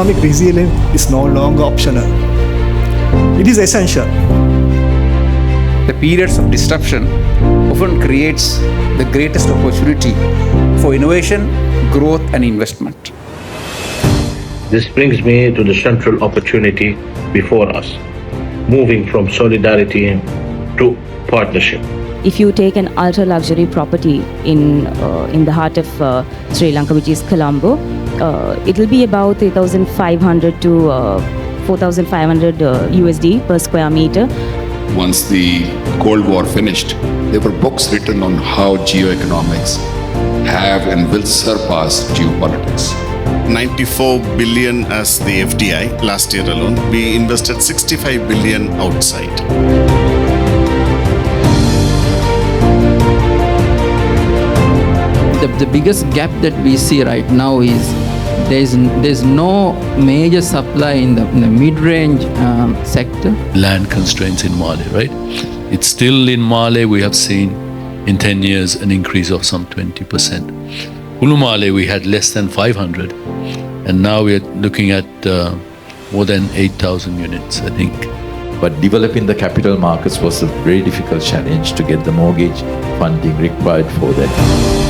economic resilience is no longer optional. It is essential. The periods of disruption often creates the greatest opportunity for innovation, growth and investment. This brings me to the central opportunity before us, moving from solidarity to partnership. If you take an ultra-luxury property in the heart of Sri Lanka, which is Colombo, it will be about 3,500 to 4,500 USD per square meter. Once the Cold War finished, there were books written on how geoeconomics have and will surpass geopolitics. 94 billion as the FDI last year alone. We invested 65 billion outside. The biggest gap that we see right now is there's no major supply in the mid-range sector. Land constraints in Mali, right? It's still in Mali, we have seen in 10 years an increase of some 20%. Ulu Mali, we had less than 500, and now we are looking at more than 8,000 units, I think. But developing the capital markets was a very difficult challenge to get the mortgage funding required for that.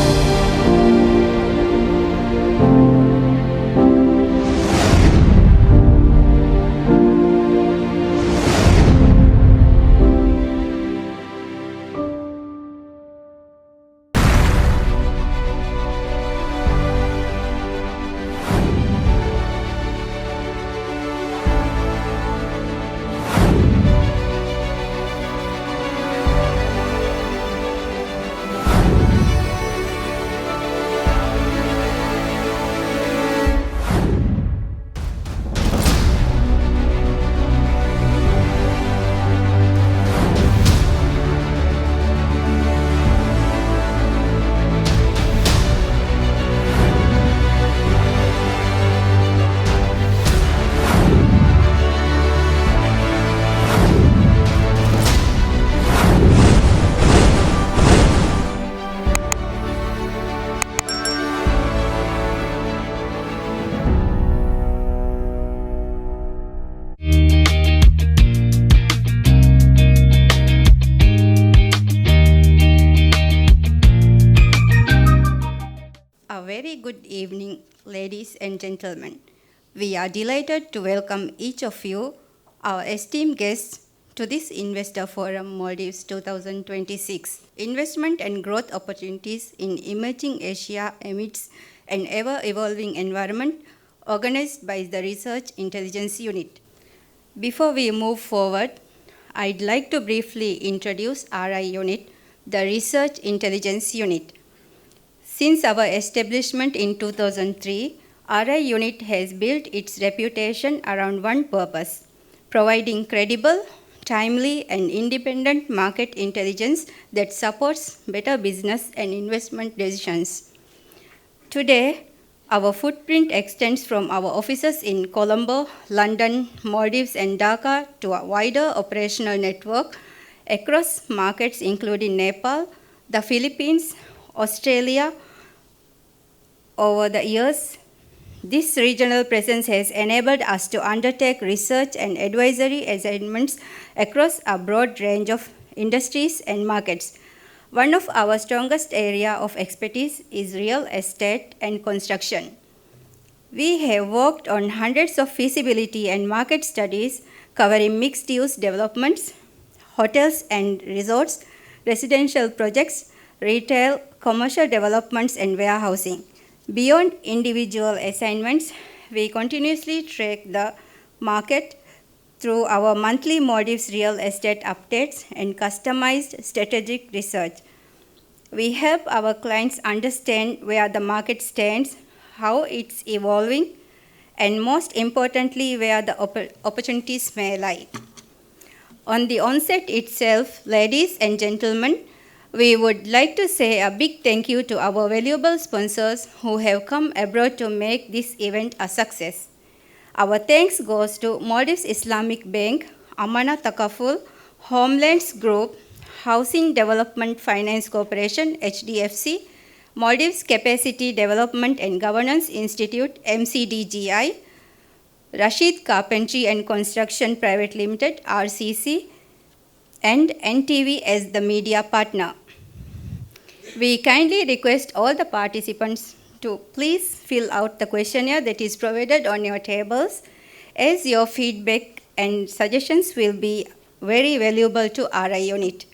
Good evening, ladies and gentlemen. We are delighted to welcome each of you, our esteemed guests, to this Investor Forum Maldives 2026, Investment and Growth Opportunities in Emerging Asia Amidst an Ever-Evolving Environment, organized by the Research Intelligence Unit. Before we move forward, I'd like to briefly introduce RIUNIT, the Research Intelligence Unit. Since our establishment in 2003, RIUNIT has built its reputation around one purpose: providing credible, timely, and independent market intelligence that supports better business and investment decisions. Today, our footprint extends from our offices in Colombo, London, Maldives, and Dhaka to a wider operational network across markets including Nepal, the Philippines, Australia. Over the years, this regional presence has enabled us to undertake research and advisory assignments across a broad range of industries and markets. One of our strongest areas of expertise is real estate and construction. We have worked on hundreds of feasibility and market studies covering mixed-use developments, hotels and resorts, residential projects, retail, commercial developments, and warehousing. Beyond individual assignments, we continuously track the market through our monthly Maldives real estate updates and customized strategic research. We help our clients understand where the market stands, how it's evolving, and most importantly, where the opportunities may lie. On the onset itself, ladies and gentlemen, we would like to say a big thank you to our valuable sponsors who have come abroad to make this event a success. Our thanks goes to Maldives Islamic Bank, Amana Takaful, Homelands Group, Housing Development Finance Corporation, HDFC, Maldives Capacity Development and Governance Institute, MCDGI, Rasheed Carpentry and Construction Private Limited, RCC, and NTV as the media partner. We kindly request all the participants to please fill out the questionnaire that is provided on your tables, as your feedback and suggestions will be very valuable to RIUNIT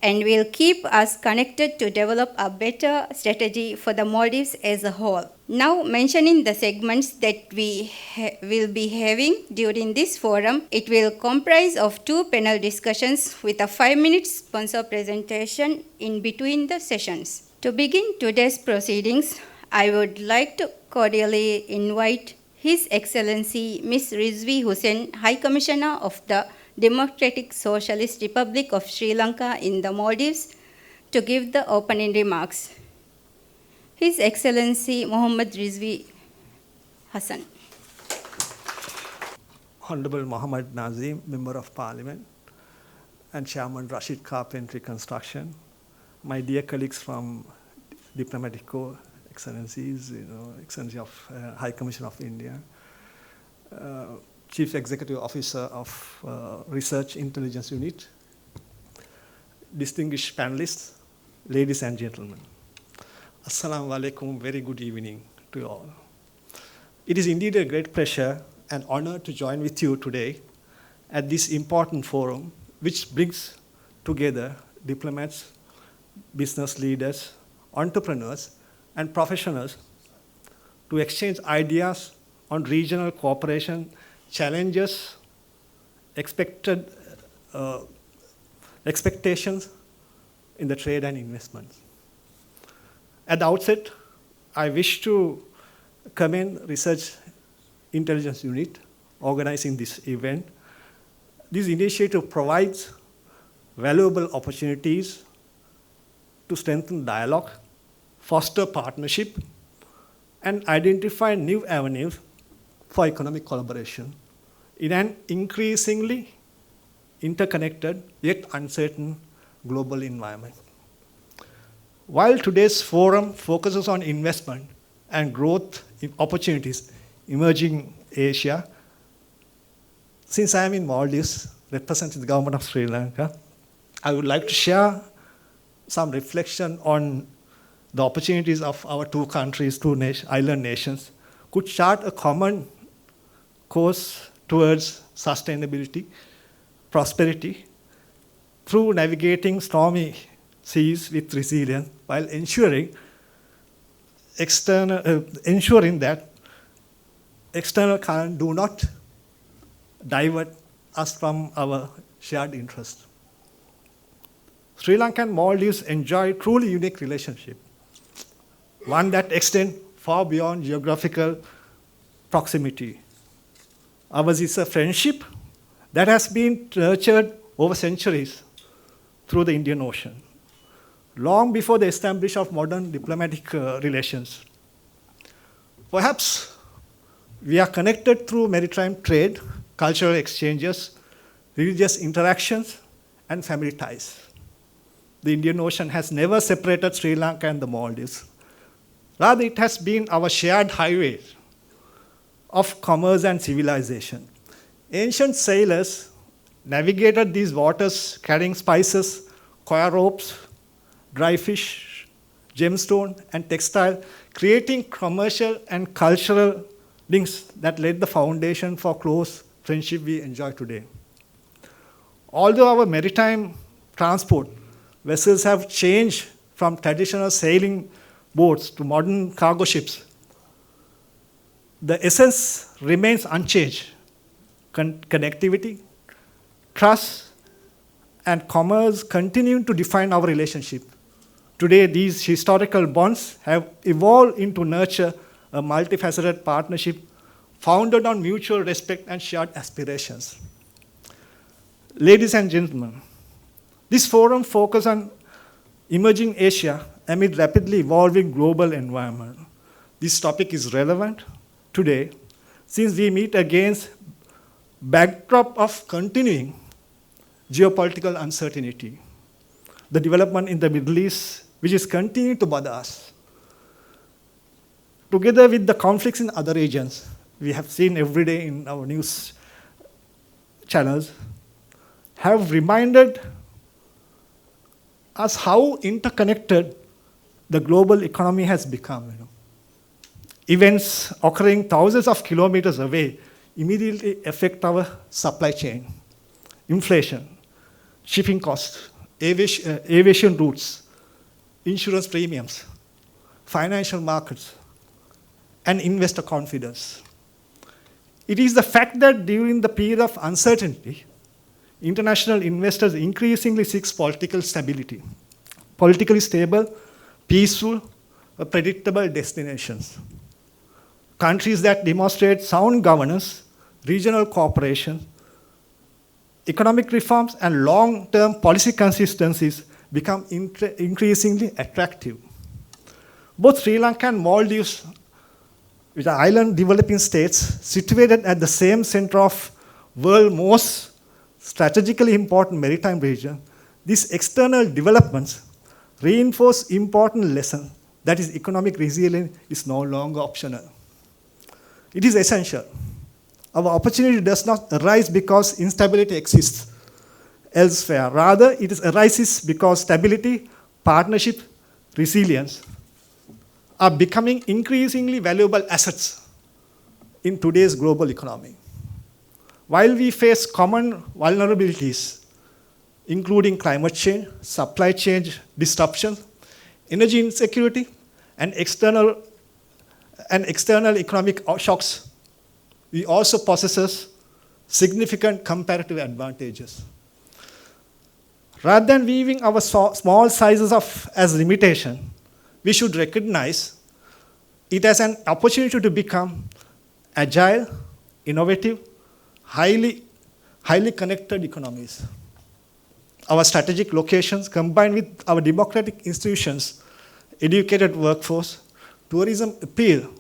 and will keep us connected to develop a better strategy for the Maldives as a whole. Now, mentioning the segments that we will be having during this forum, it will comprise of 2 panel discussions with a 5-minute sponsor presentation in between the sessions. To begin today's proceedings, I would like to cordially invite His Excellency Ms. Rizvi Hussain, High Commissioner of the Democratic Socialist Republic of Sri Lanka in the Maldives, to give the opening remarks. His Excellency Mohammad Rizvi Hassan. Honorable Muhammad Nazim, Member of Parliament, and Chairman Rasheed Carpentry Construction, my dear colleagues from Diplomatic Corps, Excellencies, Excellency of High Commission of India, Chief Executive Officer of Research Intelligence Unit, distinguished panelists, ladies and gentlemen. Assalamu alaikum, very good evening to you all. It is indeed a great pleasure and honor to join with you today at this important forum, which brings together diplomats, business leaders, entrepreneurs, and professionals to exchange ideas on regional cooperation, challenges, expectations in the trade and investments. At the outset, I wish to commend Research Intelligence Unit organizing this event. This initiative provides valuable opportunities to strengthen dialogue, foster partnership, and identify new avenues for economic collaboration in an increasingly interconnected yet uncertain global environment. While today's forum focuses on investment and growth opportunities emerging Asia, since I am in Maldives, representing the government of Sri Lanka, I would like to share some reflection on the opportunities of our 2 countries, 2 island nations, could chart a common course towards sustainability, prosperity, through navigating stormy seas with resilience, while ensuring that external currents do not divert us from our shared interest. Sri Lanka and Maldives enjoy a truly unique relationship, one that extends far beyond geographical proximity. Ours is a friendship that has been nurtured over centuries through the Indian Ocean, long before the establishment of modern diplomatic relations. Perhaps we are connected through maritime trade, cultural exchanges, religious interactions, and family ties. The Indian Ocean has never separated Sri Lanka and the Maldives. Rather, it has been our shared highway of commerce and civilization. Ancient sailors navigated these waters carrying spices, coir ropes, dry fish, gemstone, and textile, creating commercial and cultural links that laid the foundation for close friendship we enjoy today. Although our maritime transport vessels have changed from traditional sailing boats to modern cargo ships, the essence remains unchanged. Connectivity, trust, and commerce continue to define our relationship. Today, these historical bonds have evolved into nurture a multifaceted partnership founded on mutual respect and shared aspirations. Ladies and gentlemen, this forum focuses on emerging Asia amid rapidly evolving global environment. This topic is relevant today since we meet against backdrop of continuing geopolitical uncertainty, the development in the Middle East, which is continuing to bother us. Together with the conflicts in other regions, we have seen every day in our news channels, have reminded us how interconnected the global economy has become. Events occurring thousands of kilometers away immediately affect our supply chain, inflation, shipping costs, aviation routes, insurance premiums, financial markets, and investor confidence. It is the fact that during the period of uncertainty, international investors increasingly seek political stability, politically stable, peaceful, predictable destinations. Countries that demonstrate sound governance, regional cooperation, economic reforms, and long-term policy consistencies become increasingly attractive. Both Sri Lanka and Maldives, which are island developing states situated at the same center of world's most strategically important maritime region, these external developments reinforce important lesson that is economic resilience is no longer optional. It is essential. Our opportunity does not arise because instability exists elsewhere. Rather, it arises because stability, partnership, resilience are becoming increasingly valuable assets in today's global economy. While we face common vulnerabilities, including climate change, supply chain disruption, energy insecurity, and external economic shocks, we also possess significant comparative advantages. Rather than viewing our small sizes as limitation, we should recognize it as an opportunity to become agile, innovative, highly connected economies. Our strategic locations, combined with our democratic institutions, educated workforce, tourism appeal,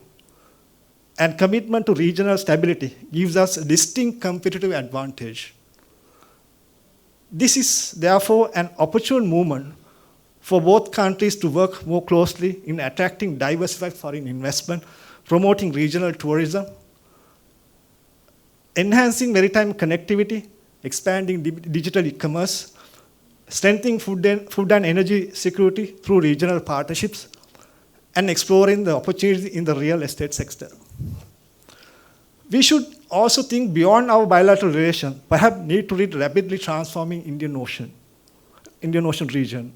and commitment to regional stability gives us a distinct competitive advantage. This is therefore an opportune moment for both countries to work more closely in attracting diversified foreign investment, promoting regional tourism, enhancing maritime connectivity, expanding digital e-commerce, strengthening food and energy security through regional partnerships, and exploring the opportunities in the real estate sector. We should also think beyond our bilateral relations, perhaps need to read rapidly transforming Indian Ocean region.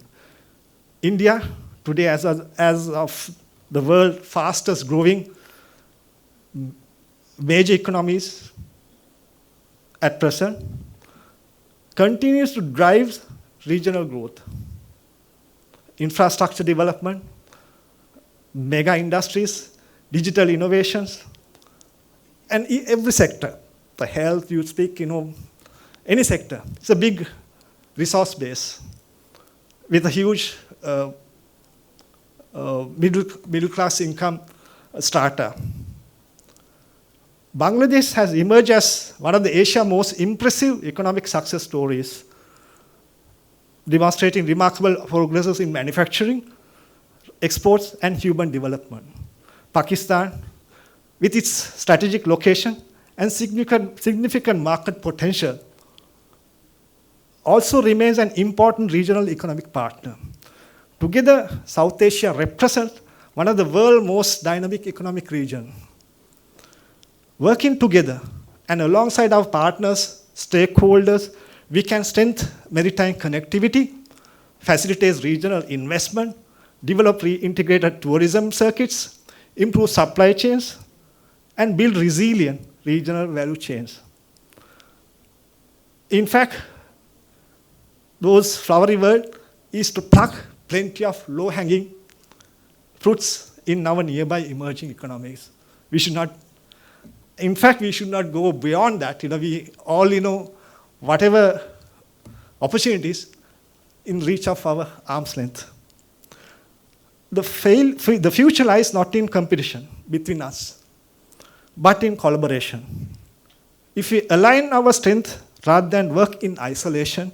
India, today as of the world's fastest growing major economies at present, continues to drive regional growth. Infrastructure development, mega industries, digital innovations, and every sector, the health, you speak, any sector. It's a big resource base with a huge middle class income strata. Bangladesh has emerged as one of the Asia's most impressive economic success stories, demonstrating remarkable progresses in manufacturing, exports, and human development. Pakistan, with its strategic location and significant market potential, also remains an important regional economic partner. Together, South Asia represents one of the world's most dynamic economic regions. Working together and alongside our partners, stakeholders, we can strengthen maritime connectivity, facilitate regional investment, develop integrated tourism circuits, improve supply chains, and build resilient regional value chains. In fact, those flowery word is to pluck plenty of low-hanging fruits in our nearby emerging economies. We should not go beyond that. We all, whatever opportunities in reach of our arm's length. The future lies not in competition between us, but in collaboration. If we align our strength rather than work in isolation,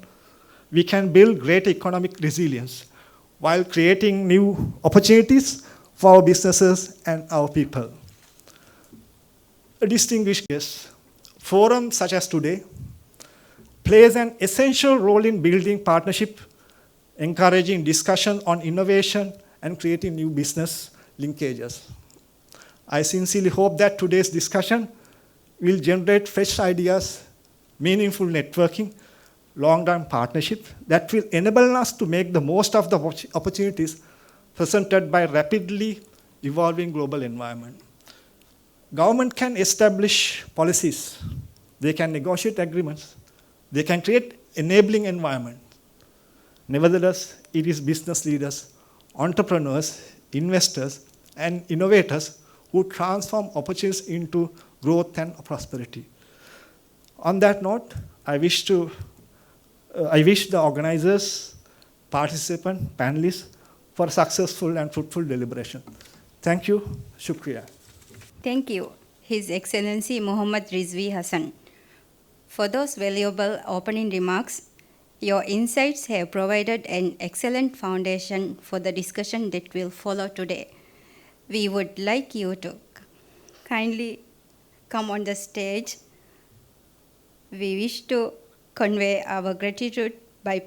we can build great economic resilience while creating new opportunities for our businesses and our people. Distinguished guests, forums such as today plays an essential role in building partnership, encouraging discussion on innovation, and creating new business linkages. I sincerely hope that today's discussion will generate fresh ideas, meaningful networking, long-term partnership that will enable us to make the most of the opportunities presented by rapidly evolving global environment. Government can establish policies, they can negotiate agreements, they can create enabling environment. Nevertheless, it is business leaders, entrepreneurs, investors, and innovators who transform opportunities into growth and prosperity. On that note, I wish the organizers, participants, panelists for successful and fruitful deliberation. Thank you. Shukriya. Thank you, His Excellency Muhammad Rizvi Hassan, for those valuable opening remarks. Your insights have provided an excellent foundation for the discussion that will follow today. We would like you to kindly come on the stage. We wish to convey our gratitude by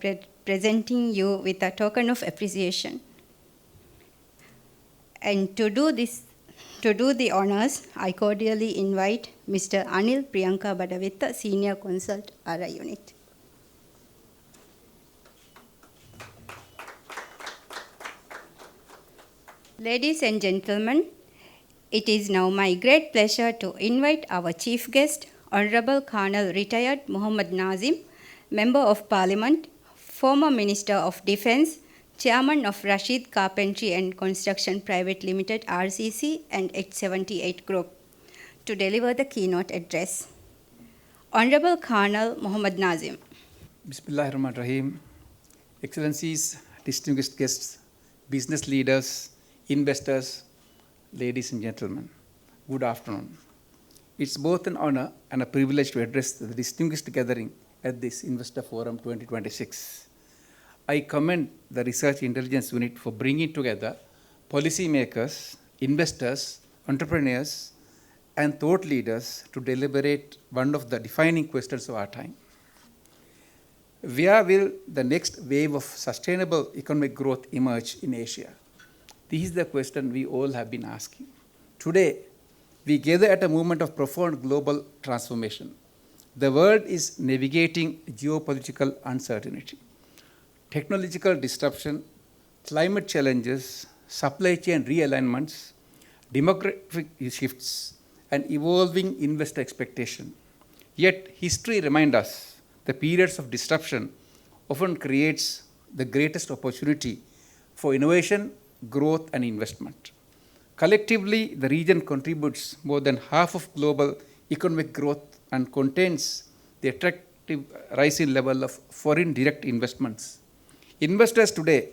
presenting you with a token of appreciation. And to do the honors, I cordially invite Mr. Anil Priyanka Badavitha, Senior Consult, RIUNIT. Ladies and gentlemen, it is now my great pleasure to invite our chief guest, Honorable Colonel Retired Muhammad Nazim, Member of Parliament, former Minister of Defence, Chairman of Rasheed Carpentry and Construction Private Limited RCC and H78 Group, to deliver the keynote address. Honorable Colonel Muhammad Nazim. Bismillahirrahmanirrahim. Excellencies, distinguished guests, business leaders, investors, ladies and gentlemen, good afternoon. It's both an honor and a privilege to address the distinguished gathering at this Investor Forum 2026. I commend the Research Intelligence Unit for bringing together policymakers, investors, entrepreneurs, and thought leaders to deliberate one of the defining questions of our time. Where will the next wave of sustainable economic growth emerge in Asia? This is the question we all have been asking. Today, we gather at a moment of profound global transformation. The world is navigating geopolitical uncertainty, technological disruption, climate challenges, supply chain realignments, demographic shifts, and evolving investor expectation. Yet, history reminds us the periods of disruption often creates the greatest opportunity for innovation, growth, and investment. Collectively, the region contributes more than half of global economic growth and contains the attractive rising level of foreign direct investments. Investors today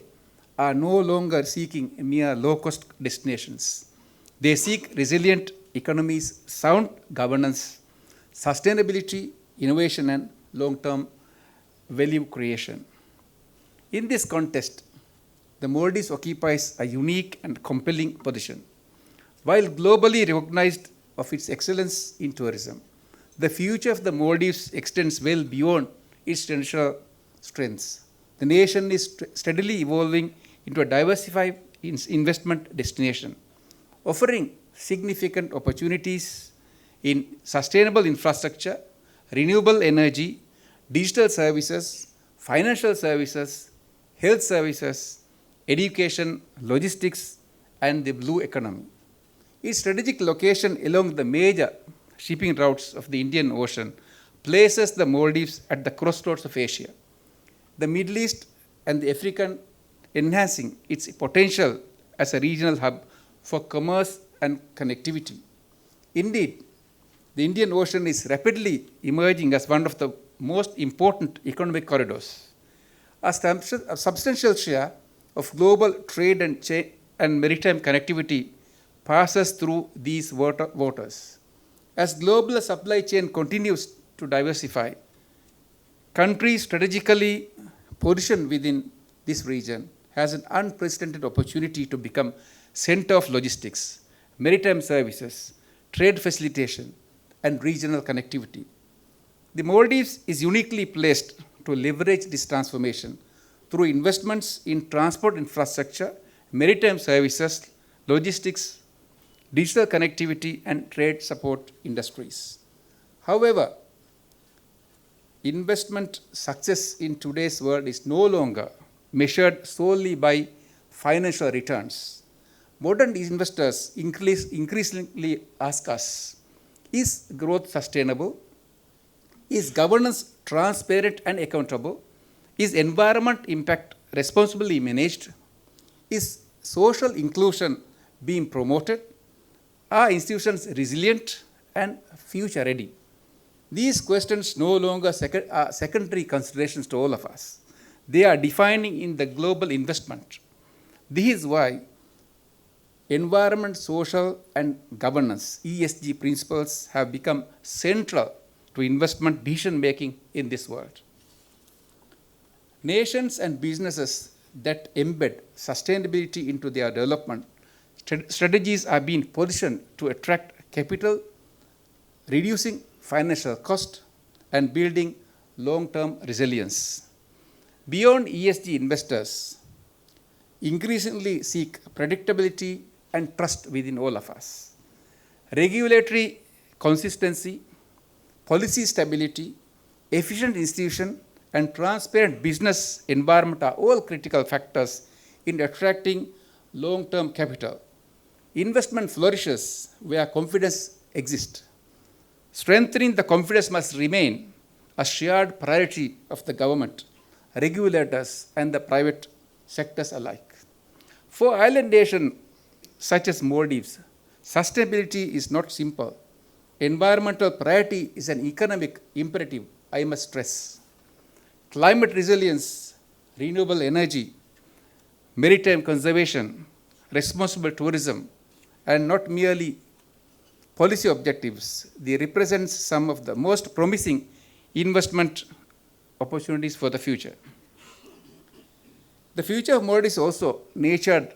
are no longer seeking mere low-cost destinations. They seek resilient economies, sound governance, sustainability, innovation, and long-term value creation. In this context, the Maldives occupies a unique and compelling position. While globally recognized of its excellence in tourism, the future of the Maldives extends well beyond its traditional strengths. The nation is steadily evolving into a diversified investment destination, offering significant opportunities in sustainable infrastructure, renewable energy, digital services, financial services, health services, education, logistics, and the blue economy. Its strategic location along the major shipping routes of the Indian Ocean places the Maldives at the crossroads of Asia, the Middle East, and the African, enhancing its potential as a regional hub for commerce and connectivity. Indeed, the Indian Ocean is rapidly emerging as one of the most important economic corridors. A substantial share of global trade and maritime connectivity passes through these waters. As global supply chain continues to diversify, countries strategically positioned within this region has an unprecedented opportunity to become center of logistics, maritime services, trade facilitation, and regional connectivity. The Maldives is uniquely placed to leverage this transformation through investments in transport infrastructure, maritime services, logistics, digital connectivity, and trade support industries. However, investment success in today's world is no longer measured solely by financial returns. Modern investors increasingly ask us, is growth sustainable? Is governance transparent and accountable? Is environment impact responsibly managed? Is social inclusion being promoted? Are institutions resilient and future ready? These questions no longer are secondary considerations to all of us. They are defining in the global investment. This is why environment, social, and governance, ESG principles, have become central to investment decision making in this world. Nations and businesses that embed sustainability into their development strategies are being positioned to attract capital, reducing financial cost, and building long-term resilience. Beyond ESG, investors increasingly seek predictability and trust within all of us. Regulatory consistency, policy stability, efficient institution, and transparent business environment are all critical factors in attracting long-term capital. Investment flourishes where confidence exists. Strengthening the confidence must remain a shared priority of the government, regulators, and the private sectors alike. For island nations such as Maldives, sustainability is not simple. Environmental priority is an economic imperative, I must stress. Climate resilience, renewable energy, maritime conservation, responsible tourism, and not merely policy objectives, they represent some of the most promising investment opportunities for the future. The future of Maldives is also natured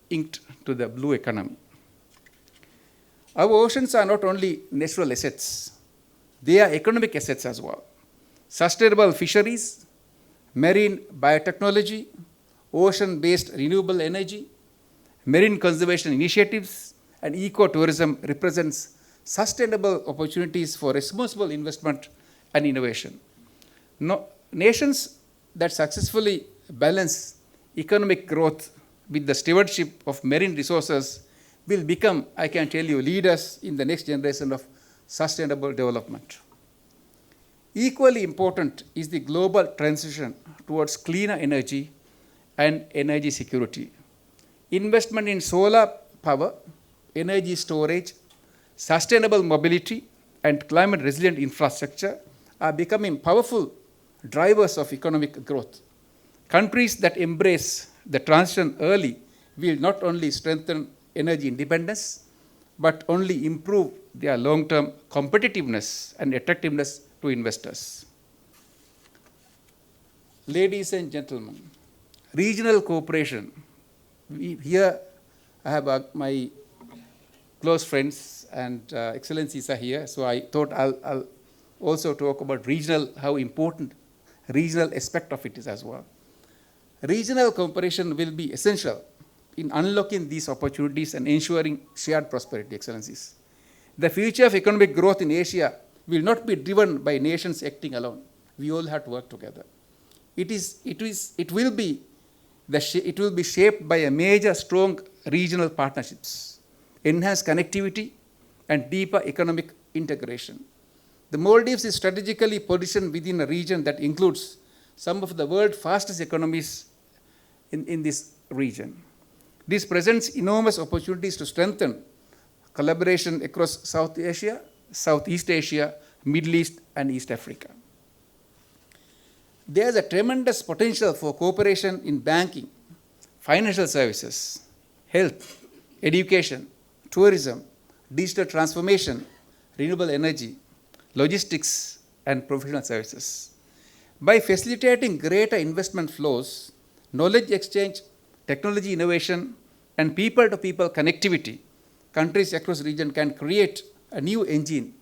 inked to the blue economy. Our oceans are not only natural assets, they are economic assets as well. Sustainable fisheries, marine biotechnology, ocean-based renewable energy, marine conservation initiatives, and ecotourism represents sustainable opportunities for responsible investment and innovation. Nations that successfully balance economic growth with the stewardship of marine resources will become, I can tell you, leaders in the next generation of sustainable development. Equally important is the global transition towards cleaner energy and energy security. Investment in solar power, energy storage, sustainable mobility, and climate resilient infrastructure are becoming powerful drivers of economic growth. Countries that embrace the transition early will not only strengthen energy independence, but only improve their long-term competitiveness and attractiveness to investors. Ladies and gentlemen, regional cooperation. Here I have my close friends and excellencies are here, so I thought I'll also talk about regional, how important regional aspect of it is as well. Regional cooperation will be essential in unlocking these opportunities and ensuring shared prosperity, excellencies. The future of economic growth in Asia will not be driven by nations acting alone. We all have to work together. It will be shaped by a major strong regional partnerships, enhanced connectivity, and deeper economic integration. The Maldives is strategically positioned within a region that includes some of the world's fastest economies in this region. This presents enormous opportunities to strengthen collaboration across South Asia, Southeast Asia, Middle East, and East Africa. There is a tremendous potential for cooperation in banking, financial services, health, education, tourism, digital transformation, renewable energy, logistics, and professional services. By facilitating greater investment flows, knowledge exchange, technology innovation, and people-to-people connectivity, countries across the region can create a new engine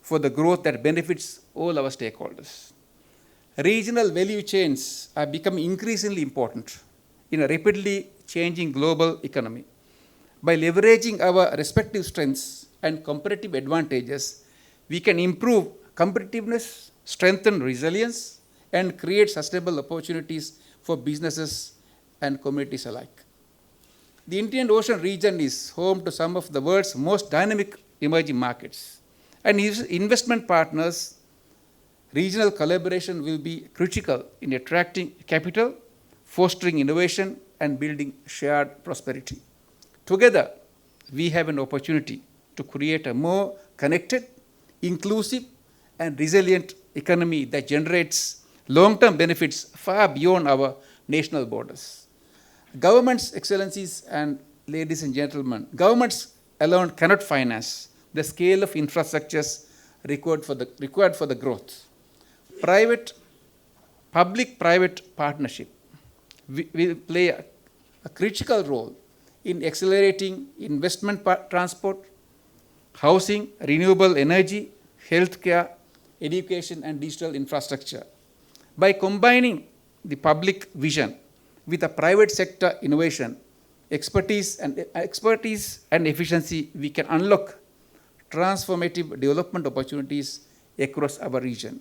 for the growth that benefits all our stakeholders. Regional value chains are becoming increasingly important in a rapidly changing global economy. By leveraging our respective strengths and competitive advantages, we can improve competitiveness, strengthen resilience, and create sustainable opportunities for businesses and communities alike. The Indian Ocean region is home to some of the world's most dynamic emerging markets. And investment partners, regional collaboration will be critical in attracting capital, fostering innovation, and building shared prosperity. Together, we have an opportunity to create a more connected, inclusive, and resilient economy that generates long-term benefits far beyond our national borders. Governments, excellencies, and ladies and gentlemen, governments alone cannot finance the scale of infrastructures required for the growth. Public-private partnership will play a critical role in accelerating investment transport, housing, renewable energy, healthcare, education, and digital infrastructure. By combining the public vision with the private sector innovation, expertise and efficiency, we can unlock transformative development opportunities across our region.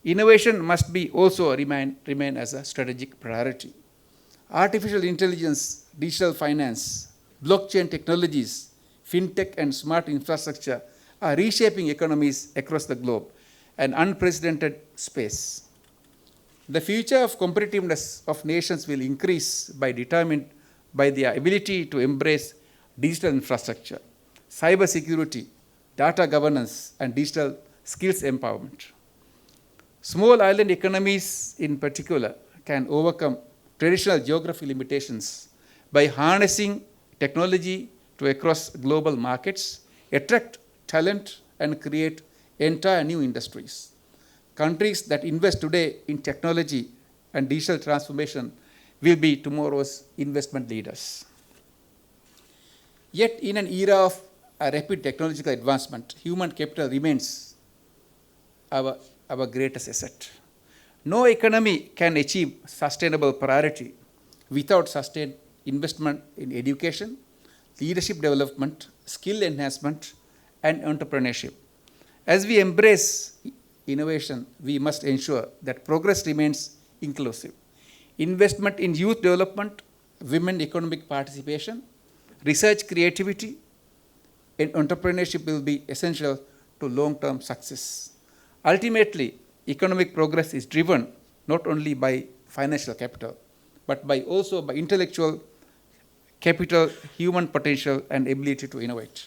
Innovation must be also remain as a strategic priority. Artificial intelligence, digital finance, blockchain technologies, fintech, and smart infrastructure are reshaping economies across the globe, an unprecedented space. The future of competitiveness of nations will increase determined by their ability to embrace digital infrastructure, cybersecurity, data governance, and digital skills empowerment. Small island economies in particular can overcome traditional geography limitations by harnessing technology to across global markets, attract talent, and create entire new industries. Countries that invest today in technology and digital transformation will be tomorrow's investment leaders. Yet, in an era of rapid technological advancement, human capital remains our greatest asset. No economy can achieve sustainable prosperity without sustained investment in education, leadership development, skill enhancement, and entrepreneurship. As we embrace innovation, we must ensure that progress remains inclusive. Investment in youth development, women economic participation, research creativity, and entrepreneurship will be essential to long-term success. Ultimately, economic progress is driven not only by financial capital, but also by intellectual capital, human potential, and ability to innovate.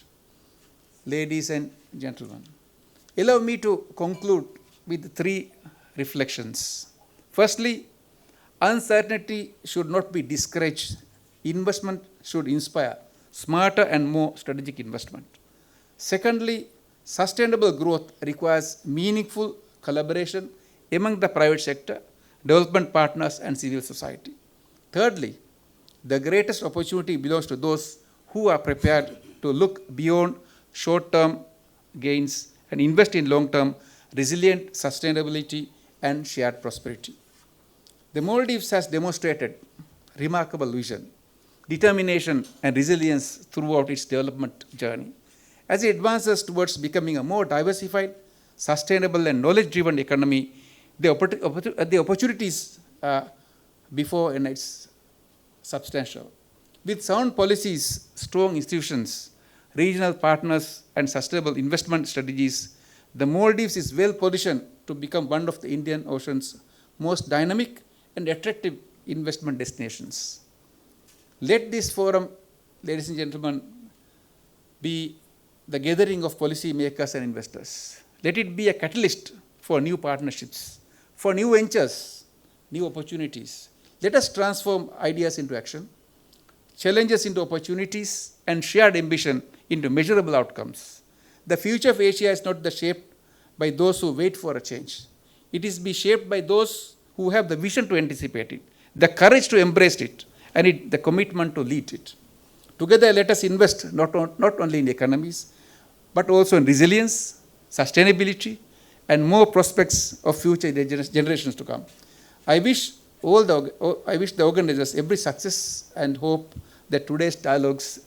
Ladies and gentlemen, allow me to conclude with 3 reflections. Firstly, uncertainty should not be discouraged. Investment should inspire smarter and more strategic investment. Secondly, sustainable growth requires meaningful collaboration among the private sector, development partners, and civil society. Thirdly, the greatest opportunity belongs to those who are prepared to look beyond short-term gains and invest in long-term resilient sustainability and shared prosperity. The Maldives has demonstrated remarkable vision, determination, and resilience throughout its development journey. As it advances towards becoming a more diversified, sustainable, and knowledge-driven economy, the opportunities before and it's substantial. With sound policies, strong institutions, regional partners, and sustainable investment strategies, the Maldives is well positioned to become one of the Indian Ocean's most dynamic and attractive investment destinations. Let this forum, ladies and gentlemen, be the gathering of policymakers and investors. Let it be a catalyst for new partnerships, for new ventures, new opportunities. Let us transform ideas into action, challenges into opportunities, and shared ambition into measurable outcomes. The future of Asia is not shaped by those who wait for a change. It is be shaped by those who have the vision to anticipate it, the courage to embrace it, and the commitment to lead it. Together, let us invest not only in economies, but also in resilience, sustainability, and more prospects of future generations to come. I wish the organizers every success and hope that today's dialogues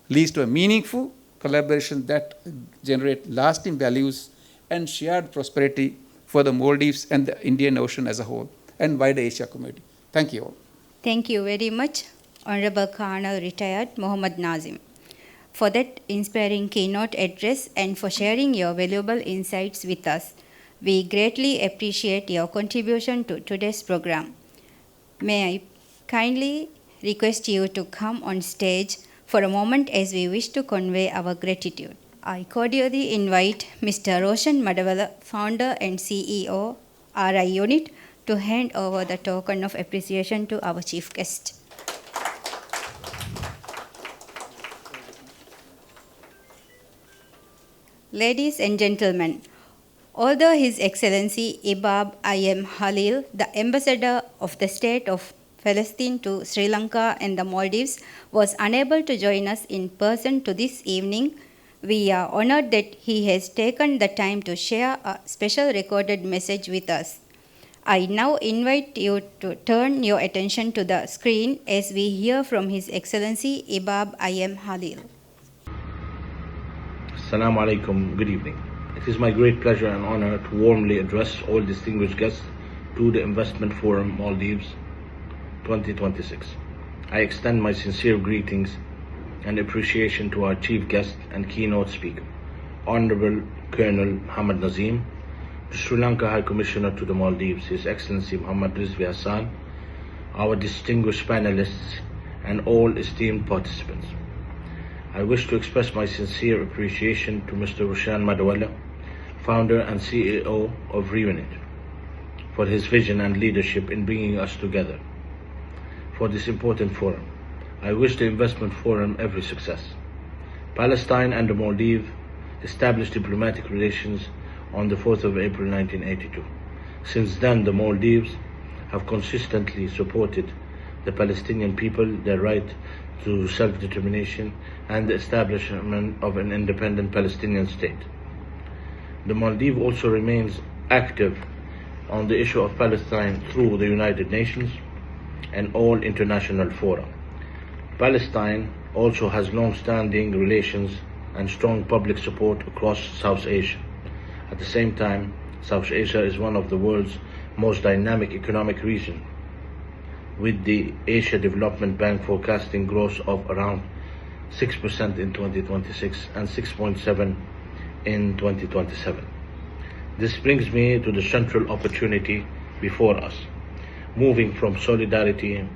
leads to a meaningful collaboration that generate lasting values and shared prosperity for the Maldives and the Indian Ocean as a whole and wider Asia community. Thank you all. Thank you very much, Honorable Colonel Retired Mohammad Nazim, for that inspiring keynote address and for sharing your valuable insights with us. We greatly appreciate your contribution to today's program. May I kindly request you to come on stage for a moment as we wish to convey our gratitude. I cordially invite Mr. Roshan Madawala, founder and CEO, RIUNIT, to hand over the token of appreciation to our chief guest. Ladies and gentlemen, although His Excellency Ibab I.M. Halil, the Ambassador of the State of Palestine to Sri Lanka and the Maldives, was unable to join us in person to this evening, we are honored that he has taken the time to share a special recorded message with us. I now invite you to turn your attention to the screen as we hear from His Excellency Ibab I.M. Halil. Assalamu alaikum, good evening. It is my great pleasure and honor to warmly address all distinguished guests to the Investment Forum Maldives 2026. I extend my sincere greetings and appreciation to our chief guest and keynote speaker, Honorable Colonel Mohammad Nazim, the Sri Lanka High Commissioner to the Maldives, His Excellency Muhammad Rizvi Hassan, our distinguished panelists, and all esteemed participants. I wish to express my sincere appreciation to Mr. Roshan Madawala, founder and CEO of RIUNIT, for his vision and leadership in bringing us together for this important forum. I wish the Investment Forum every success. Palestine and the Maldives established diplomatic relations on the 4th of April 1982. Since then, the Maldives have consistently supported the Palestinian people, their right to self-determination, and the establishment of an independent Palestinian state. The Maldives also remains active on the issue of Palestine through the United Nations and all international fora. Palestine also has long-standing relations and strong public support across South Asia. At the same time, South Asia is one of the world's most dynamic economic regions, with the Asia Development Bank forecasting growth of around 6% in 2026 and 6.7% in 2027. This brings me to the central opportunity before us, moving from solidarity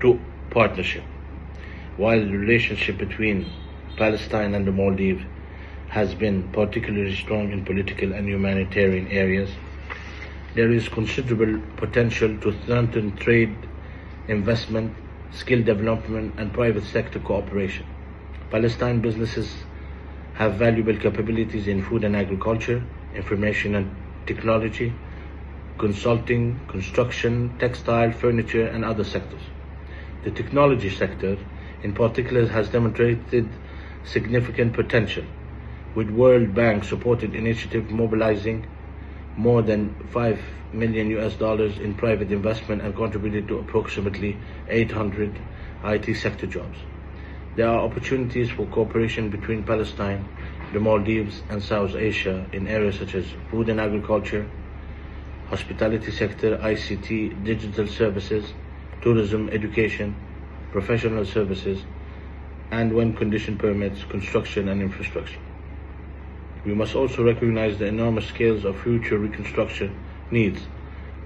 to partnership. While the relationship between Palestine and the Maldives has been particularly strong in political and humanitarian areas, there is considerable potential to strengthen trade, investment, skill development, and private sector cooperation. Palestine businesses have valuable capabilities in food and agriculture, information and technology, consulting, construction, textile, furniture, and other sectors. The technology sector, in particular, has demonstrated significant potential, with World Bank supported initiative mobilizing more than $5 million in private investment and contributed to approximately 800 IT sector jobs. There are opportunities for cooperation between Palestine, the Maldives, and South Asia in areas such as food and agriculture, hospitality sector, ICT, digital services, tourism, education, professional services, and when condition permits, construction and infrastructure. We must also recognize the enormous scales of future reconstruction needs.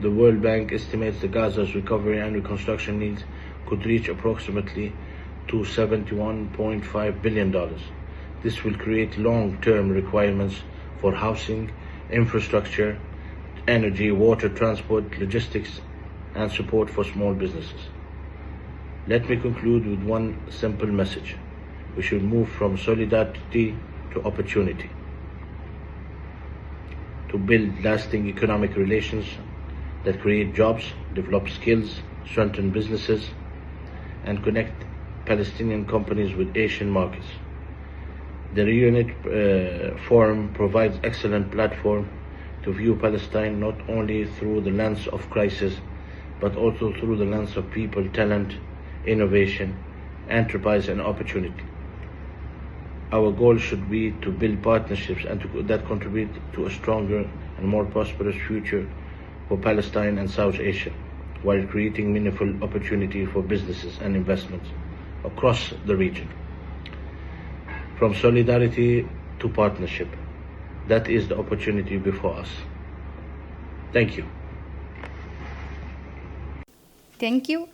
The World Bank estimates the Gaza's recovery and reconstruction needs could reach approximately to $71.5 billion. This will create long-term requirements for housing, infrastructure, energy, water, transport, logistics, and support for small businesses. Let me conclude with one simple message. We should move from solidarity to opportunity, to build lasting economic relations that create jobs, develop skills, strengthen businesses, and connect Palestinian companies with Asian markets. The RIUNIT forum provides excellent platform to view Palestine not only through the lens of crisis, but also through the lens of people, talent, innovation, enterprise, and opportunity. Our goal should be to build partnerships that contribute to a stronger and more prosperous future for Palestine and South Asia, while creating meaningful opportunity for businesses and investments across the region. From solidarity to partnership, that is the opportunity before us. Thank you. Thank you,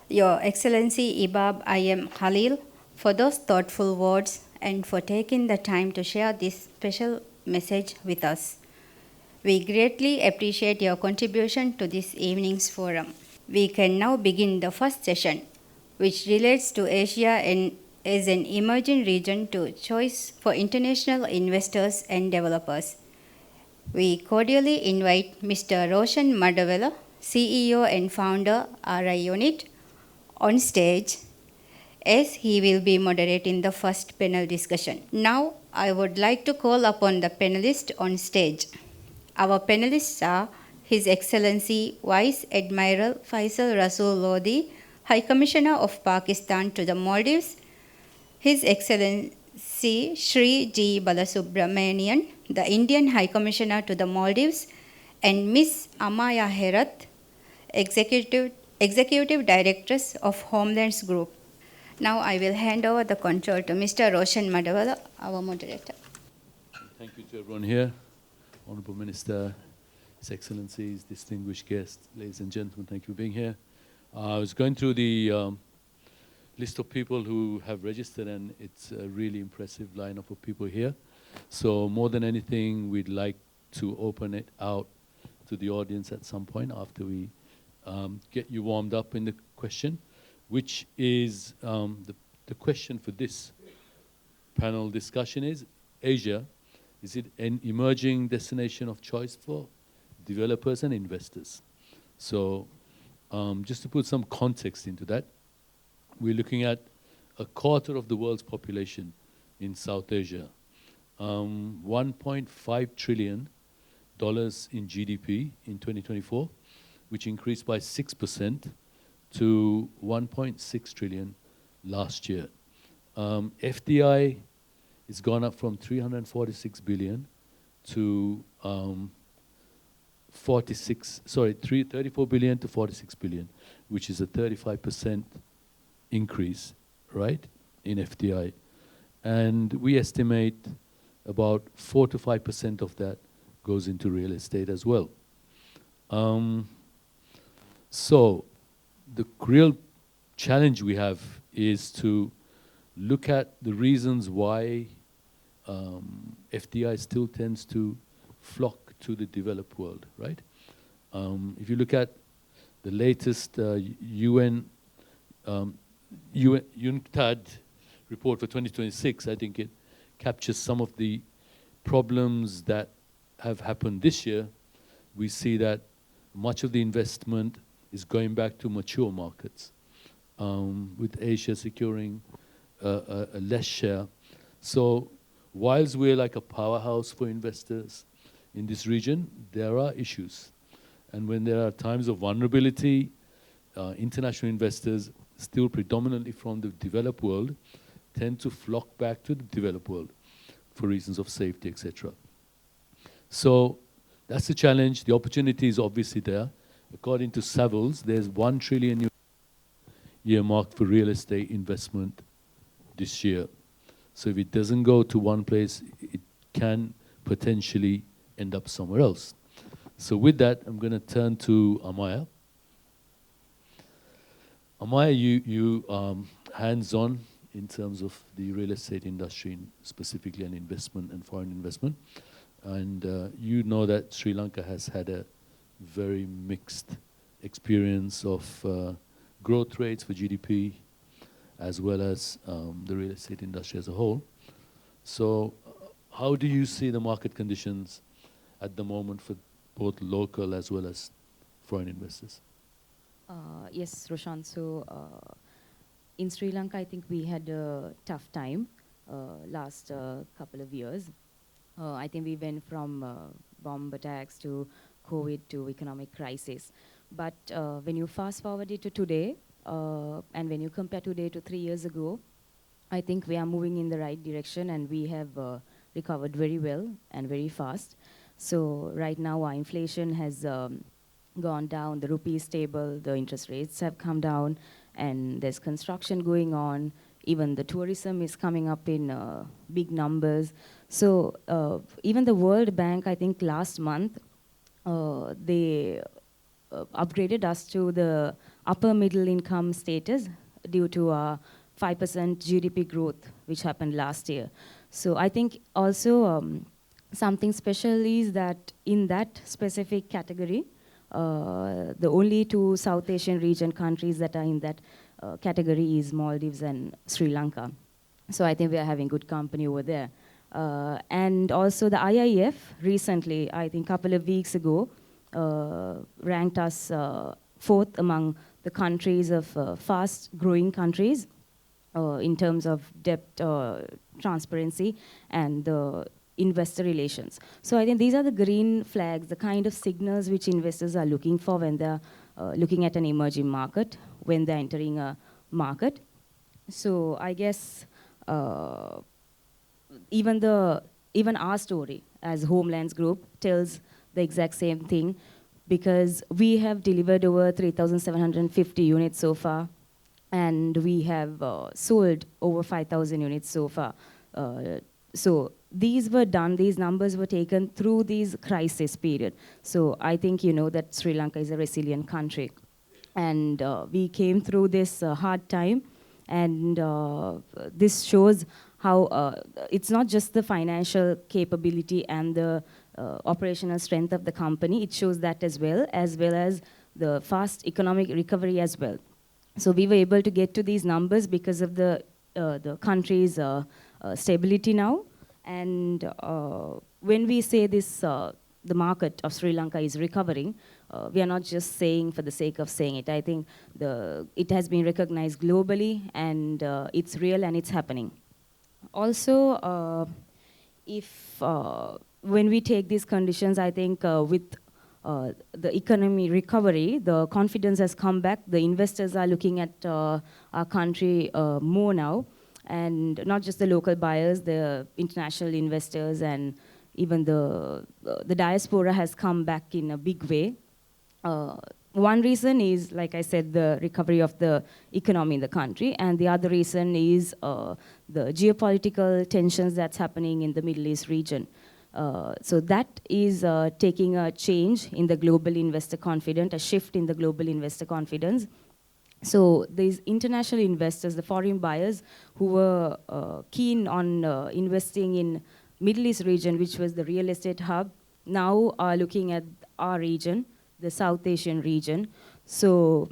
Your Excellency Ibab I.M. Khalil, for those thoughtful words and for taking the time to share this special message with us. We greatly appreciate your contribution to this evening's forum. We can now begin the first session, which relates to Asia and as an emerging region to choice for international investors and developers. We cordially invite Mr. Roshan Madawala, CEO and founder RIUNIT, on stage, as he will be moderating the first panel discussion. Now, I would like to call upon the panelists on stage. Our panelists are His Excellency Vice Admiral Faisal Rasool Lodi, High Commissioner of Pakistan to the Maldives, His Excellency Sri G. Balasubramanian, the Indian High Commissioner to the Maldives, and Ms. Amaya Herath, Executive Directress of Homelands Group. Now I will hand over the control to Mr. Roshan Madawala, our moderator. Thank you to everyone here. Honorable Minister, His Excellencies, distinguished guests, ladies and gentlemen, thank you for being here. I was going through the list of people who have registered, and it's a really impressive lineup of people here. So more than anything, we'd like to open it out to the audience at some point after we get you warmed up in the question, which is the question for this panel discussion is, Asia, is it an emerging destination of choice for developers and investors? So just to put some context into that, we're looking at a quarter of the world's population in South Asia, $1.5 trillion in GDP in 2024, which increased by 6% to 1.6 trillion last year. FDI has gone up from 346 billion to 34 billion to 46 billion, which is a 35% increase, right, in FDI. And we estimate about 4 to 5% of that goes into real estate as well. So the real challenge we have is to look at the reasons why FDI still tends to flock to the developed world, right? If you look at the latest UNCTAD report for 2026, I think it captures some of the problems that have happened this year. We see that much of the investment is going back to mature markets, with Asia securing a less share. So whilst we're like a powerhouse for investors in this region, there are issues. And when there are times of vulnerability, international investors, still predominantly from the developed world, tend to flock back to the developed world for reasons of safety, etc. So that's the challenge. The opportunity is obviously there. According to Savills, there's $1 trillion earmarked for real estate investment this year. So if it doesn't go to one place, it can potentially end up somewhere else. So with that, I'm going to turn to Amaya. Amaya, you hands-on in terms of the real estate industry, specifically an investment and foreign investment. And you know that Sri Lanka has had a very mixed experience of growth rates for GDP, as well as the real estate industry as a whole. So how do you see the market conditions at the moment for both local as well as foreign investors? Yes, Roshan. So in Sri Lanka, I think we had a tough time last couple of years. I think we went from bomb attacks to COVID to economic crisis. But when you fast forward it to today, and when you compare today to 3 years ago, I think we are moving in the right direction, and we have recovered very well and very fast. So right now our inflation has gone down, the rupee is stable, the interest rates have come down, and there's construction going on. Even the tourism is coming up in big numbers. So even the World Bank, I think last month, they upgraded us to the upper middle income status due to a 5% GDP growth, which happened last year. So I think also something special is that in that specific category, the only two South Asian region countries that are in that category is Maldives and Sri Lanka. So I think we are having good company over there. And also the IIF recently, I think a couple of weeks ago, ranked us fourth among the countries of fast-growing countries in terms of debt transparency and investor relations. So I think these are the green flags, the kind of signals which investors are looking for when they're looking at an emerging market, when they're entering a market. So I guess even our story as Homelands Group tells the exact same thing, because we have delivered over 3,750 units so far, and we have sold over 5,000 units so far. So these numbers were taken through this crisis period. So I think you know that Sri Lanka is a resilient country. And we came through this hard time, and this shows how it's not just the financial capability and the operational strength of the company, it shows that as well as the fast economic recovery as well. So we were able to get to these numbers because of the country's stability now. And when we say this, the market of Sri Lanka is recovering, we are not just saying for the sake of saying it. I think it has been recognized globally, and it's real and it's happening. Also, when we take these conditions, I think with the economy recovery, the confidence has come back. The investors are looking at our country more now, and not just the local buyers, the international investors, and even the diaspora has come back in a big way. One reason is, like I said, the recovery of the economy in the country, and the other reason is the geopolitical tensions that's happening in the Middle East region. So that is taking a change in the global investor confidence, a shift in the global investor confidence. So these international investors, the foreign buyers who were keen on investing in Middle East region, which was the real estate hub, now are looking at our region, the South Asian region. So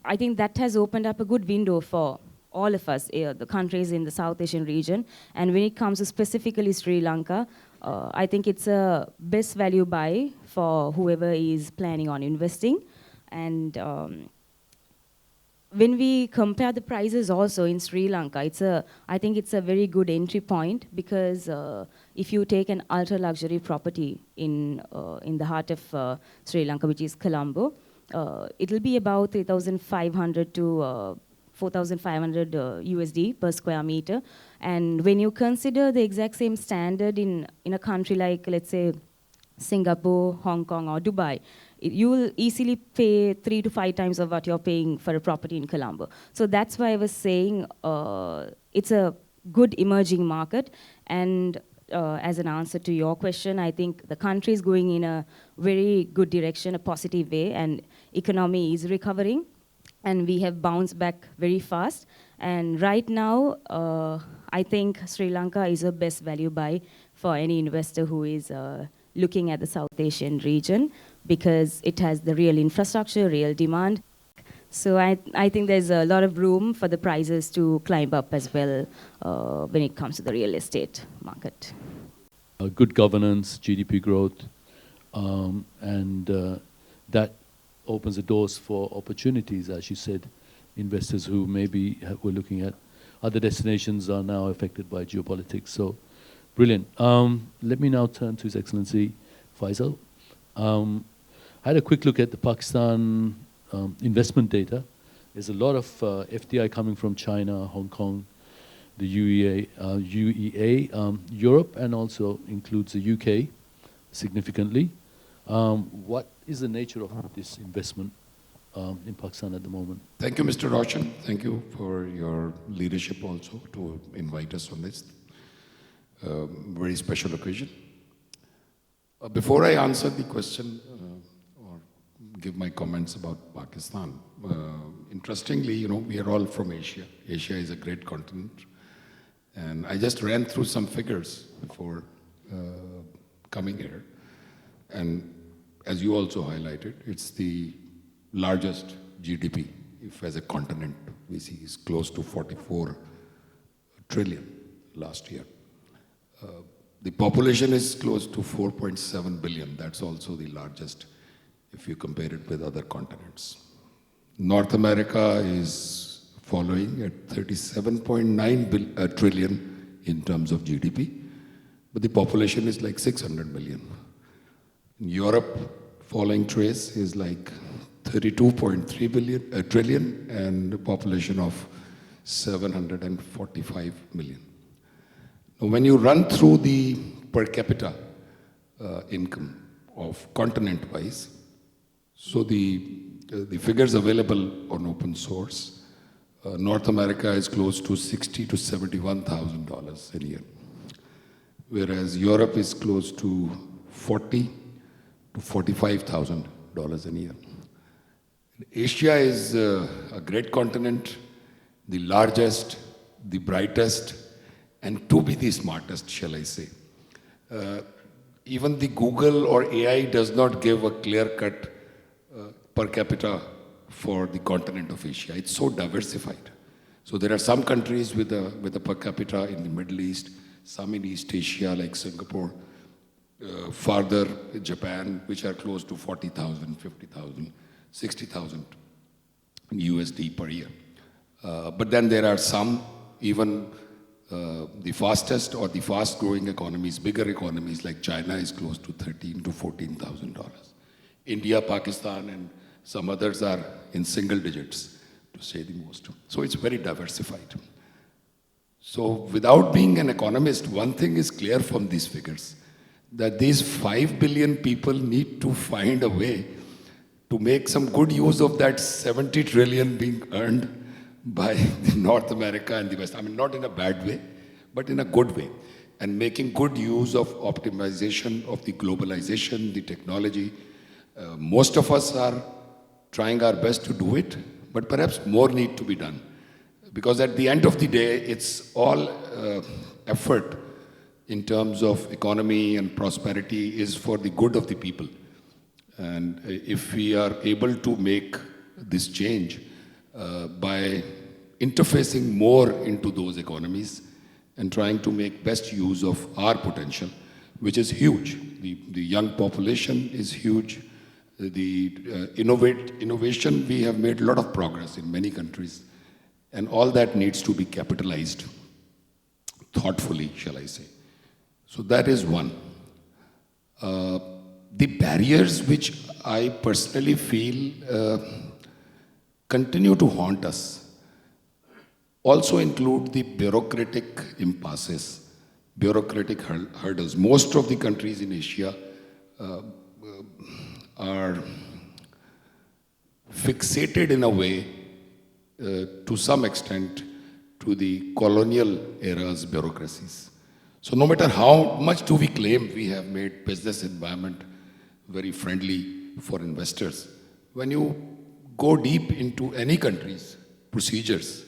I think that has opened up a good window for all of us, the countries in the South Asian region. And when it comes to specifically Sri Lanka, I think it's a best value buy for whoever is planning on investing. And when we compare the prices also in Sri Lanka, I think it's a very good entry point, because if you take an ultra luxury property in the heart of Sri Lanka, which is Colombo, it'll be about 3,500 to 4,500 USD per square meter. And when you consider the exact same standard in a country like, let's say, Singapore, Hong Kong, or Dubai, you will easily pay 3 to 5 times of what you're paying for a property in Colombo. So that's why I was saying it's a good emerging market. And as an answer to your question, I think the country is going in a very good direction, a positive way, and economy is recovering. And we have bounced back very fast. And right now, I think Sri Lanka is a best value buy for any investor who is looking at the South Asian region, because it has the real infrastructure, real demand. So I think there's a lot of room for the prices to climb up as well when it comes to the real estate market. Good governance, GDP growth, and that opens the doors for opportunities, as you said, investors who maybe were looking at other destinations are now affected by geopolitics. So, brilliant. Let me now turn to His Excellency Faisal. I had a quick look at the Pakistan investment data. There's a lot of FDI coming from China, Hong Kong, the UEA, Europe, and also includes the UK significantly. What is the nature of this investment in Pakistan at the moment? Thank you, Mr. Roshan. Thank you for your leadership also to invite us on this very special occasion. Before I answer the question or give my comments about Pakistan, interestingly, we are all from Asia. Asia is a great continent. And I just ran through some figures before coming here. And as you also highlighted, it's the largest GDP, if as a continent we see, is close to 44 trillion last year. The population is close to 4.7 billion. That's also the largest if you compare it with other continents. North America is following at 37.9 trillion in terms of GDP, but the population is like 600 million. Europe, following trace, is like 32.3 trillion and a population of 745 million. Now, when you run through the per capita income of continent-wise, so the figures available on open source, North America is close to $60,000 to $71,000 a year, whereas Europe is close to $40,000 to $45,000 a year. Asia is a great continent, the largest, the brightest, and to be the smartest, shall I say. Even the Google or AI does not give a clear-cut per capita for the continent of Asia. It's so diversified. So there are some countries with a per capita in the Middle East, some in East Asia like Singapore, farther Japan, which are close to 40,000, 50,000, 60,000 USD per year. But then there are some, even the fastest or the fast-growing economies, bigger economies like China is close to $13,000 to $14,000. India, Pakistan, and some others are in single digits, to say the most. So it's very diversified. So without being an economist, one thing is clear from these figures, that these 5 billion people need to find a way to make some good use of that 70 trillion being earned by North America and the West. I mean, not in a bad way, but in a good way. And making good use of optimization of the globalization, the technology. Most of us are trying our best to do it, but perhaps more need to be done. Because at the end of the day, it's all effort in terms of economy and prosperity is for the good of the people. And if we are able to make this change by interfacing more into those economies and trying to make best use of our potential, which is huge. The young population is huge. The innovation, we have made a lot of progress in many countries. And all that needs to be capitalized thoughtfully, shall I say. So that is one. The barriers which I personally feel continue to haunt us also include the bureaucratic impasses, bureaucratic hurdles. Most of the countries in Asia are fixated in a way, to some extent, to the colonial era's bureaucracies. So no matter how much do we claim we have made business environment very friendly for investors, when you go deep into any country's procedures,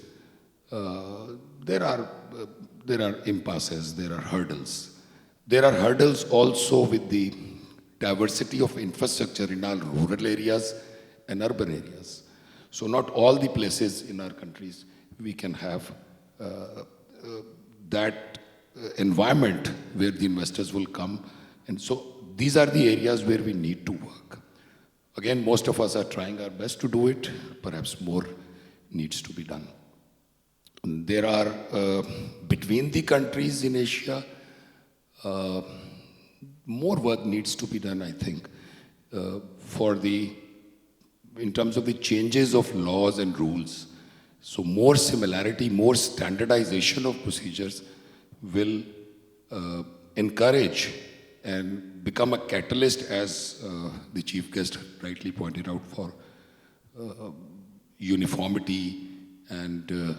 there are impasses, there are hurdles. There are hurdles also with the diversity of infrastructure in our rural areas and urban areas. So not all the places in our countries we can have that environment where the investors will come. And so these are the areas where we need to work. Again, most of us are trying our best to do it. Perhaps more needs to be done. There are, between the countries in Asia, more work needs to be done, I think, in terms of the changes of laws and rules. So more similarity, more standardization of procedures will encourage and become a catalyst, as the chief guest rightly pointed out, for uniformity and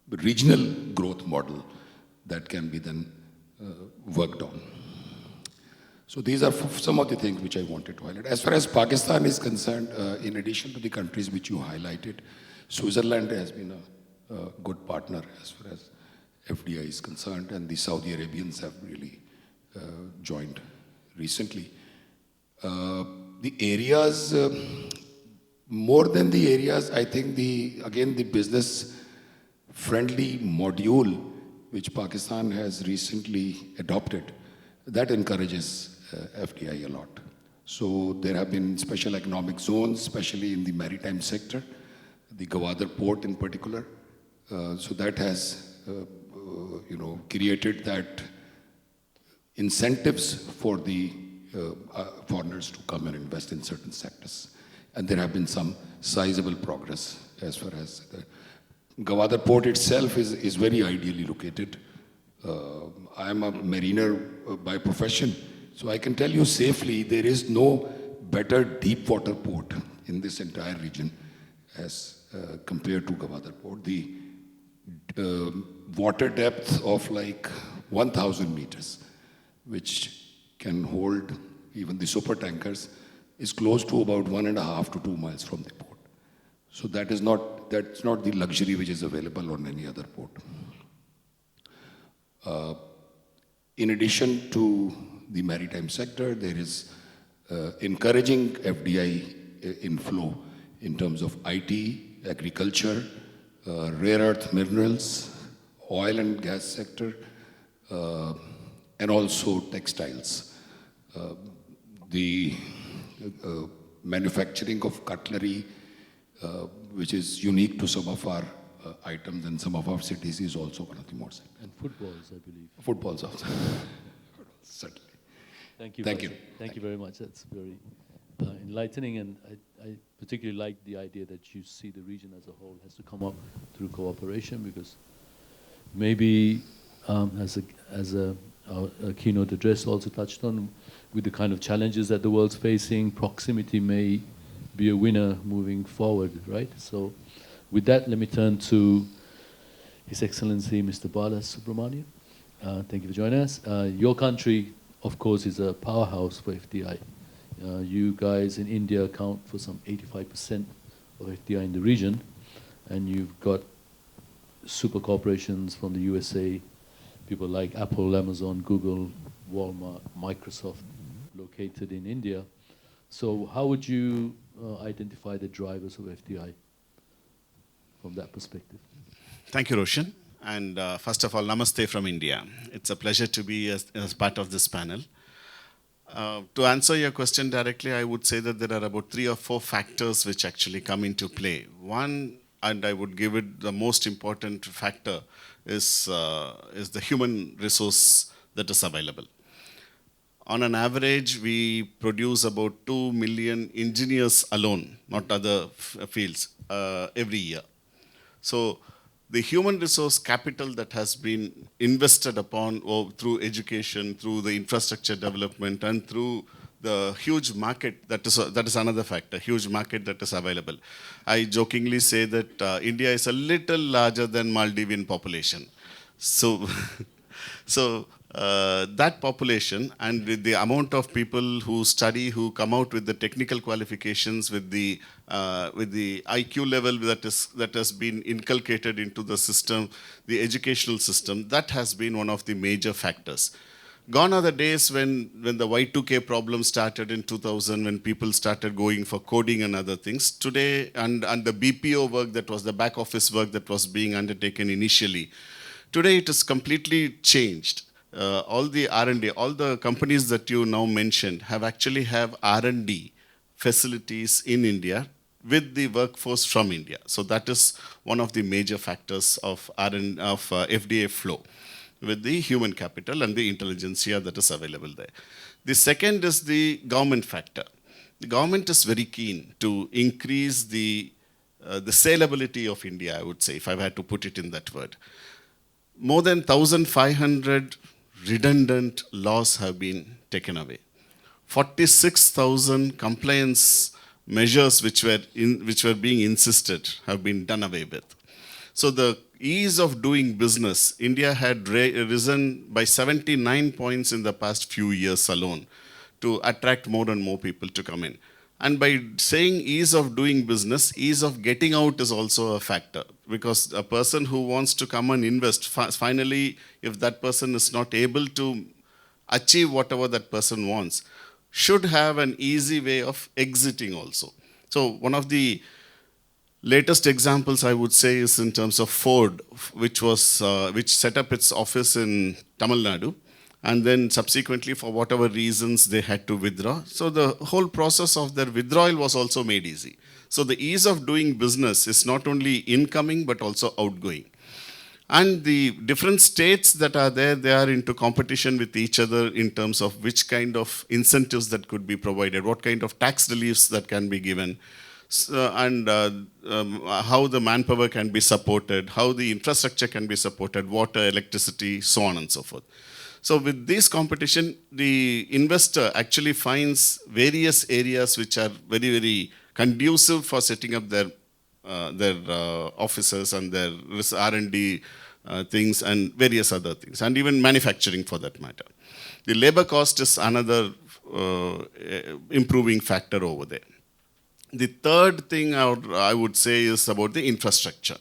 regional growth model that can be then worked on. So these are some of the things which I wanted to highlight. As far as Pakistan is concerned, in addition to the countries which you highlighted, Switzerland has been a good partner as far as FDI is concerned, and the Saudi Arabians have really joined recently. The areas, more than the areas, I think again the business-friendly module which Pakistan has recently adopted, that encourages FDI a lot. So there have been special economic zones, especially in the maritime sector, the Gwadar port in particular. So that has, created that incentives for the foreigners to come and invest in certain sectors. And there have been some sizable progress as far as the Gwadar port itself is very ideally located. I am a mariner by profession, so I can tell you safely there is no better deep water port in this entire region as compared to Gwadar port. The water depth of like 1,000 meters, which can hold even the super tankers, is close to about 1.5 to 2 miles from the port. So that's not the luxury which is available on any other port. In addition to the maritime sector, there is encouraging FDI inflow in terms of IT, agriculture, rare earth minerals, oil and gas sector, and also textiles. The manufacturing of cutlery, which is unique to some of our items in some of our cities, is also one of the more. And footballs, I believe. Footballs also. Certainly. Thank you. Thank you. Thank you very much. That's very enlightening, and I particularly like the idea that you see the region as a whole has to come up through cooperation, because maybe as a keynote address also touched on, with the kind of challenges that the world's facing, proximity may be a winner moving forward, right? So with that, let me turn to His Excellency Mr. Bala Subramanian. Thank you for joining us. Your country, of course, is a powerhouse for FDI. You guys in India account for some 85% of FDI in the region, and you've got super corporations from the USA, people like Apple, Amazon, Google, Walmart, Microsoft, located in India. So how would you identify the drivers of FDI from that perspective? Thank you, Roshan. And first of all, namaste from India. It's a pleasure to be as part of this panel. To answer your question directly, I would say that there are about 3 or 4 factors which actually come into play. One, and I would give it the most important factor, is the human resource that is available. On an average, we produce about 2 million engineers alone, not other fields, every year. So the human resource capital that has been invested upon through education, through the infrastructure development, and through the huge market, that is another factor, huge market that is available. I jokingly say that India is a little larger than Maldivian population. So, that population and with the amount of people who study, who come out with the technical qualifications, with the IQ level that has been inculcated into the system, the educational system, that has been one of the major factors. Gone are the days when the Y2K problem started in 2000, when people started going for coding and other things. Today, and the BPO work, that was the back office work that was being undertaken initially. Today it is completely changed. All the R&D, all the companies that you now mentioned have R&D facilities in India with the workforce from India. So that is one of the major factors of FDI flow, with the human capital and the intelligentsia that is available there. The second is the government factor. The government is very keen to increase the saleability of India, I would say, if I had to put it in that word. More than 1,500 redundant laws have been taken away. 46,000 compliance measures which were being insisted have been done away with. So the ease of doing business, India had risen by 79 points in the past few years alone to attract more and more people to come in. And by saying ease of doing business, ease of getting out is also a factor, because a person who wants to come and invest, finally, if that person is not able to achieve whatever that person wants, should have an easy way of exiting also. So one of the latest examples I would say is in terms of Ford, which set up its office in Tamil Nadu, and then subsequently, for whatever reasons, they had to withdraw. So the whole process of their withdrawal was also made easy. So the ease of doing business is not only incoming, but also outgoing. And the different states that are there, they are into competition with each other in terms of which kind of incentives that could be provided, what kind of tax reliefs that can be given, and how the manpower can be supported, how the infrastructure can be supported, water, electricity, so on and so forth. So with this competition, the investor actually finds various areas which are very, very conducive for setting up their offices and their R&D things and various other things, and even manufacturing for that matter. The labor cost is another improving factor over there. The third thing I would say is about the infrastructure.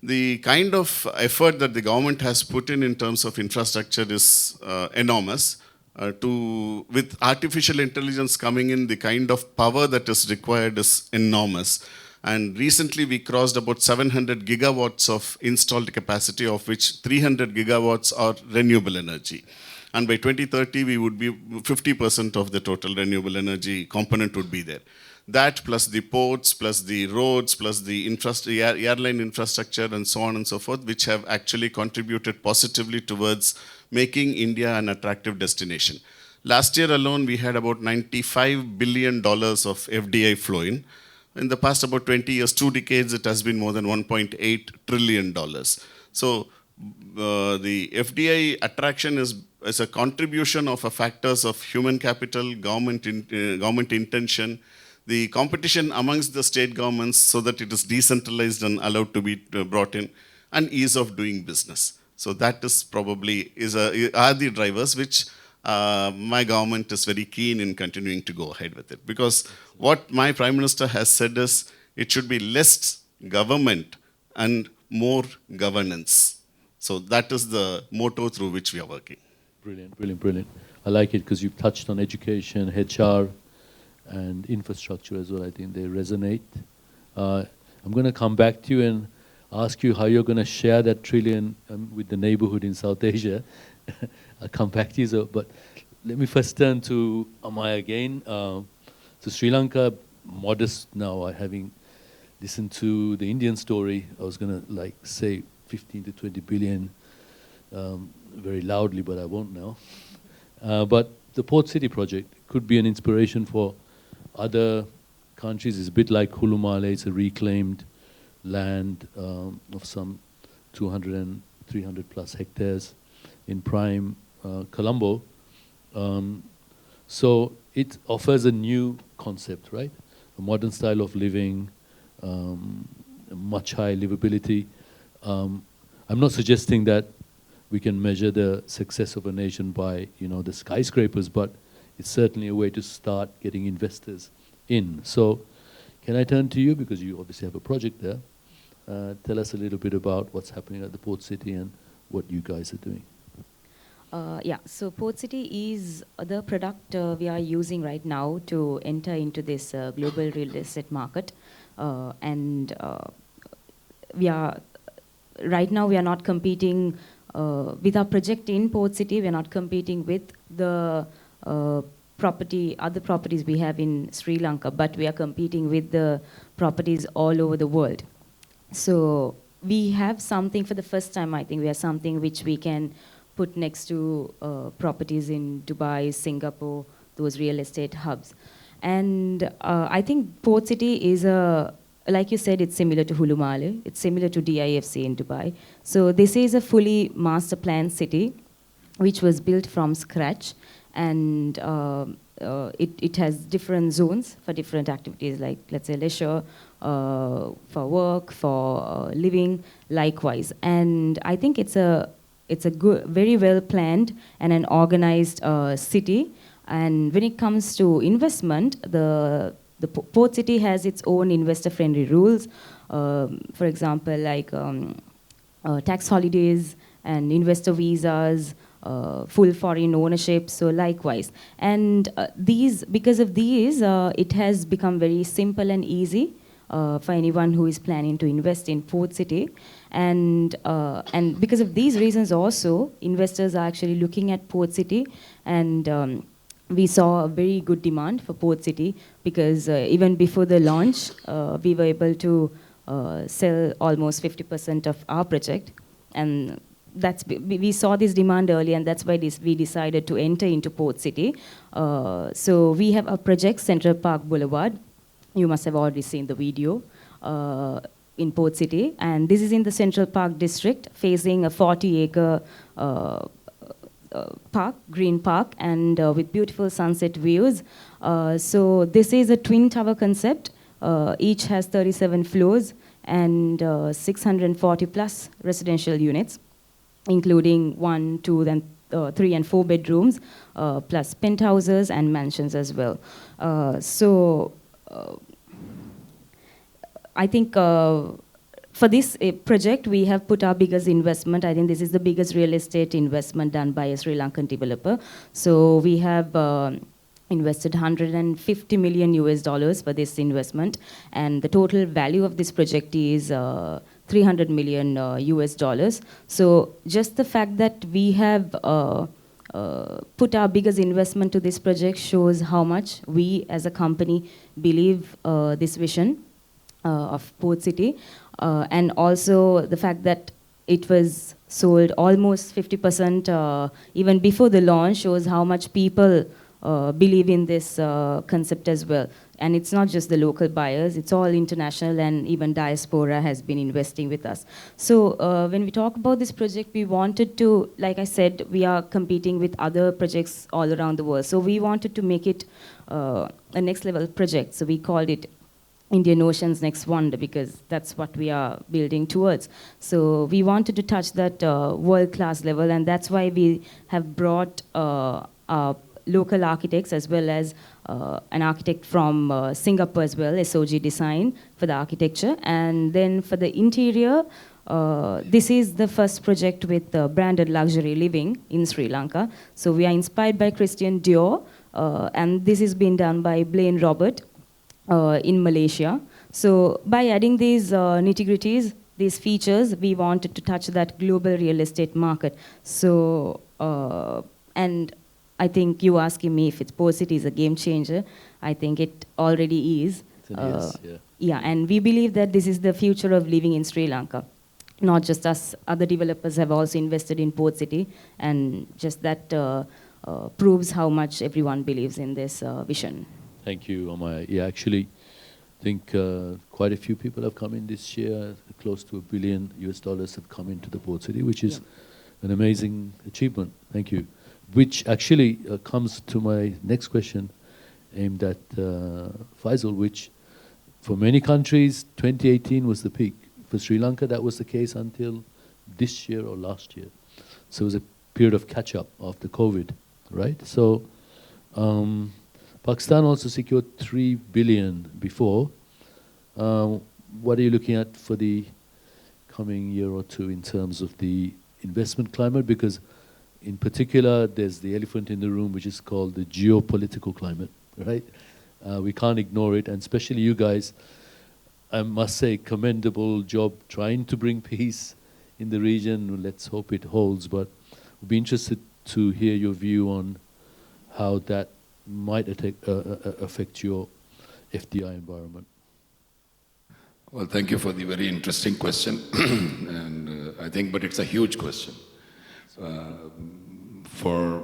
The kind of effort that the government has put in terms of infrastructure is enormous. With artificial intelligence coming in, the kind of power that is required is enormous. And recently we crossed about 700 gigawatts of installed capacity, of which 300 gigawatts are renewable energy. And by 2030, we would be 50% of the total renewable energy component would be there. That plus the ports, plus the roads, plus the airline infrastructure and so on and so forth, which have actually contributed positively towards making India an attractive destination. Last year alone, we had about $95 billion of FDI flow in. In the past about 20 years, 2 decades, it has been more than $1.8 trillion. So the FDI attraction is a contribution of factors of human capital, government intention, the competition amongst the state governments so that it is decentralized and allowed to be brought in, and ease of doing business. So that is probably are the drivers which my government is very keen in continuing to go ahead with it. Because what my Prime Minister has said is it should be less government and more governance. So that is the motto through which we are working. Brilliant, brilliant, brilliant. I like it because you've touched on education, HR, and infrastructure as well. I think they resonate. I'm going to come back to you and ask you how you're going to share that trillion with the neighborhood in South Asia. I'll come back to you. So, but let me first turn to Amaya again. So Sri Lanka, modest now, having listened to the Indian story, I was going to say 15 to 20 billion very loudly, but I won't now. But the Port City project could be an inspiration for other countries. It's a bit like Hulumale. It's a reclaimed land of some 200 and 300 plus hectares in prime Colombo. So it offers a new concept, right? A modern style of living, much higher livability. I'm not suggesting that we can measure the success of a nation by, the skyscrapers, but it's certainly a way to start getting investors in. So can I turn to you, because you obviously have a project there. Tell us a little bit about what's happening at the Port City and what you guys are doing. So Port City is the product we are using right now to enter into this global real estate market. Right now we are not competing with our project in Port City. We are not competing with the other properties we have in Sri Lanka, but we are competing with the properties all over the world. So we have something for the first time, I think we have something which we can put next to properties in Dubai, Singapore, those real estate hubs. And I think Port City is like you said, it's similar to Hulumale. It's similar to DIFC in Dubai. So this is a fully master planned city, which was built from scratch. And it has different zones for different activities, like, let's say, leisure, for work, for living, likewise. And I think it's a good, very well planned and an organized city. And when it comes to investment, the Port City has its own investor-friendly rules. For example, like tax holidays and investor visas, full foreign ownership, so likewise. And because of these, it has become very simple and easy for anyone who is planning to invest in Port City. And because of these reasons also, investors are actually looking at Port City, and we saw a very good demand for Port City because even before the launch, we were able to sell almost 50% of our project. And we saw this demand early, and that's why we decided to enter into Port City. So we have a project, Central Park Boulevard. You must have already seen the video in Port City. And this is in the Central Park district, facing a 40-acre park, green park, and with beautiful sunset views. So this is a twin tower concept. Each has 37 floors and 640 plus residential units, including 1, 2, 3 and 4 bedrooms, plus penthouses and mansions as well. I think for this project, we have put our biggest investment. I think this is the biggest real estate investment done by a Sri Lankan developer. So we have invested $150 million for this investment, and the total value of this project is $300 million. So just the fact that we have put our biggest investment to this project shows how much we as a company believe this vision of Port City, and also the fact that it was sold almost 50% even before the launch shows how much people believe in this concept as well. And it's not just the local buyers, it's all international, and even diaspora has been investing with us. So when we talk about this project, we wanted to, like I said, we are competing with other projects all around the world. So we wanted to make it a next level project. So we called it Indian Ocean's Next Wonder, because that's what we are building towards. So we wanted to touch that world-class level, and that's why we have brought our local architects as well as an architect from Singapore as well, SOG Design, for the architecture. And then for the interior, this is the first project with branded luxury living in Sri Lanka. So we are inspired by Christian Dior, and this is being done by Blaine Robert in Malaysia. So by adding these nitty-gritties, these features, we wanted to touch that global real estate market. So, and I think you asking me if it's Port City is a game changer. I think it already is. Yes, yeah. Yeah, and we believe that this is the future of living in Sri Lanka. Not just us, other developers have also invested in Port City, and just that proves how much everyone believes in this vision. Thank you, Amaya. Yeah, actually, I think quite a few people have come in this year. Close to $1 billion have come into the Port City, which is an amazing achievement. Thank you. Which actually comes to my next question, aimed at Faisal, which for many countries, 2018 was the peak. For Sri Lanka, that was the case until this year or last year. So it was a period of catch-up after COVID, right? So Pakistan also secured $3 billion before. What are you looking at for the coming year or two in terms of the investment climate? Because in particular, there's the elephant in the room, which is called the geopolitical climate, right? We can't ignore it, and especially you guys, I must say, commendable job trying to bring peace in the region. Let's hope it holds, but we'd be interested to hear your view on how that might affect your FDI environment? Well, thank you for the very interesting question. And I think, but it's a huge question. For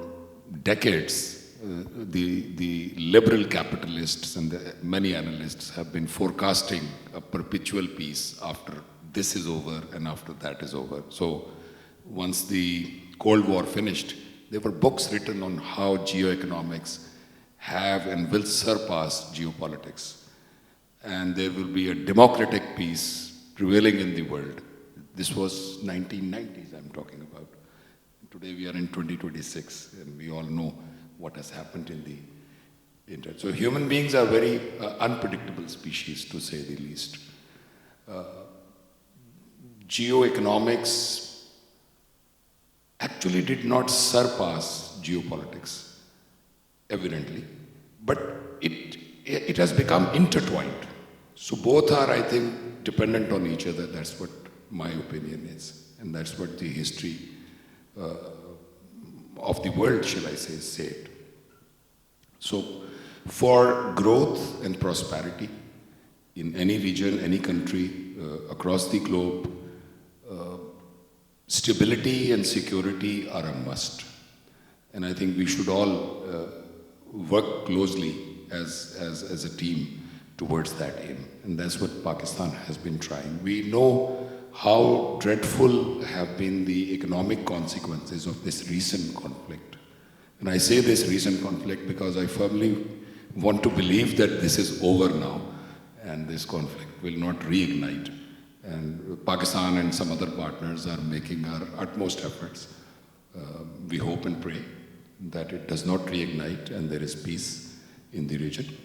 decades, the liberal capitalists and many analysts have been forecasting a perpetual peace after this is over and after that is over. So once the Cold War finished, there were books written on how geoeconomics have and will surpass geopolitics. And there will be a democratic peace prevailing in the world. This was 1990s I'm talking about. Today we are in 2026, and we all know what has happened in the internet. So human beings are very unpredictable species, to say the least. Geoeconomics actually did not surpass geopolitics, evidently, but it has become intertwined. So both are, I think, dependent on each other. That's what my opinion is, and that's what the history of the world, shall I say, said. So for growth and prosperity in any region, any country, across the globe, stability and security are a must. And I think we should all work closely as a team towards that aim. And that's what Pakistan has been trying. We know how dreadful have been the economic consequences of this recent conflict. And I say this recent conflict because I firmly want to believe that this is over now and this conflict will not reignite. And Pakistan and some other partners are making our utmost efforts. We hope and pray that it does not reignite and there is peace in the region.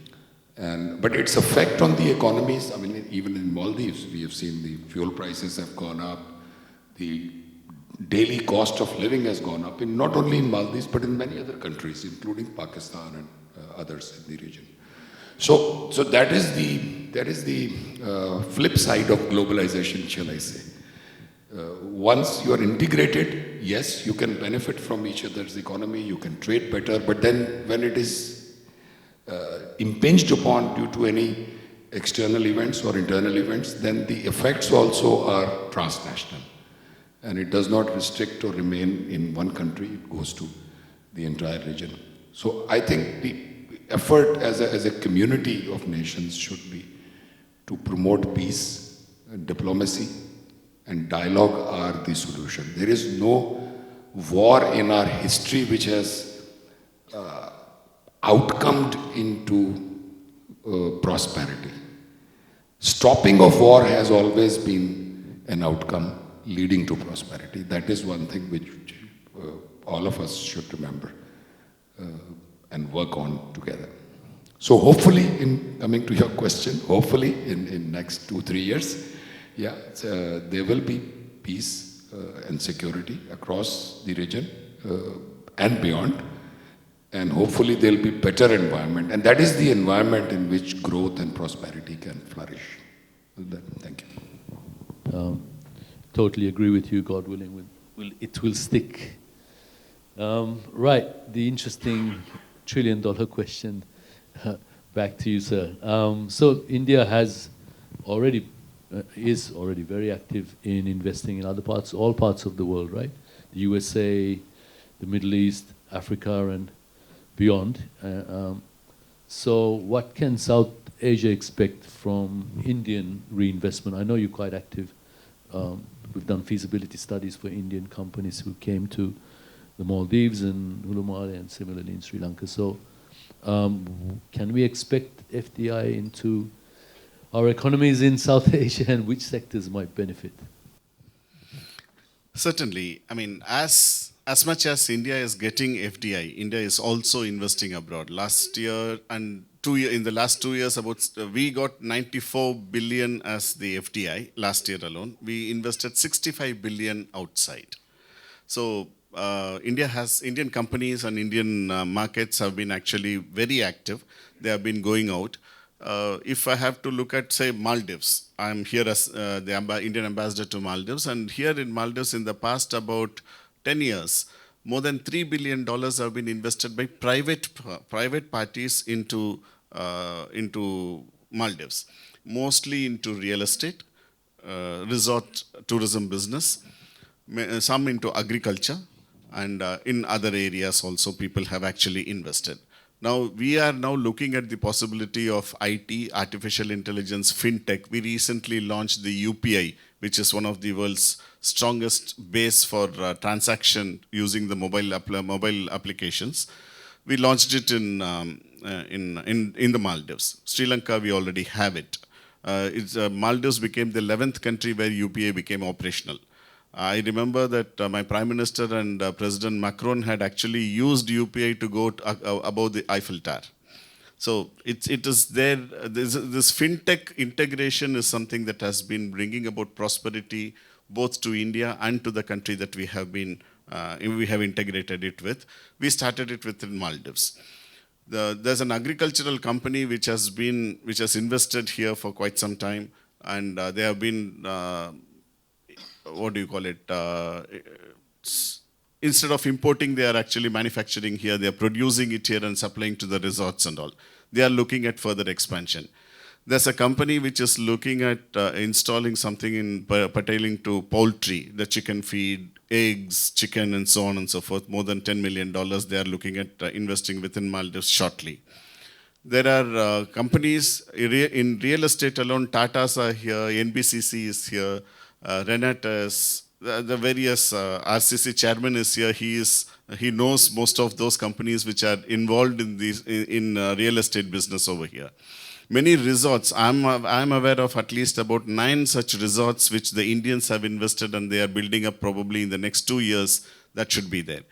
But its effect on the economies, I mean, even in Maldives, we have seen the fuel prices have gone up, the daily cost of living has gone up, not only in Maldives, but in many other countries, including Pakistan and others in the region. So that is the flip side of globalization, shall I say. Once you are integrated, yes, you can benefit from each other's economy, you can trade better, but then when it is impinged upon due to any external events or internal events, then the effects also are transnational. And it does not restrict or remain in one country, it goes to the entire region. So I think the effort as a community of nations should be to promote peace, diplomacy, and dialogue are the solution. There is no war in our history which has outcomed into prosperity. Stopping of war has always been an outcome leading to prosperity. That is one thing which all of us should remember and work on together. So hopefully, in coming to your question, hopefully in next 2-3 years, there will be peace and security across the region and beyond. And hopefully there will be better environment. And that is the environment in which growth and prosperity can flourish. Thank you. Totally agree with you, God willing, it will stick. Right, the interesting $1 trillion question. Back to you, sir. So India is already very active in investing in all parts of the world, right? The USA, the Middle East, Africa, and beyond. So what can South Asia expect from Indian reinvestment? I know you're quite active. We've done feasibility studies for Indian companies who came to the Maldives and Ulumale and similarly in Sri Lanka. So can we expect FDI into our economies in South Asia, and which sectors might benefit? Certainly. I mean, as much as India is getting FDI, India is also investing abroad. Last year and in the last 2 years, we got 94 billion as the FDI last year alone. We invested 65 billion outside. So Indian companies and Indian markets have been actually very active. They have been going out. If I have to look at, say, Maldives, I'm here as the Indian ambassador to Maldives, and here in Maldives in the past about 10 years, more than $3 billion have been invested by private parties into Maldives, mostly into real estate, resort tourism business, some into agriculture, and in other areas also people have actually invested. Now, we are now looking at the possibility of IT, artificial intelligence, fintech. We recently launched the UPI, which is one of the world's strongest base for transaction using the mobile applications. We launched it in the Maldives. Sri Lanka, we already have it. Maldives became the 11th country where UPI became operational. I remember that my Prime Minister and President Macron had actually used UPI to go above the Eiffel Tower. So it is there. This fintech integration is something that has been bringing about prosperity both to India and to the country that we have integrated it with. We started it within Maldives. There's an agricultural company which has invested here for quite some time, and they have been instead of importing, they are actually manufacturing here. They are producing it here and supplying to the resorts and all. They are looking at further expansion. There's a company which is looking at installing something pertaining to poultry, the chicken feed, eggs, chicken, and so on and so forth. More than $10 million they are looking at investing within Maldives shortly. There are companies in real estate alone. Tata's are here, NBCC is here, Renatus, the various RCC chairman is here. He knows most of those companies which are involved in real estate business over here. Many resorts, I'm aware of at least about 9 such resorts which the Indians have invested, and they are building up probably in the next 2 years. That should be there.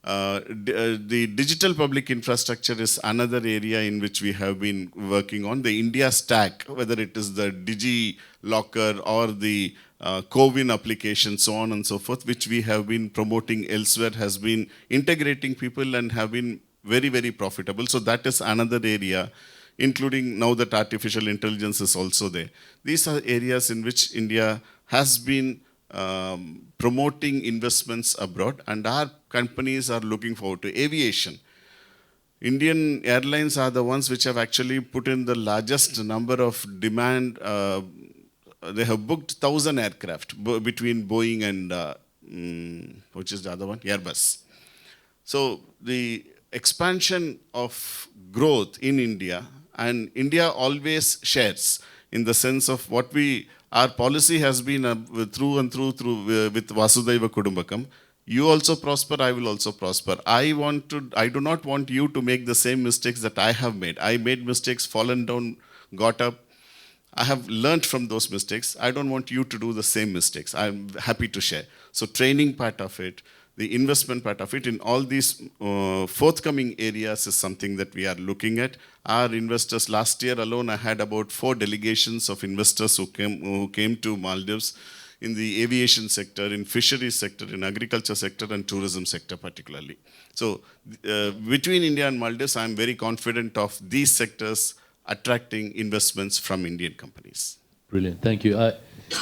The digital public infrastructure is another area in which we have been working on. The India Stack, whether it is the Digi Locker or the CoWIN application, so on and so forth, which we have been promoting elsewhere, has been integrating people and have been very, very profitable. So that is another area, including now that artificial intelligence is also there. These are areas in which India has been promoting investments abroad, and our companies are looking forward to aviation. Indian airlines are the ones which have actually put in the largest number of demand. They have booked 1,000 aircraft between Boeing and, which is the other one? Airbus. So the expansion of growth in India, and India always shares in the sense of our policy has been through and through with Vasudhaiva Kudumbakam. You also prosper, I will also prosper. I do not want you to make the same mistakes that I have made. I made mistakes, fallen down, got up. I have learned from those mistakes. I don't want you to do the same mistakes. I'm happy to share. So training part of it, the investment part of it, in all these forthcoming areas is something that we are looking at. Our investors, last year alone, I had about 4 delegations of investors who came to Maldives in the aviation sector, in fisheries sector, in agriculture sector, and tourism sector particularly. So between India and Maldives, I'm very confident of these sectors attracting investments from Indian companies. Brilliant, thank you. I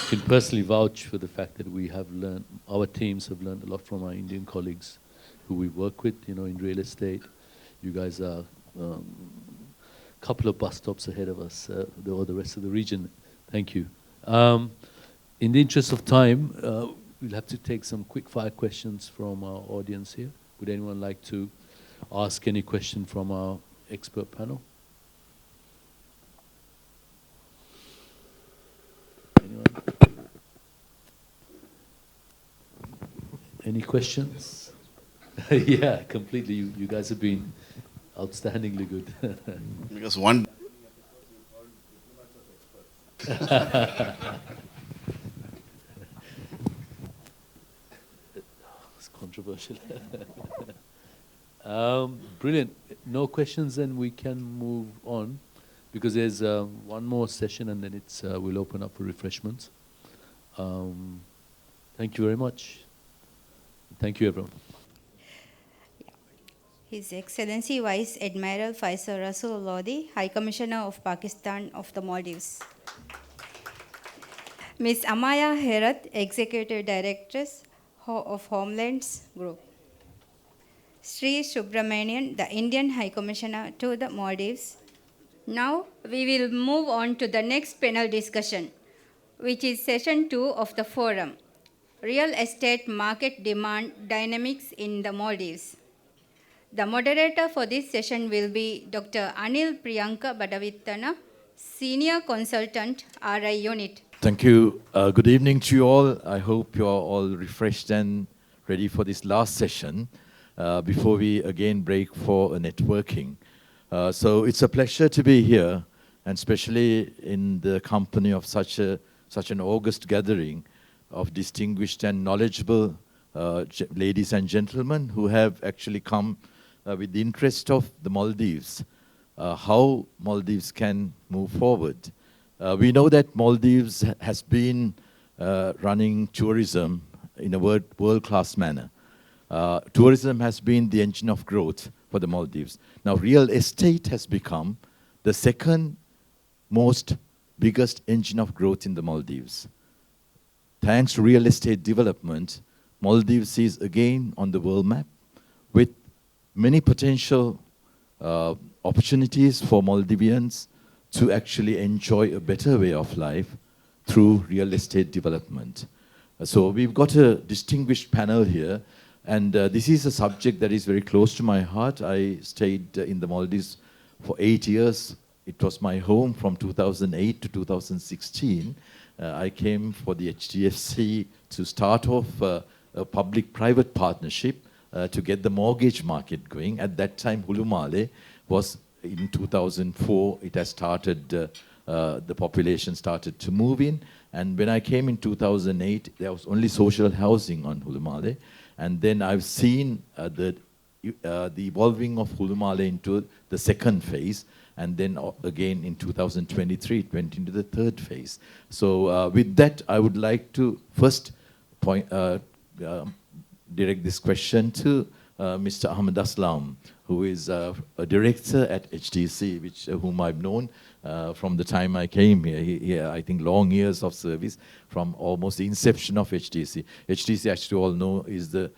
can personally vouch for the fact that we have learned, our teams have learned a lot from our Indian colleagues who we work with, in real estate. You guys are a couple of bus stops ahead of us, or the rest of the region. Thank you. In the interest of time, we'll have to take some quick fire questions from our audience here. Would anyone like to ask any question from our expert panel? Anyone? Any questions? Yeah, completely. You guys have been outstandingly good. Because one... It's controversial. Brilliant. No questions, then we can move on, because there's one more session and then we'll open up for refreshments. Thank you very much. Thank you, everyone. His Excellency Vice Admiral Faisal Rasul Lodi, High Commissioner of Pakistan of the Maldives. Ms. Amaya Herath, Executive Directress of Homelands Group. Sri Subramanian, the Indian High Commissioner to the Maldives. Now we will move on to the next panel discussion, which is session 2 of the forum, Real Estate Market Demand Dynamics in the Maldives. The moderator for this session will be Dr. Anil Priyanka Badavittana, Senior Consultant, RIUNIT. Thank you. Good evening to you all. I hope you are all refreshed and ready for this last session before we again break for a networking. So it's a pleasure to be here, and especially in the company of such an august gathering of distinguished and knowledgeable ladies and gentlemen who have actually come with the interest of the Maldives, how Maldives can move forward. We know that Maldives has been running tourism in a world-class manner. Tourism has been the engine of growth for the Maldives. Now, real estate has become the second most biggest engine of growth in the Maldives. Thanks to real estate development, Maldives is again on the world map with many potential opportunities for Maldivians to actually enjoy a better way of life through real estate development. So we've got a distinguished panel here, and this is a subject that is very close to my heart. I stayed in the Maldives for 8 years. It was my home from 2008 to 2016. I came for the HDFC to start off a public-private partnership to get the mortgage market going. At that time, Hulumale was, in 2004, it has started, the population started to move in. And when I came in 2008, there was only social housing on Hulumale. And then I've seen the evolving of Hulumale into the second phase. And then again in 2023, it went into the third phase. So with that, I would like to first direct this question to Mr. Ahmed Aslam, who is a director at HDC, whom I've known from the time I came here. He I think long years of service from almost the inception of HDC. HDC, as you all know, is the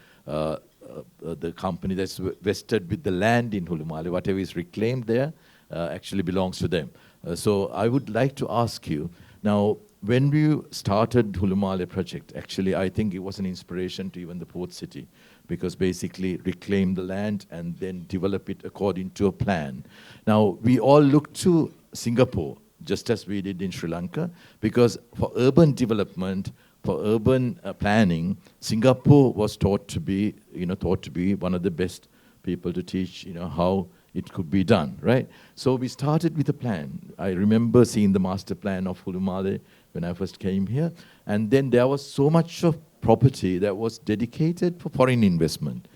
company that's vested with the land in Hulumale. Whatever is reclaimed there actually belongs to them. So I would like to ask you, now, when we started Hulumale project, actually, I think it was an inspiration to even the port city, because basically reclaim the land and then develop it according to a plan. Now, we all look to Singapore, just as we did in Sri Lanka, because for urban development, for urban planning, Singapore was thought to be one of the best people to teach, how it could be done, right? So we started with a plan. I remember seeing the master plan of Hulumale when I first came here, and then there was so much of property that was dedicated for foreign investment.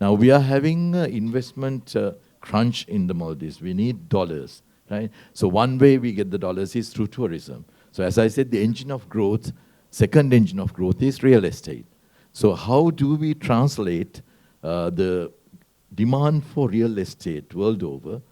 Now we are having an investment crunch in the Maldives. We need dollars, right? So one way we get the dollars is through tourism. So as I said, the engine of growth, second engine of growth is real estate. So how do we translate the demand for real estate world over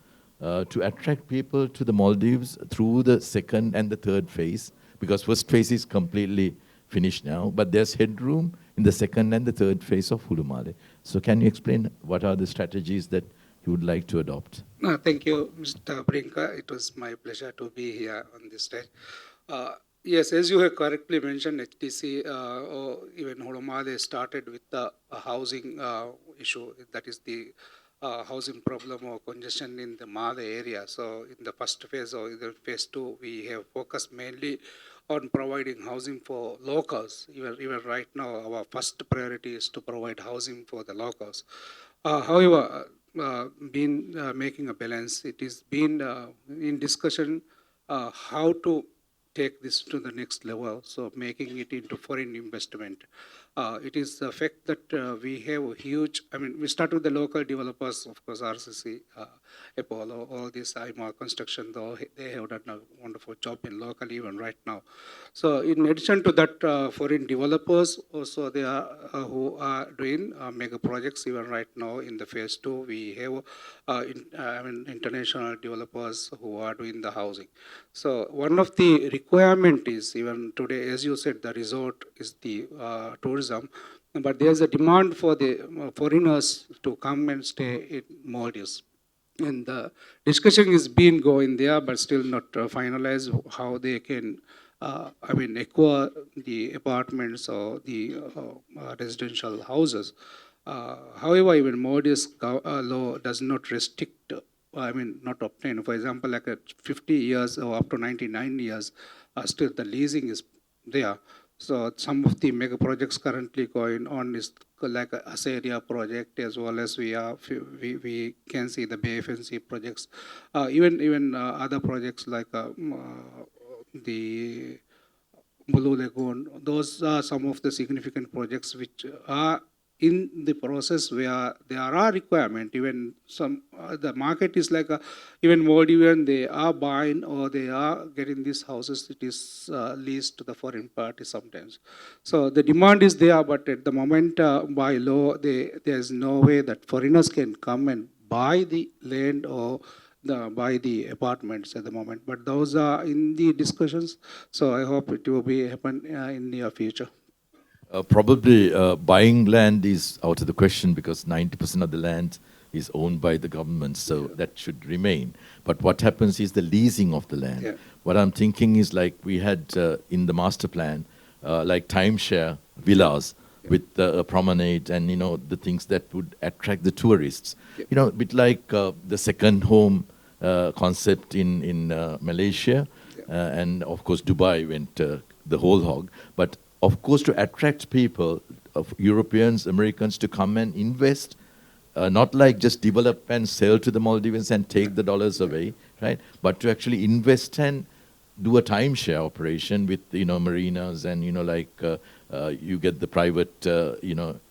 to attract people to the Maldives through the second and the third phase? Because first phase is completely finished now, but there's headroom in the second and the third phase of Hulumale. So can you explain what are the strategies that you would like to adopt? No, thank you, Mr. Brinka. It was my pleasure to be here on this stage. Yes, as you have correctly mentioned, HTC or even Hulumale started with the housing issue, that is the housing problem or congestion in the Male area. So in the first phase or either phase 2, we have focused mainly on providing housing for locals. Even right now, our first priority is to provide housing for the locals. However, making a balance, it is been in discussion how to take this to the next level, so making it into foreign investment. It is the fact that we have a huge, we start with the local developers, of course, RCC, Apollo, all this IMA construction, though they have done a wonderful job in local even right now. So in addition to that, foreign developers also they are who are doing mega projects even right now in the phase 2. We have international developers who are doing the housing. So one of the requirement is even today, as you said, the resort is the tourism, but there's a demand for the foreigners to come and stay in Maldives. And the discussion is been going there, but still not finalized how they can, acquire the apartments or the residential houses. However, even Maldives law does not restrict, not obtain. For example, like at 50 years or up to 99 years, still the leasing is there. So some of the mega projects currently going on is like a Asaria project, as well as we can see the BFNC projects, even other projects like the Blue Lagoon. Those are some of the significant projects which are in the process where there are requirement. Even some the market is like even Maldivian, they are buying or they are getting these houses. It is leased to the foreign party sometimes. So the demand is there, but at the moment by law, there is no way that foreigners can come and buy the land or buy the apartments at the moment. But those are in the discussions. So I hope it will be happen in near future. Probably buying land is out of the question because 90% of the land is owned by the government, so that should remain. But what happens is the leasing of the land. Yeah. What I'm thinking is like we had in the master plan, like timeshare villas with a promenade and, the things that would attract the tourists. A bit like the second home concept in Malaysia, and of course Dubai went the whole hog. But of course, to attract people, of Europeans, Americans, to come and invest, not like just develop and sell to the Maldivians and take the dollars away, right? But to actually invest and do a timeshare operation with, marinas and, you get the private,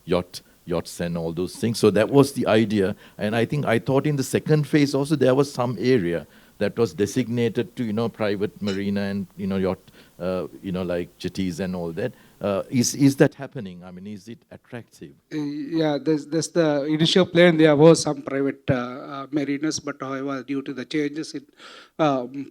yachts and all those things. So that was the idea. And I thought in the second phase also there was some area that was designated to, private marina and, yacht, like jetties and all that. Is that happening? I mean, is it attractive? Yeah, there's the initial plan. There was some private marinas, but however, due to the changes in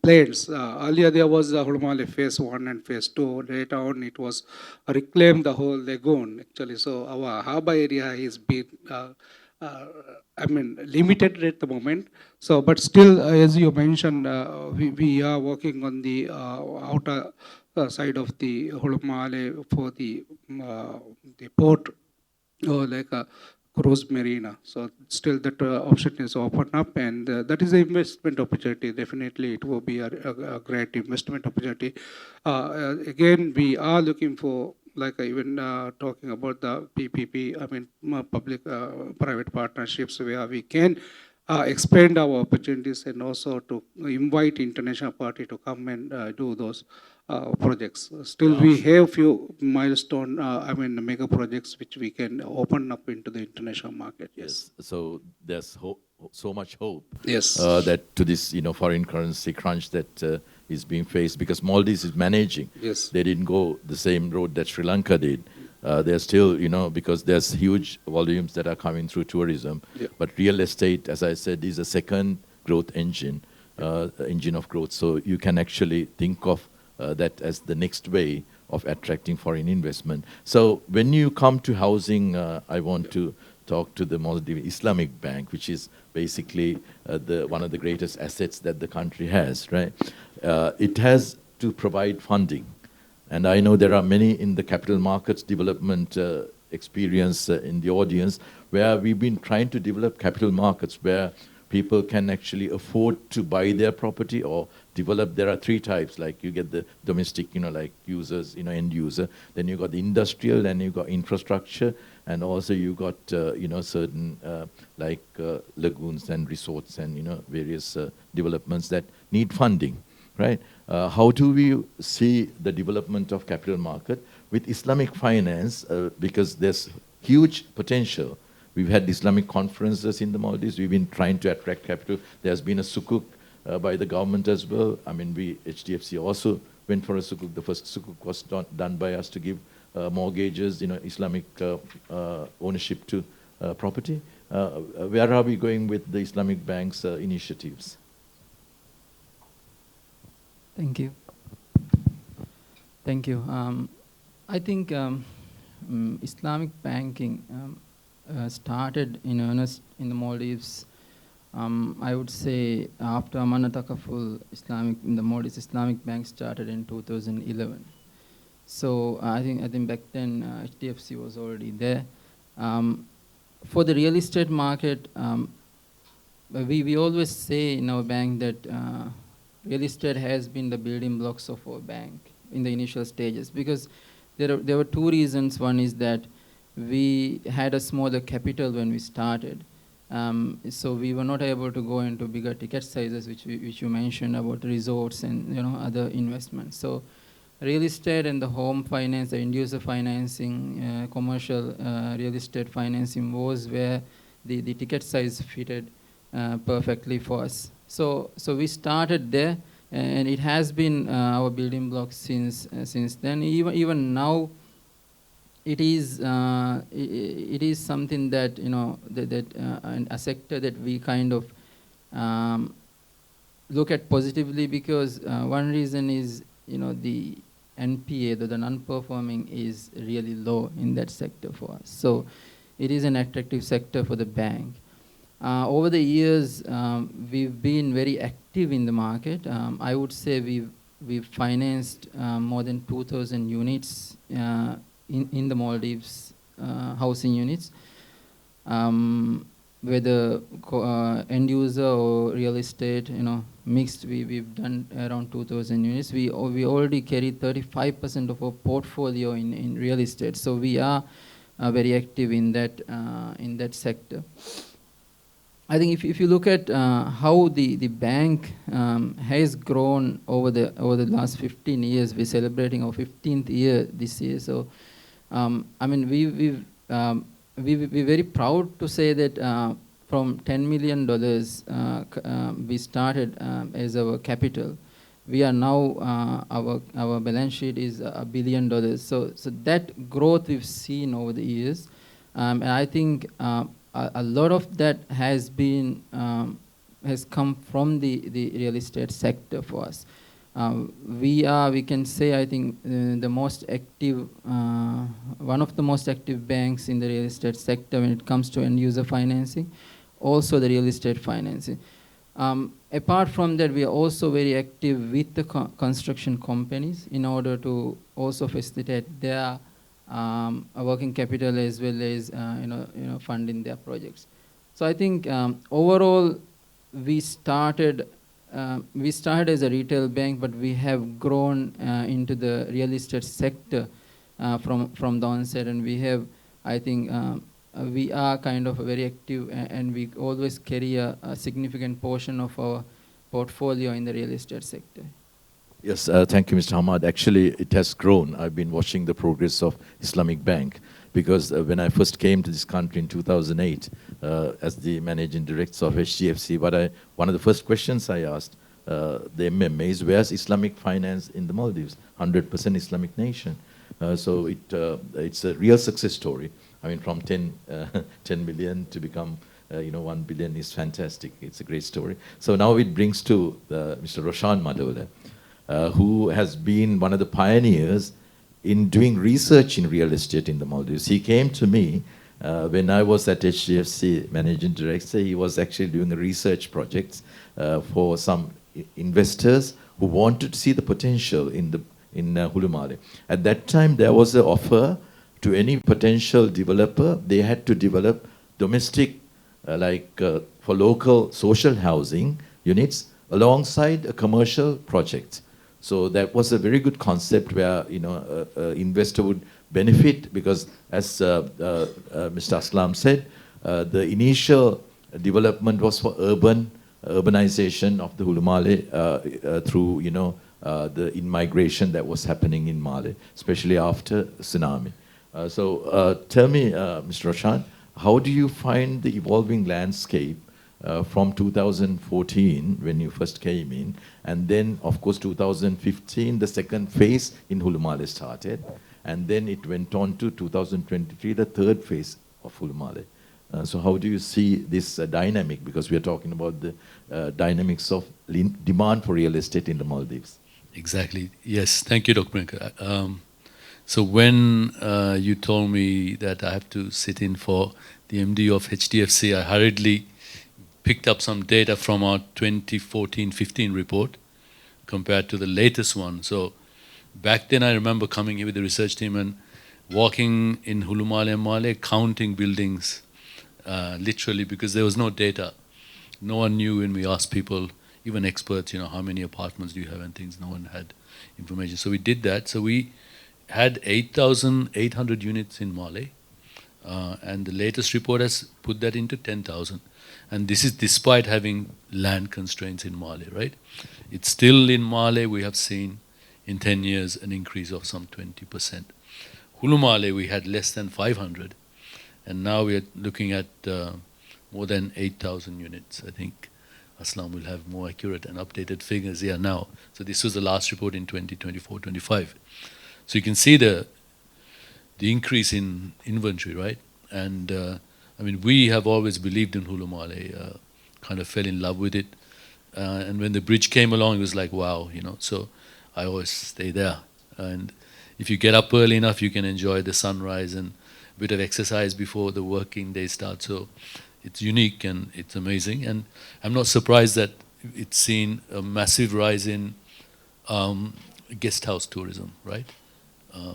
plans, earlier there was Hulumale phase 1 and phase 2. Later on, it was reclaimed the whole lagoon actually. So our harbour area is been limited at the moment. So, but still, as you mentioned, we are working on the outer side of the Hulumale for the port or like a cruise marina. So still that option is open up, and that is an investment opportunity. Definitely, it will be a great investment opportunity. Again, we are looking for like even talking about the PPP, public-private partnerships where we can expand our opportunities and also to invite international party to come and do those projects. Still, we have few milestone, mega projects which we can open up into the international market. Yes. So there's so much hope. Yes. That to this, foreign currency crunch that is being faced because Maldives is managing. Yes. They didn't go the same road that Sri Lanka did. They're still, because there's huge volumes that are coming through tourism. Yeah. But real estate, as I said, is a second growth engine of growth. So you can actually think of that as the next way of attracting foreign investment. So when you come to housing, I want to talk to the Maldives Islamic Bank, which is basically one of the greatest assets that the country has, right? It has to provide funding. And I know there are many in the capital markets development experience in the audience where we've been trying to develop capital markets where people can actually afford to buy their property or develop. There are three types, like you get the domestic, like users, end user. Then you got the industrial, then you got infrastructure, and also you got, certain lagoons and resorts and, various developments that need funding, right? How do we see the development of capital market with Islamic finance? Because there's huge potential. We've had Islamic conferences in the Maldives. We've been trying to attract capital. There's been a sukuk by the government as well. HDFC also went for a sukuk. The first sukuk was done by us to give mortgages, Islamic ownership to property. Where are we going with the Islamic Bank's initiatives? Thank you. I think Islamic banking started in earnest in the Maldives. I would say after Amana Takaful, in the Maldives Islamic Bank started in 2011. So I think back then HDFC was already there. For the real estate market, we always say in our bank that real estate has been the building blocks of our bank in the initial stages, because there were two reasons. One is that we had a smaller capital when we started. So we were not able to go into bigger ticket sizes, which you mentioned about resorts and other investments. So real estate and the home finance, the end user financing, commercial real estate financing was where the ticket size fitted perfectly for us. So we started there, and it has been our building block since then. Even now, it is something that a sector that we kind of look at positively, because one reason is the NPA, the non-performing, is really low in that sector for us. So it is an attractive sector for the bank. Over the years, we've been very active in the market. I would say we've financed more than 2,000 units in the Maldives, housing units, whether end user or real estate, mixed. We've done around 2,000 units. We already carry 35% of our portfolio in real estate. So we are very active in that sector. I think if you look at how the bank has grown over the last 15 years, we're celebrating our 15th year this year. So we're very proud to say that from $10 million we started as our capital. We are now, our balance sheet is $1 billion. So that growth we've seen over the years, and I think a lot of that has come from the real estate sector for us. We can say, I think, the most active, one of the most active banks in the real estate sector when it comes to end user financing, also the real estate financing. Apart from that, we are also very active with the construction companies in order to also facilitate their working capital as well as funding their projects. So I think overall we started as a retail bank, but we have grown into the real estate sector from the onset, and we have, I think, we are kind of very active, and we always carry a significant portion of our portfolio in the real estate sector. Yes, thank you, Mr. Hamad. Actually, it has grown. I've been watching the progress of Islamic Bank, because when I first came to this country in 2008 as the managing director of HDFC, one of the first questions I asked the MMA is, where's Islamic finance in the Maldives? 100% Islamic nation. So it's a real success story. I mean, from 10 million to become 1 billion is fantastic. It's a great story. So now it brings to Mr. Roshan Madola, who has been one of the pioneers in doing research in real estate in the Maldives. He came to me when I was at HDFC managing director. He was actually doing a research project for some investors who wanted to see the potential in Hulumale. At that time, there was an offer to any potential developer. They had to develop domestic, for local social housing units alongside a commercial project. So that was a very good concept where investor would benefit, because as Mr. Aslam said, the initial development was for urbanization of the Hulumale through the in-migration that was happening in Mali, especially after tsunami. So tell me, Mr. Roshan, how do you find the evolving landscape from 2014 when you first came in, and then of course 2015 the second phase in Hulumale started, and then it went on to 2023 the third phase of Hulumale. So how do you see this dynamic, because we are talking about the dynamics of demand for real estate in the Maldives? Exactly. Yes. Thank you, Dr. Priyanka. So when you told me that I have to sit in for the MD of HDFC, I hurriedly picked up some data from our 2014-15 report compared to the latest one. So back then I remember coming here with the research team and walking in Hulumale and Male, counting buildings, literally, because there was no data. No one knew when we asked people, even experts, how many apartments do you have and things, no one had information. So we did that. So we had 8,800 units in Male, and the latest report has put that into 10,000. And this is despite having land constraints in Male, right? It's still in Male, we have seen in 10 years an increase of some 20%. Hulumale, we had less than 500, and now we are looking at more than 8,000 units. I think Aslam will have more accurate and updated figures here now. So this was the last report in 2024-25. So you can see the increase in inventory, right? And I mean, we have always believed in Hulumale, kind of fell in love with it. And when the bridge came along, it was like, wow, So I always stay there. And if you get up early enough, you can enjoy the sunrise and a bit of exercise before the working day starts. So it's unique and it's amazing. And I'm not surprised that it's seen a massive rise in guest house tourism, right,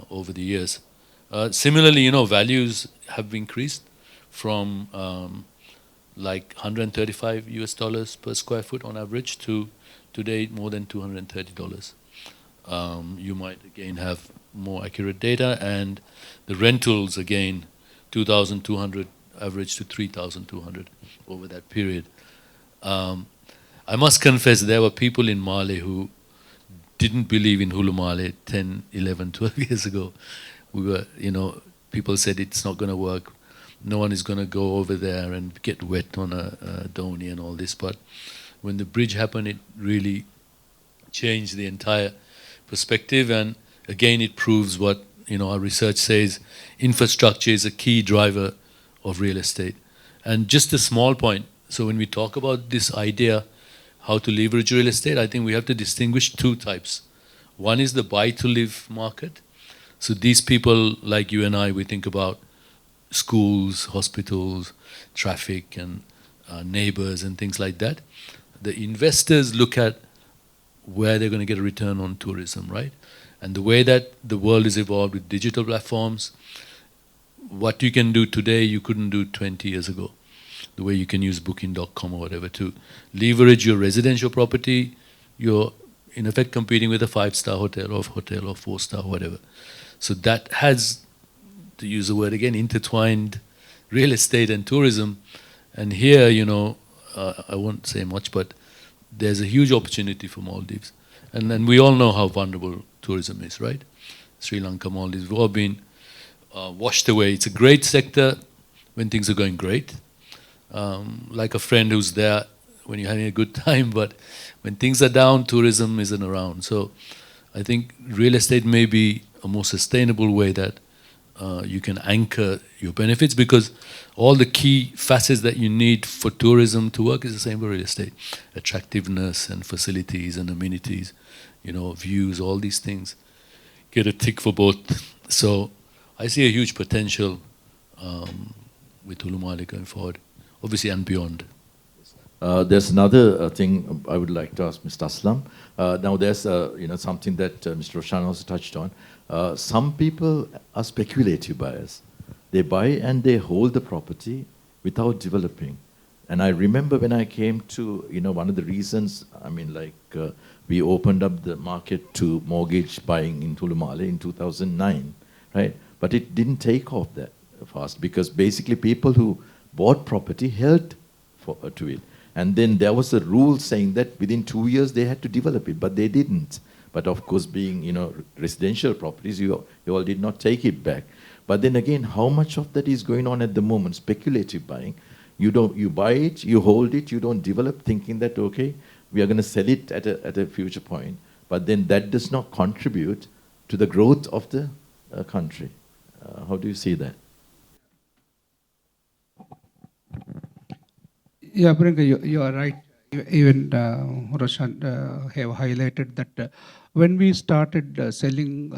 over the years. Similarly, values have increased from like $135 per square foot on average to today more than $230. You might again have more accurate data, and the rentals again, 2,200 average to 3,200 over that period. I must confess there were people in Male who didn't believe in Hulumale 10, 11, 12 years ago. We were, people said it's not going to work. No one is going to go over there and get wet on a dhoni and all this. But when the bridge happened, it really changed the entire perspective. And again, it proves what our research says: infrastructure is a key driver of real estate. And just a small point. So when we talk about this idea, how to leverage real estate, I think we have to distinguish two types. One is the buy-to-live market. So these people, like you and I, we think about schools, hospitals, traffic, and neighbors and things like that. The investors look at where they're going to get a return on tourism, right? And the way that the world is evolved with digital platforms, what you can do today, you couldn't do 20 years ago. The way you can use booking.com or whatever to leverage your residential property, you're in effect competing with a 5-star hotel or 4-star, whatever. So that has, to use the word again, intertwined real estate and tourism. And here, I won't say much, but there's a huge opportunity for Maldives. And then we all know how vulnerable tourism is, right? Sri Lanka, Maldives, we've all been washed away. It's a great sector when things are going great. Like a friend who's there when you're having a good time, but when things are down, tourism isn't around. So I think real estate may be a more sustainable way that you can anchor your benefits, because all the key facets that you need for tourism to work is the same for real estate. Attractiveness and facilities and amenities, views, all these things get a tick for both. So I see a huge potential with Hulumale going forward, obviously, and beyond. There's another thing I would like to ask Mr. Aslam. Now there's something that Mr. Roshan also touched on. Some people are speculative buyers. They buy and they hold the property without developing. And I remember when I came to, one of the reasons, we opened up the market to mortgage buying in Hulumale in 2009, right? But it didn't take off that fast, because basically people who bought property held to it. And then there was a rule saying that within 2 years they had to develop it, but they didn't. But of course, being residential properties, you all did not take it back. But then again, how much of that is going on at the moment? Speculative buying. You buy it, you hold it, you don't develop, thinking that okay, we are going to sell it at a future point. But then that does not contribute to the growth of the country. How do you see that? Yeah, Priyanka, you are right. Even Roshan have highlighted that when we started selling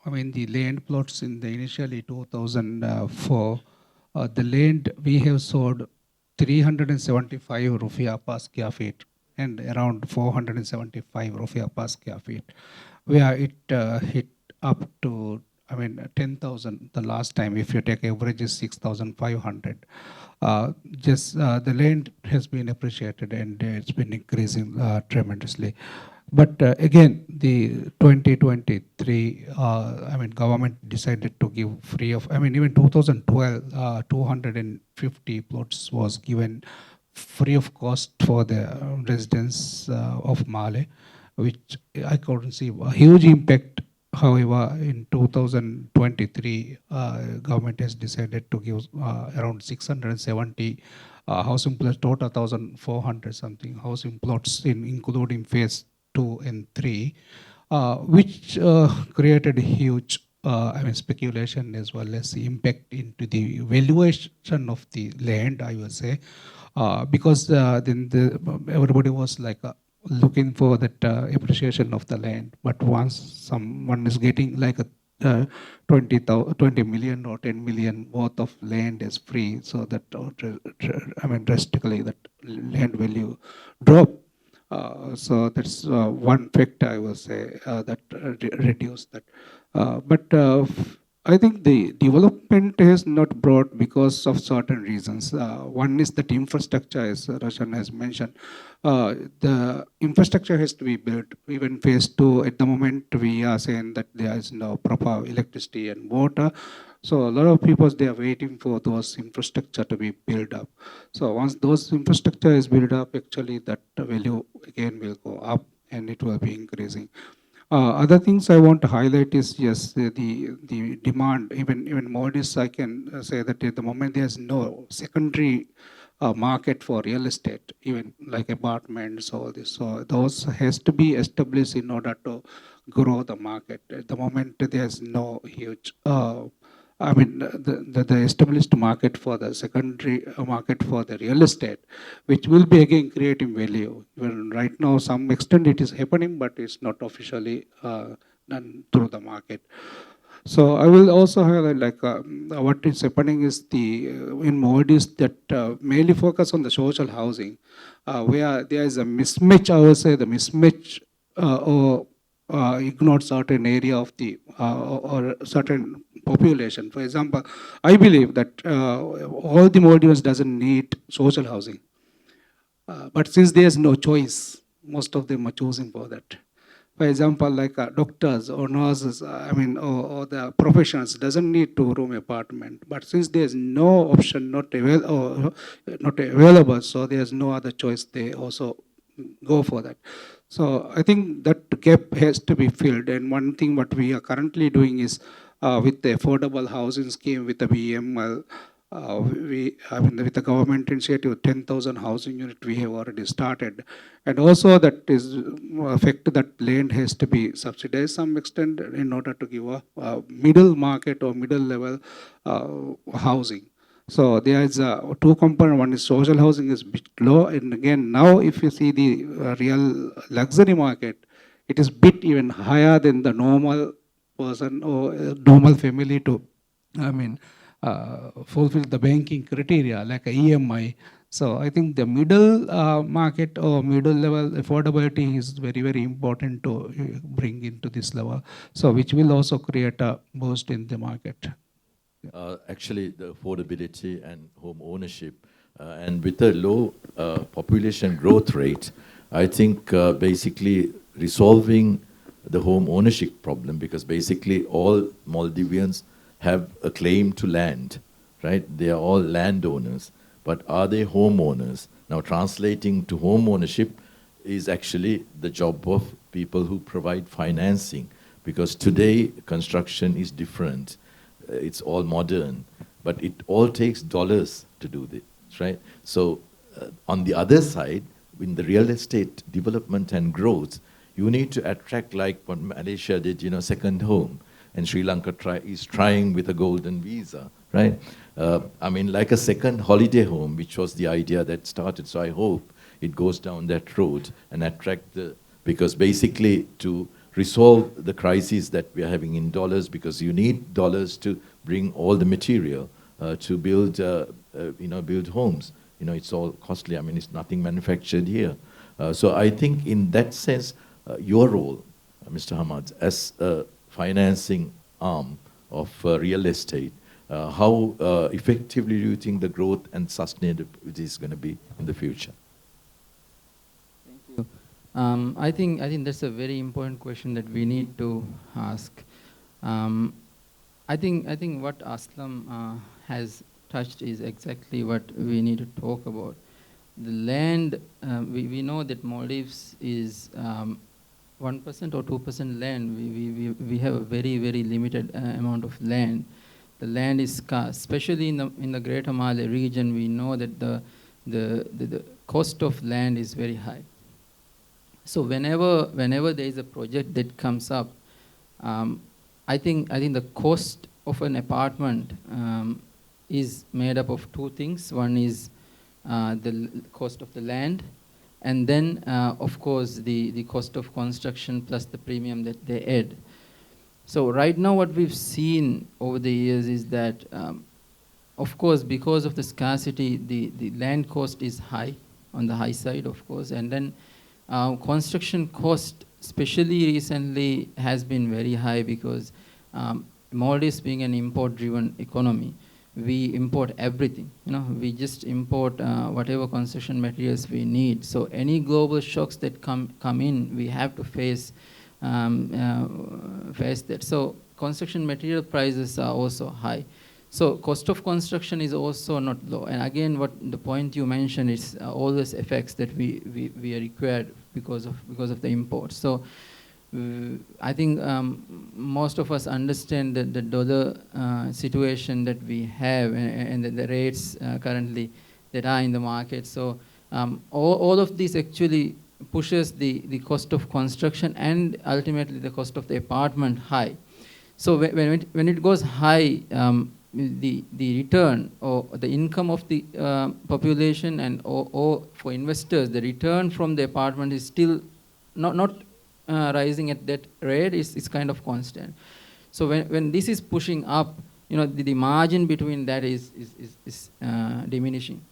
I mean, the land plots in the initially 2004, the land we have sold 375 rupiah per square feet and around 475 rupiah per square feet, where it hit up to, I mean, 10,000 the last time. If you take average is 6,500. The land has been appreciated and it's been increasing tremendously. But again, the 2023, I mean, government decided to give free of, I mean, even 2012, 250 plots was given free of cost for the residents of Male, which I couldn't see a huge impact. However, in 2023, government has decided to give around 670 housing plots, total 1,400 something housing plots, including phase 2 and 3, which created a huge speculation as well as the impact into the valuation of the land, I would say, because then everybody was like looking for that appreciation of the land. But once someone is getting like a 20 million or 10 million worth of land is free, so that drastically that land value drop. So that's one factor I will say that reduced that. But I think the development is not brought because of certain reasons. One is that infrastructure, as Rashan has mentioned. The infrastructure has to be built. Even phase 2, at the moment, we are saying that there is no proper electricity and water. So a lot of people, they are waiting for those infrastructure to be built up. So once those infrastructure is built up, actually that value again will go up and it will be increasing. Other things I want to highlight is, yes, the demand, even Maldives, I can say that at the moment there's no secondary market for real estate, even like apartments, all this. So those has to be established in order to grow the market. At the moment, there's no huge, the established market for the secondary market for the real estate, which will be again creating value. Even right now, some extent it is happening, but it's not officially done through the market. So I will also highlight what is happening is in Maldives that mainly focus on the social housing, where there is a mismatch. I would say the mismatch or ignore certain area of the or certain population. For example, I believe that all the Maldives doesn't need social housing, but since there is no choice, most of them are choosing for that. For example, like doctors or nurses, or the professionals doesn't need two-room apartment. But since there's no option, not available, so there's no other choice. They also go for that. So I think that gap has to be filled. And one thing what we are currently doing is with the affordable housing scheme with the BML. With the government initiative, 10,000 housing unit we have already started, and also that is effect that land has to be subsidized some extent in order to give a middle market or middle level housing. So there is two components. One is social housing is bit low, and again now if you see the real luxury market, it is bit even higher than the normal person or normal family to, fulfill the banking criteria like a EMI. So I think the middle market or middle level affordability is very, very important to bring into this level. So which will also create a boost in the market. Actually, the affordability and home ownership, and with a low population growth rate, I think basically resolving the home ownership problem, because basically all Maldivians have a claim to land, right? They are all landowners, but are they homeowners? Now, translating to home ownership is actually the job of people who provide financing, because today construction is different. It's all modern, but it all takes dollars to do this, right? So on the other side, in the real estate development and growth, you need to attract, like what Malaysia did, second home. And Sri Lanka is trying with a golden visa, right? Like a second holiday home, which was the idea that started. So I hope it goes down that road and attract because basically to resolve the crisis that we are having in dollars, because you need dollars to bring all the material to build, build homes. It's all costly. I mean, it's nothing manufactured here. So I think in that sense, your role, Mr. Hamad, as a financing arm of real estate, how effectively do you think the growth and sustainability is going to be in the future? Thank you. I think that's a very important question that we need to ask. I think what Aslam has touched is exactly what we need to talk about. The land, we know that Maldives is 1% or 2% land. We have a very, very limited amount of land. The land is scarce, especially in the Greater Malay region. We know that the cost of land is very high. So whenever there is a project that comes up, I think the cost of an apartment is made up of two things. One is the cost of the land, and then of course the cost of construction plus the premium that they add. So right now what we've seen over the years is that of course because of the scarcity, the land cost is high, on the high side of course, and then construction cost especially recently has been very high because Maldives being an import-driven economy, we import everything. We just import whatever construction materials we need. So any global shocks that come in, we have to face that. So construction material prices are also high. So cost of construction is also not low. And again, what the point you mentioned is all those effects that we are required because of the import. So I think most of us understand that the dollar situation that we have and the rates currently that are in the market. So all of this actually pushes the cost of construction and ultimately the cost of the apartment high. So when it goes high, the return or the income of the population and or for investors, the return from the apartment is still not rising at that rate. Is kind of constant. So when this is pushing up, the margin between that is diminishing.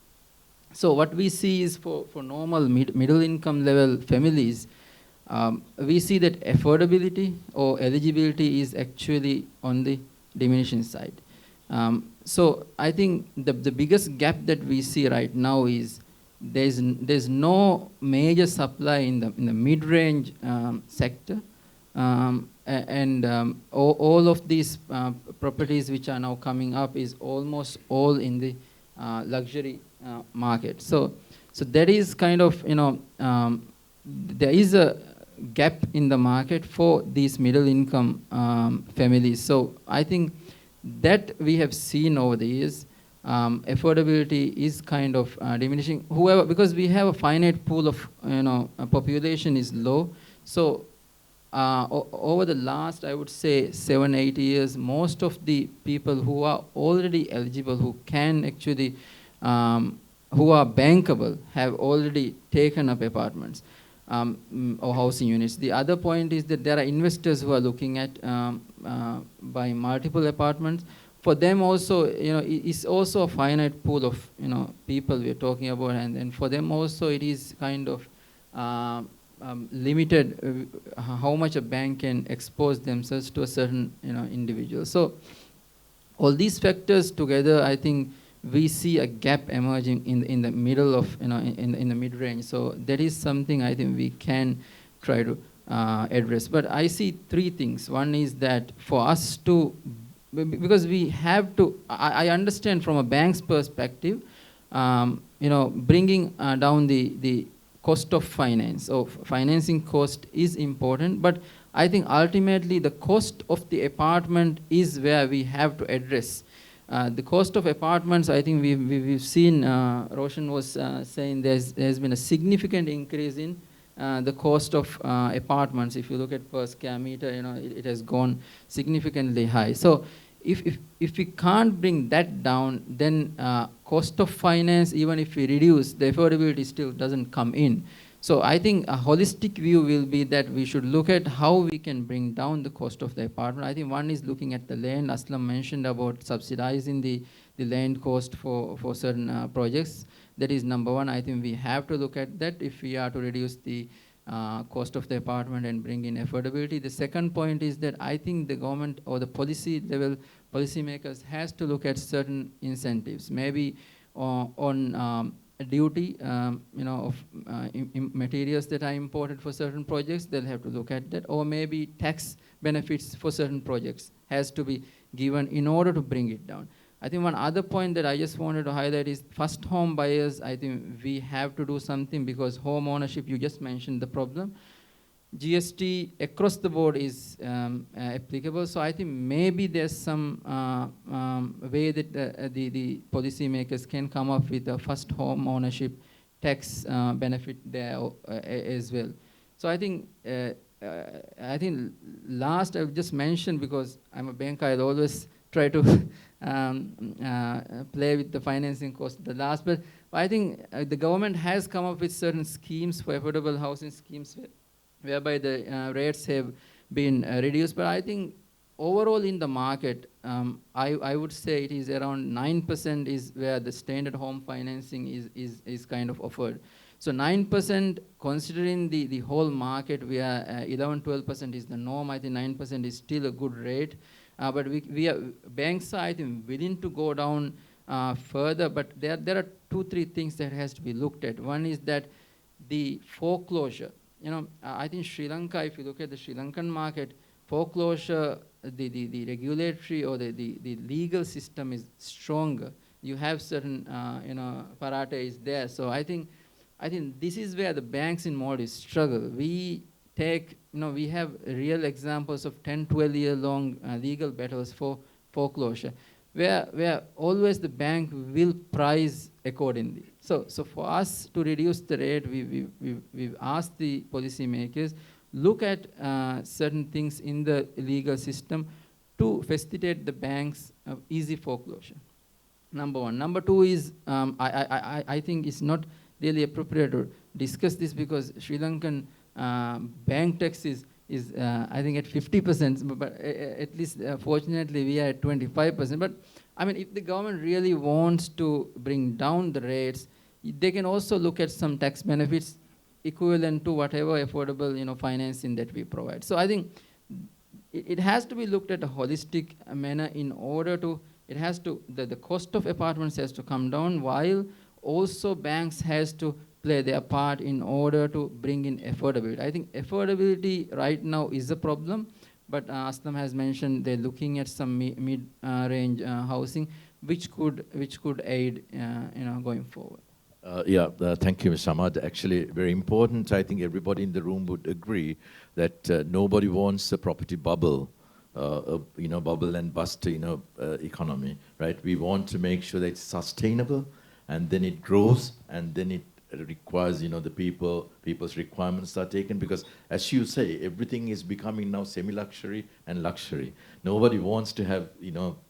So what we see is for normal middle income level families, we see that affordability or eligibility is actually on the diminishing side. So I think the biggest gap that we see right now is there's no major supply in the mid-range sector, and all of these properties which are now coming up is almost all in the luxury market. So that is kind of there is a gap in the market for these middle income families. So I think that we have seen over the years. Affordability is kind of diminishing. Because we have a finite pool of, population is low. So over the last, I would say 7-8 years, most of the people who are already eligible, who can actually, who are bankable, have already taken up apartments or housing units. The other point is that there are investors who are looking at buying multiple apartments. For them also, it's also a finite pool of, people we're talking about, and for them also it is kind of limited how much a bank can expose themselves to a certain, individual. So all these factors together, I think we see a gap emerging in the middle of, in the mid-range. So that is something I think we can try to address. But I see three things. One is that for us to, because we have to, I understand from a bank's perspective, bringing down the cost of finance, or financing cost is important, but I think ultimately the cost of the apartment is where we have to address. The cost of apartments, I think we've seen, Roshan was saying there's been a significant increase in the cost of apartments. If you look at per square meter, it has gone significantly high. So if we can't bring that down, then cost of finance, even if we reduce, the affordability still doesn't come in. So I think a holistic view will be that we should look at how we can bring down the cost of the apartment. I think one is looking at the land. Aslam mentioned about subsidizing the land cost for certain projects. That is number one. I think we have to look at that if we are to reduce the cost of the apartment and bring in affordability. The second point is that I think the government or the policy level policymakers has to look at certain incentives, maybe on duty, of materials that are imported for certain projects. They'll have to look at that, or maybe tax benefits for certain projects has to be given in order to bring it down. I think one other point that I just wanted to highlight is first home buyers. I think we have to do something because home ownership, you just mentioned the problem. GST across the board is applicable. So I think maybe there's some way that the policymakers can come up with a first home ownership tax benefit there as well. So I think last I've just mentioned, because I'm a banker, I'll always try to play with the financing cost. The last, but I think the government has come up with certain schemes for affordable housing schemes whereby the rates have been reduced. But I think overall in the market, I would say it is around 9% is where the standard home financing is kind of offered. So 9%, considering the whole market, where 11-12% is the norm, I think 9% is still a good rate. But we are, banks are, I think, willing to go down further, but there are 2-3 things that has to be looked at. One is that the foreclosure. I think Sri Lanka, if you look at the Sri Lankan market, foreclosure, the regulatory or the legal system is stronger. You have certain, parate is there. So I think this is where the banks in Maldives struggle. We take, we have real examples of 10, 12-year-long legal battles for foreclosure, where always the bank will price accordingly. So for us to reduce the rate, we've asked the policymakers, look at certain things in the legal system to facilitate the banks of easy foreclosure. Number one. Number two is, I think it's not really appropriate to discuss this because Sri Lankan bank tax is I think at 50%, but at least fortunately we are at 25%. But I mean, if the government really wants to bring down the rates, they can also look at some tax benefits equivalent to whatever affordable financing that we provide. So I think it has to be looked at a holistic manner in order to, it has to, the cost of apartments has to come down, while also banks has to play their part in order to bring in affordability. I think affordability right now is a problem, but Aslam has mentioned they're looking at some mid-range housing, which could aid going forward. Thank you, Mr. Ahmad. Actually, very important. I think everybody in the room would agree that nobody wants a property bubble, bubble and bust, economy, right? We want to make sure that it's sustainable, and then it grows, and then it requires, the people's requirements are taken, because as you say, everything is becoming now semi-luxury and luxury. Nobody wants to have,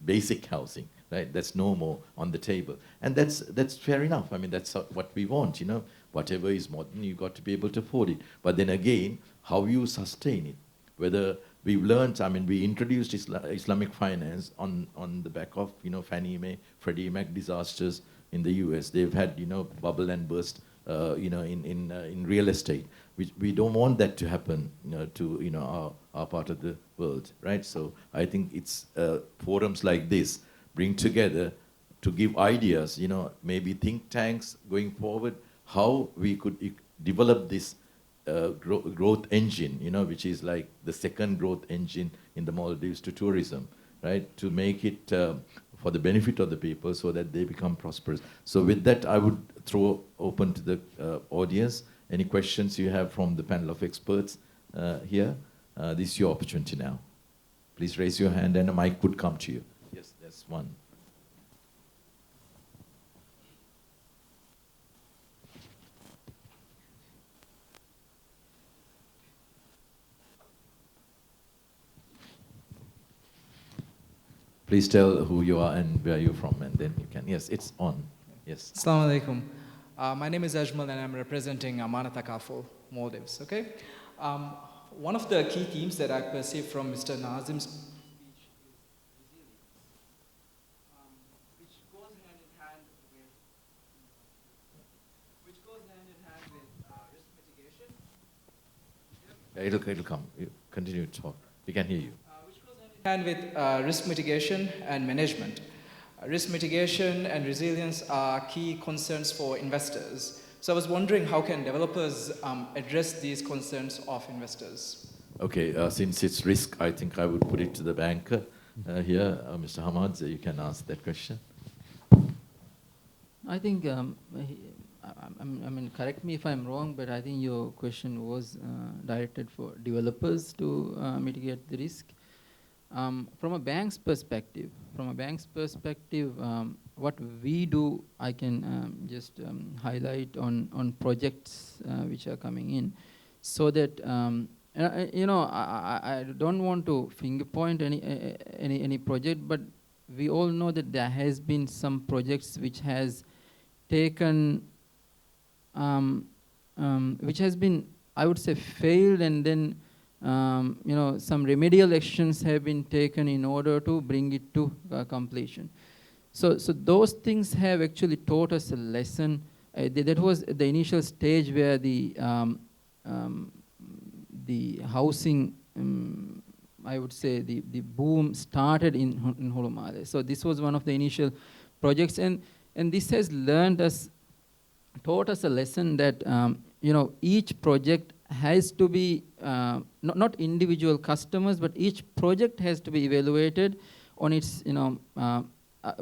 basic housing, right? That's no more on the table. And that's fair enough. I mean, that's what we want, Whatever is modern, you've got to be able to afford it. But then again, how you sustain it, whether we've learned, I mean, we introduced Islamic finance on the back of, Fannie Mae, Freddie Mac disasters in the US. They've had, bubble and burst, in real estate. We don't want that to happen, to, our part of the world, right? So I think it's forums like this bring together to give ideas, maybe think tanks going forward, how we could develop this growth engine, which is like the second growth engine in the Maldives to tourism, right? To make it for the benefit of the people so that they become prosperous. So with that, I would throw open to the audience. Any questions you have from the panel of experts here? This is your opportunity now. Please raise your hand and a mic would come to you. Yes, there's one. Please tell who you are and where you're from, and then you can. Yes, it's on. Yes. Assalamu alaikum. My name is Ajmal and I'm representing Amana Takaful, Maldives, okay? One of the key themes that I perceived from Mr. Nazim's speech is resilience, which goes hand in hand with risk mitigation. It'll come. You continue to talk. We can hear you. Which goes hand in hand with risk mitigation and management. Risk mitigation and resilience are key concerns for investors. So I was wondering, how can developers address these concerns of investors? Okay, since it's risk, I think I would put it to the banker here. Mr. Hamad, you can ask that question. I think, I mean, correct me if I'm wrong, but I think your question was directed for developers to mitigate the risk. From a bank's perspective, what we do, I can just highlight on projects which are coming in, so that I don't want to finger point any project, but we all know that there has been some projects which has taken, which has been, I would say, failed, and then some remedial actions have been taken in order to bring it to completion. So those things have actually taught us a lesson. That was the initial stage where the housing, I would say, the boom started in Holomale. So this was one of the initial projects, and this has taught us a lesson that each project has to be not individual customers, but each project has to be evaluated on its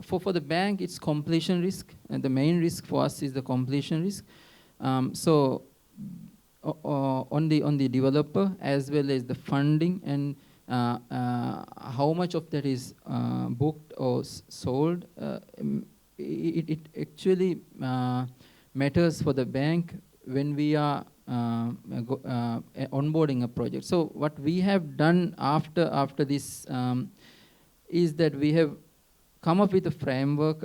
for the bank, it's completion risk, and the main risk for us is the completion risk. So on the developer as well as the funding, and how much of that is booked or sold, it actually matters for the bank when we are onboarding a project. So what we have done after this is that we have come up with a framework,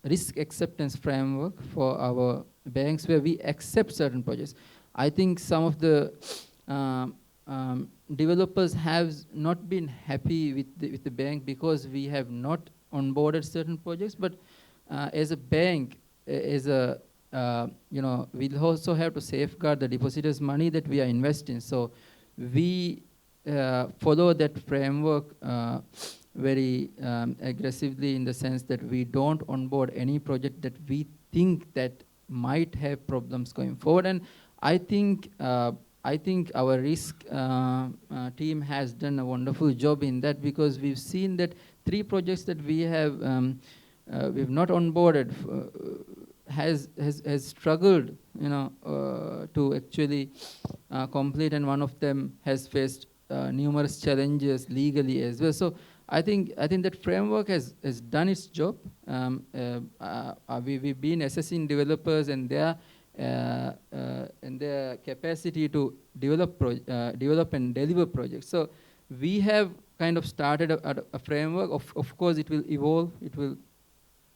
risk acceptance framework for our banks, where we accept certain projects. I think some of the developers have not been happy with the bank because we have not onboarded certain projects, but as a bank, we'll also have to safeguard the depositors' money that we are investing. So we follow that framework very aggressively, in the sense that we don't onboard any project that we think that might have problems going forward. And I think our risk team has done a wonderful job in that, because we've seen that 3 projects that we have we've not onboarded has struggled to actually complete, and one of them has faced numerous challenges legally as well. So I think that framework has done its job. We've been assessing developers and their capacity to develop and deliver projects. So we have kind of started a framework. Of course, it will evolve.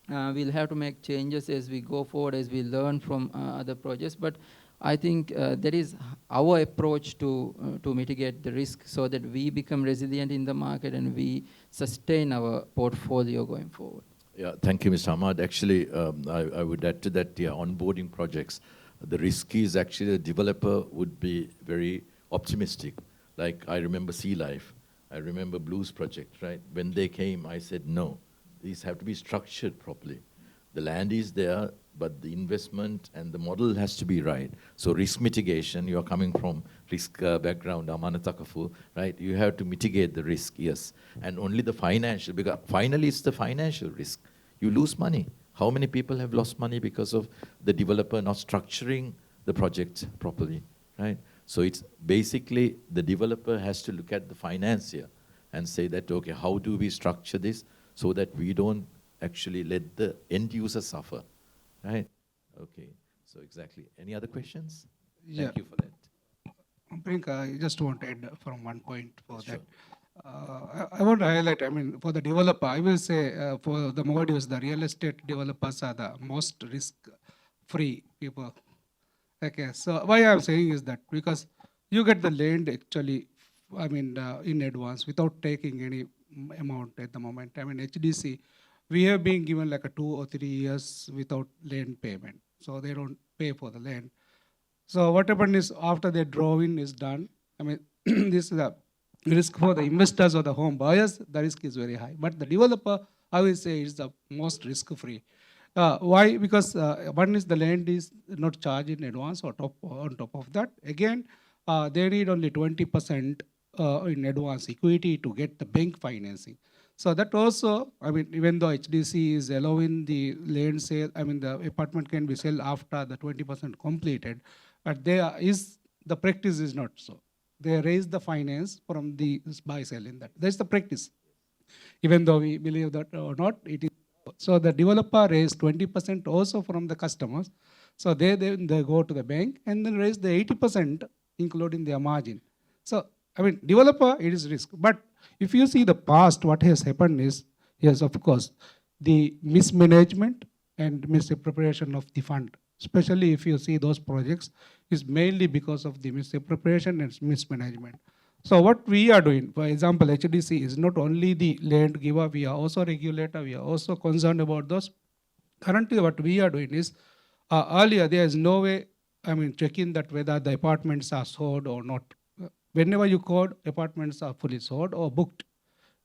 We'll have to make changes as we go forward, as we learn from other projects. But I think that is our approach to mitigate the risk, so that we become resilient in the market and we sustain our portfolio going forward. Yeah, thank you, Mr. Ahmad. Actually, I would add to that, onboarding projects, the risk is actually the developer would be very optimistic. Like, I remember Sea Life, I remember Blues Project, right? When they came, I said, no, these have to be structured properly. The land is there, but the investment and the model has to be right. So risk mitigation, you are coming from risk background, Amana Takaful, right? You have to mitigate the risk, yes. And only the financial, because finally it's the financial risk. You lose money. How many people have lost money because of the developer not structuring the project properly, right? So it's basically the developer has to look at the financier and say that, okay, how do we structure this so that we don't actually let the end user suffer, right? Okay, so exactly. Any other questions? Yeah. Thank you for that. Priyanka, I just want to add from one point for Sure. that. I want to highlight, for the developer, I will say for the Maldives, the real estate developers are the most risk free people. Okay, so why I'm saying is that because you get the land actually, in advance without taking any amount at the moment. I mean, HDC, we have been given like a 2 or 3 years without land payment. So they don't pay for the land. So what happened is after the drawing is done, I mean, this is the risk for the investors or the home buyers, the risk is very high. But the developer, I will say, is the most risk-free. Why? Because one is the land is not charged in advance or on top of that. Again, they need only 20% in advance equity to get the bank financing. So that also, I mean, even though HDC is allowing the land sale, I mean, the apartment can be sold after the 20% completed, but the practice is not so. They raise the finance from the buy sell in that. That's the practice. Even though we believe that or not, it is. So the developer raised 20% also from the customers. So they go to the bank and then raise the 80%, including their margin. So, I mean, developer, it is risk. But if you see the past, what has happened is, yes, of course, the mismanagement and misappropriation of the fund, especially if you see those projects, is mainly because of the misappropriation and mismanagement. So what we are doing, for example, HDC is not only the land giver, we are also regulator, we are also concerned about those. Currently what we are doing is, earlier there is no way, I mean, checking that whether the apartments are sold or not. Whenever you code, apartments are fully sold or booked.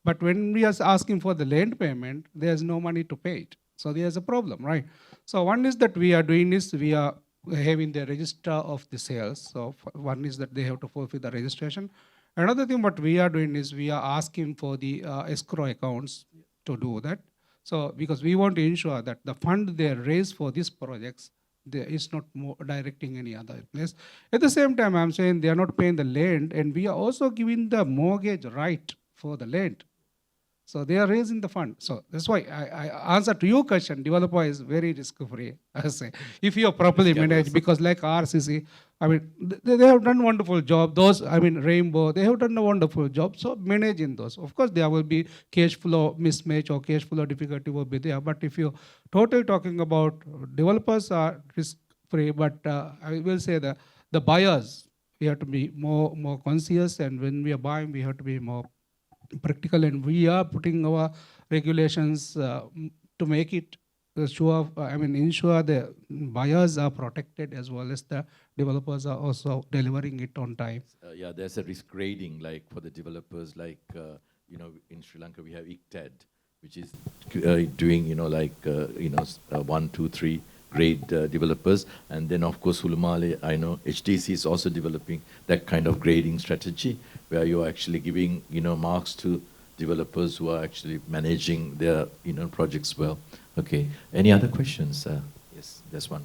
But when we are asking for the land payment, there's no money to pay it. So there's a problem, right? So one is that we are doing is, we are having the register of the sales. So one is that they have to fulfill the registration. Another thing what we are doing is, we are asking for the escrow accounts to do that. So because we want to ensure that the fund they raise for these projects, there is not more directing any other place. At the same time, I'm saying they are not paying the land, and we are also giving the mortgage right for the land. So they are raising the fund. So that's why I answer to your question, developer is very risk-free, I say. If you are properly managed, because like RCC, I mean, they have done wonderful job. Those, I mean, Rainbow, they have done a wonderful job. So managing those. Of course, there will be cash flow mismatch or cash flow difficulty will be there. But if you're totally talking about developers are risk-free, but I will say that the buyers, we have to be more conscious, and when we are buying, we have to be more practical, and we are putting our regulations to make it ensure the buyers are protected as well as the developers are also delivering it on time. Yeah, there's a risk grading, like for the developers, like, in Sri Lanka we have ICTAD, which is doing, 1, 2, 3 grade developers. And then of course, Hulumale, I know HDC is also developing that kind of grading strategy, where you're actually giving, marks to developers who are actually managing their, projects well. Okay, any other questions? Yes, there's one.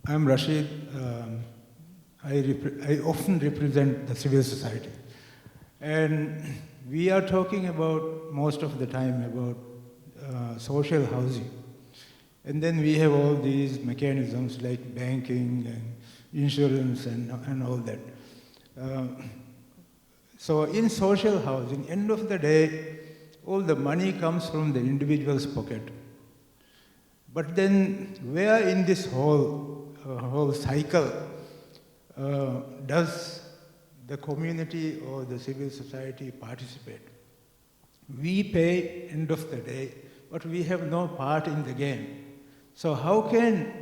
I'm Rasheed. I often represent the civil society. And we are talking about, most of the time, about social housing. And then we have all these mechanisms like banking and insurance and all that. So in social housing, end of the day, all the money comes from the individual's pocket. But then where in this whole cycle does the community or the civil society participate? We pay end of the day, but we have no part in the game. So how can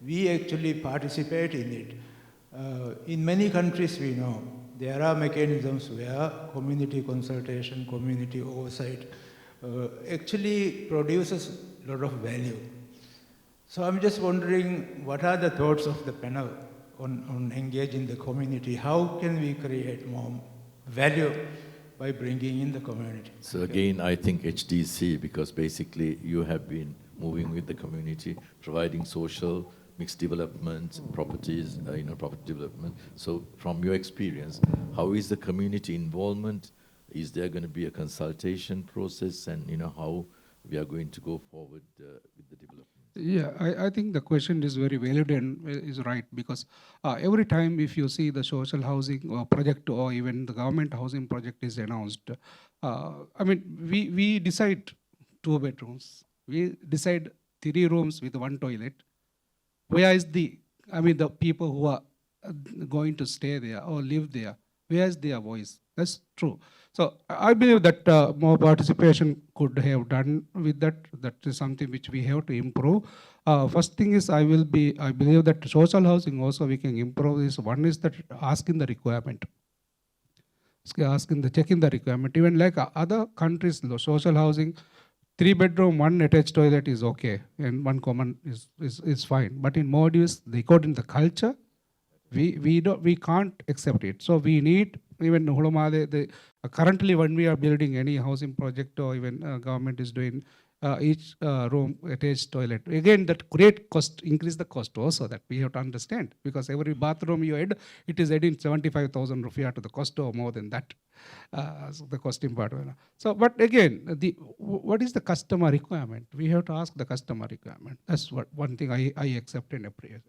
we actually participate in it? In many countries we know there are mechanisms where community consultation, community oversight actually produces a lot of value. So I'm just wondering, what are the thoughts of the panel on engaging the community? How can we create more value by bringing in the community? So again, I think HDC, because basically you have been moving with the community, providing social, mixed development, properties, property development. So from your experience, how is the community involvement? Is there going to be a consultation process, and how we are going to go forward with the development? Yeah, I think the question is very valid and is right, because every time if you see the social housing project or even the government housing project is announced, I mean, we decide 2 bedrooms, we decide 3 rooms with 1 toilet. Where is the people who are going to stay there or live there? Where is their voice? That's true. So I believe that more participation could have done with that. That is something which we have to improve. First thing is I believe that social housing also we can improve is, one is that asking the requirement. Checking the requirement. Even like other countries, the social housing, 3 bedroom, 1 attached toilet is okay, and 1 common is fine. But in Maldives, according to the culture, we can't accept it. So we need, even Hulumade, currently when we are building any housing project or even government is doing each room attached toilet. Again, that great cost, increase the cost also, that we have to understand, because every bathroom you add, it is adding 75,000 rupiah to the cost or more than that. So the costing part. So, but again, what is the customer requirement? We have to ask the customer requirement. That's one thing I accept and appreciate.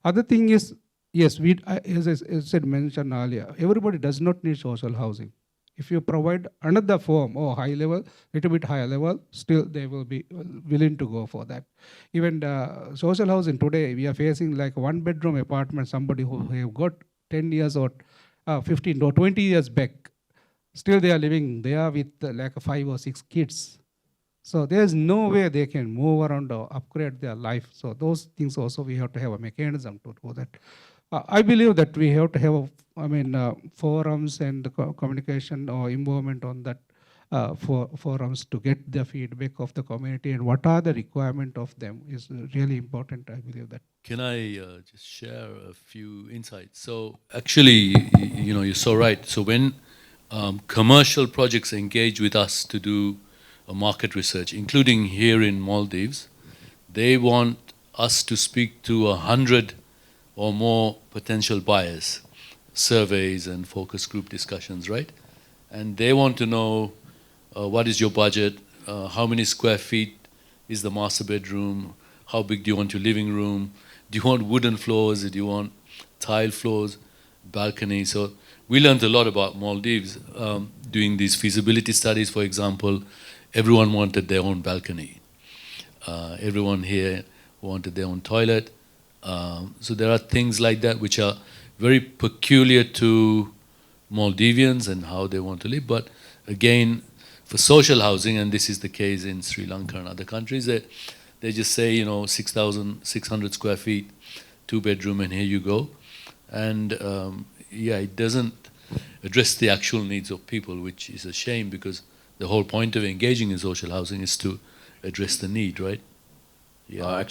Other thing is, yes, as I said, mentioned earlier, everybody does not need social housing. If you provide another form or high level, little bit higher level, still they will be willing to go for that. Even social housing today, we are facing like 1 bedroom apartment, somebody who have got 10 years or 15 or 20 years back, still they are living there with like 5 or 6 kids. So there's no way they can move around or upgrade their life. So those things also we have to have a mechanism to do that. I believe that we have to have, forums and communication or involvement on that forums to get the feedback of the community and what are the requirement of them is really important. I believe that. Can I just share a few insights? So actually, you're so right. So when commercial projects engage with us to do a market research, including here in Maldives, they want us to speak to 100 or more potential buyers, surveys and focus group discussions, right? And they want to know what is your budget, how many square feet is the master bedroom, how big do you want your living room, do you want wooden floors, do you want tile floors, balcony. So we learned a lot about Maldives doing these feasibility studies. For example, everyone wanted their own balcony. Everyone here wanted their own toilet. So there are things like that which are very peculiar to Maldivians and how they want to live. But again, for social housing, and this is the case in Sri Lanka and other countries, they just say, 6,600 square feet, 2 bedroom, and here you go. And it doesn't address the actual needs of people, which is a shame, because the whole point of engaging in social housing is to address the need, right? Yeah.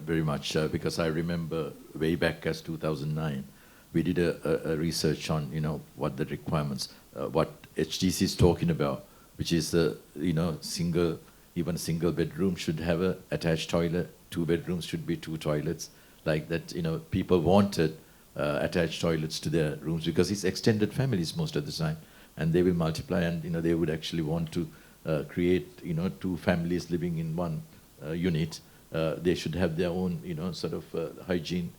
Very much, because I remember way back as 2009, we did a research on, what the requirements, what HDC is talking about, which is even single bedroom should have a attached toilet, 2 bedrooms should be 2 toilets, like that, people wanted attached toilets to their rooms because it's extended families most of the time, and they will multiply, and, they would actually want to create, 2 families living in one unit. They should have their own, hygiene.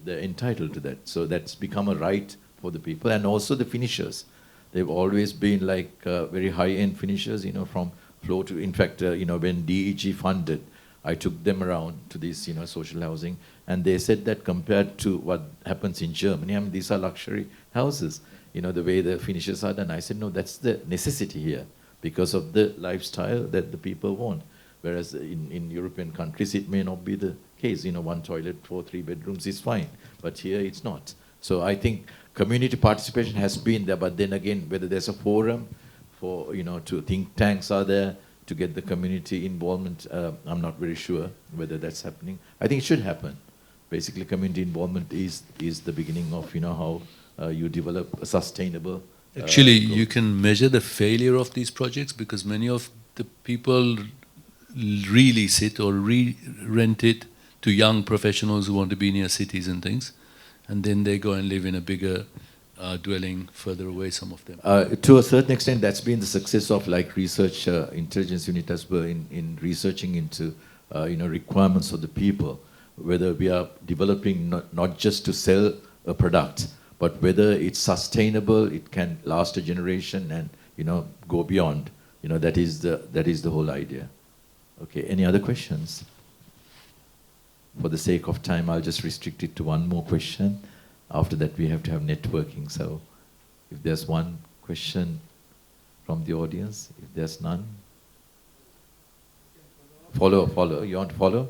They're entitled to that. So that's become a right for the people. And also the finishers. They've always been like very high-end finishers, from floor to, in fact, when DEG funded, I took them around to this, social housing, and they said that compared to what happens in Germany, these are luxury houses, the way the finishes are done. I said, no, that's the necessity here because of the lifestyle that the people want. Whereas in European countries, it may not be the case. 1 toilet for 3 bedrooms is fine, but here it's not. So I think community participation has been there, but then again, whether there's a forum for, to think tanks are there to get the community involvement, I'm not very sure whether that's happening. I think it should happen. Basically, community involvement is the beginning of, how you develop a sustainable Actually, growth. you can measure the failure of these projects because many of the people release it or re-rent it to young professionals who want to be near cities and things, and then they go and live in a bigger dwelling further away, some of them. To a certain extent, that's been the success of like research intelligence unit as well in researching into requirements of the people, whether we are developing not just to sell a product, but whether it's sustainable, it can last a generation and go beyond. That is the whole idea. Okay, any other questions? For the sake of time, I'll just restrict it to one more question. After that, we have to have networking. So if there's one question from the audience, if there's none. Follow. You want to follow?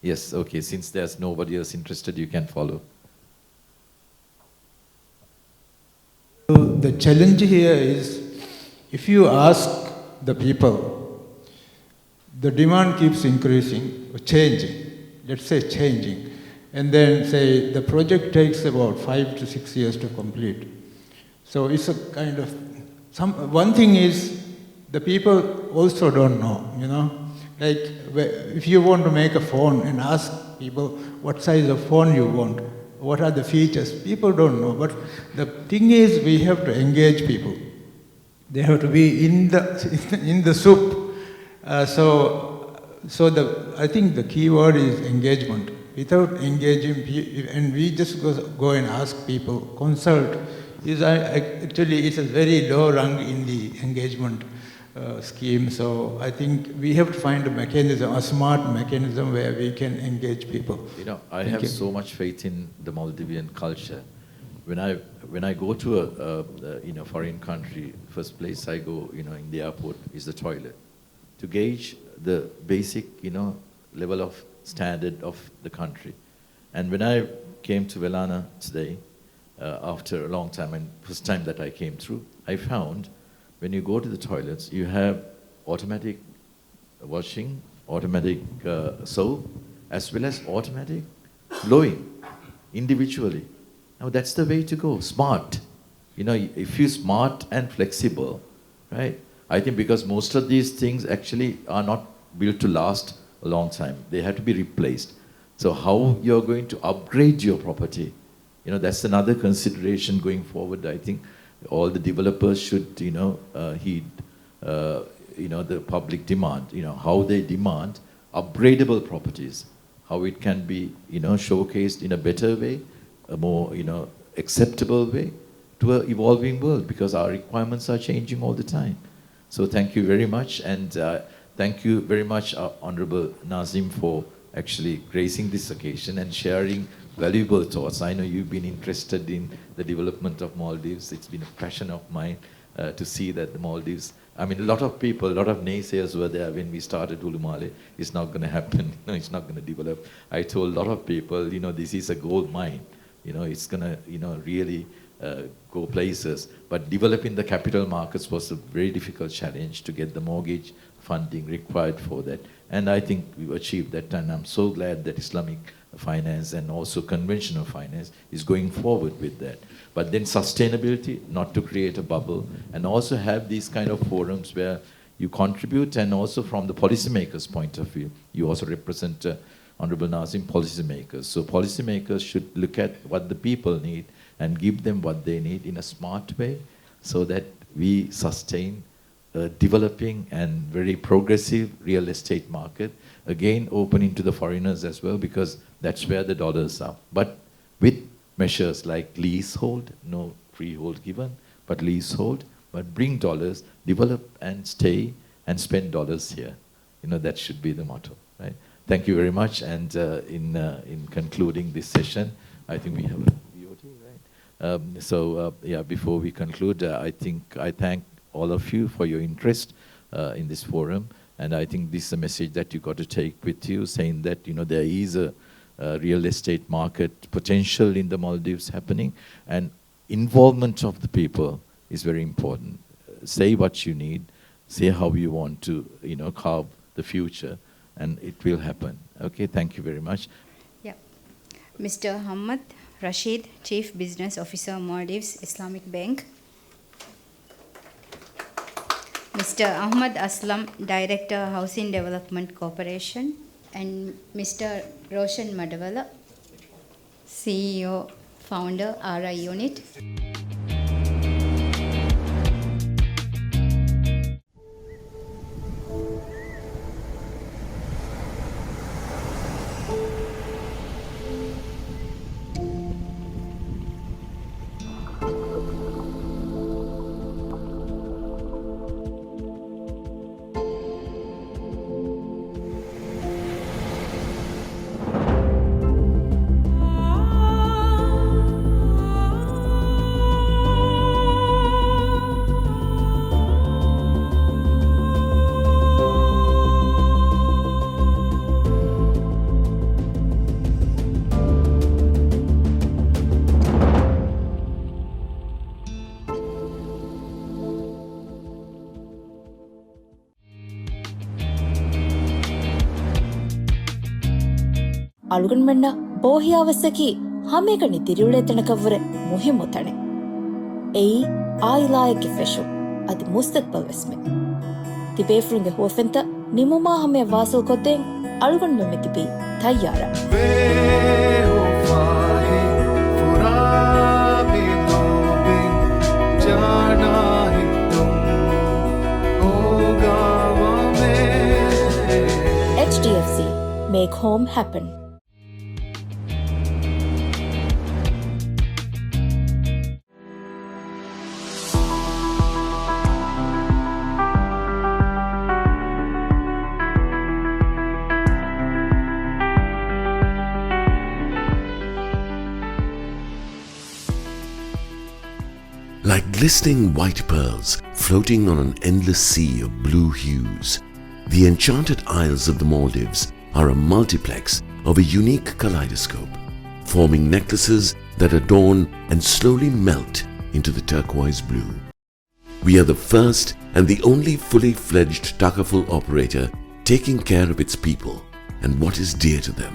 Yes, okay. Since there's nobody else interested, you can follow. The challenge here is, if you ask the people, the demand keeps increasing, changing, let's say changing, and then say the project takes about 5 to 6 years to complete. So it's a kind of, one thing is, the people also don't know, Like, if you want to make a phone and ask people what size of phone you want, what are the features, people don't know. But the thing is, we have to engage people. They have to be in the soup. So I think the key word is engagement. Without engaging people, and we just go and ask people, consult, actually it's a very low rung in the engagement scheme. So I think we have to find a mechanism, a smart mechanism where we can engage people. I have so much faith in the Maldivian culture. When I go to a foreign country, first place I go, in the airport is the toilet, to gauge the basic, level of standard of the country. And when I came to Velana today, after a long time, and first time that I came through, I found when you go to the toilets, you have automatic washing, automatic soap, as well as automatic blowing individually. Now that's the way to go, smart. If you're smart and flexible, right? I think because most of these things actually are not built to last a long time. They have to be replaced. So how you're going to upgrade your property, that's another consideration going forward. I think all the developers should, heed, the public demand, how they demand upgradable properties, how it can be, showcased in a better way, a more, acceptable way to an evolving world, because our requirements are changing all the time. So thank you very much, and thank you very much, Honorable Nazim, for actually gracing this occasion and sharing valuable thoughts. I know you've been interested in the development of Maldives. It's been a passion of mine to see that the Maldives, a lot of people, a lot of naysayers were there when we started Ulumale. It's not going to happen, it's not going to develop. I told a lot of people, this is a gold mine. It's going to, really go places. But developing the capital markets was a very difficult challenge to get the mortgage funding required for that. And I think we've achieved that, and I'm so glad that Islamic finance and also conventional finance is going forward with that. But then sustainability, not to create a bubble, and also have these kind of forums where you contribute, and also from the policymakers' point of view, you also represent Honorable Nazim, policymakers. So policymakers should look at what the people need and give them what they need in a smart way, so that we sustain a developing and very progressive real estate market, again opening to the foreigners as well, because that's where the dollars are. But with measures like leasehold, no freehold given, but leasehold, but bring dollars, develop and stay and spend dollars here. That should be the motto, right? Thank you very much. And in concluding this session, I think we have a VOT, right? Before we conclude, I thank all of you for your interest in this forum. And I think this is a message that you got to take with you, saying that, there is a real estate market potential in the Maldives happening, and involvement of the people is very important. Say what you need, say how you want to, carve the future, and it will happen. Okay, thank you very much. Yeah. Mr. Hamad Rasheed, Chief Business Officer, Maldives Islamic Bank. Mr. Ahmad Aslam, Director, Housing Development Corporation. And Mr. Roshan Madawala, CEO, Founder, RIUNIT. අලුගන්මන්න බෝහියාවස්සකි හමේකනි තිරිවුලේතනකවර මුහිමුතනේ. එයි ආයිලායකි ෆෙෂු අති මුස්තක්බල් වෙස්මෙ. තිබේෆරුන්ගේ හුවෆෙන්ත නිමුමා හමේ වාසල් කොත්තෙන් අලුගන්මෙ තිබී තයියාර. HDFC, make home happen. Like glistening white pearls floating on an endless sea of blue hues, the enchanted isles of the Maldives are a multiplex of a unique kaleidoscope, forming necklaces that adorn and slowly melt into the turquoise blue. We are the first and the only fully fledged Takaful operator taking care of its people and what is dear to them,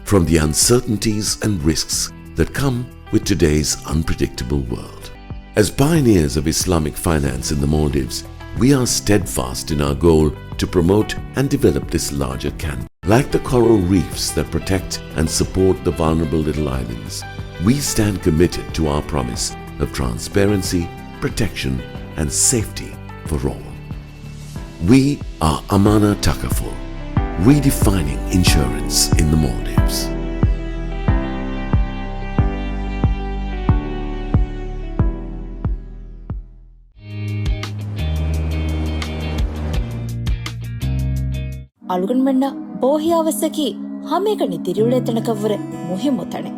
from the uncertainties and risks that come with today's unpredictable world. As pioneers of Islamic finance in the Maldives, we are steadfast in our goal to promote and develop this larger canvas. Like the coral reefs that protect and support the vulnerable little islands, we stand committed to our promise of transparency, protection, and safety for all. We are Amana Takaful, redefining insurance in the Maldives. අලුගන්මන්න බෝහියාවස්සකි හමේකනි තිරිවුලේතනකවර මුහිමුතනේ.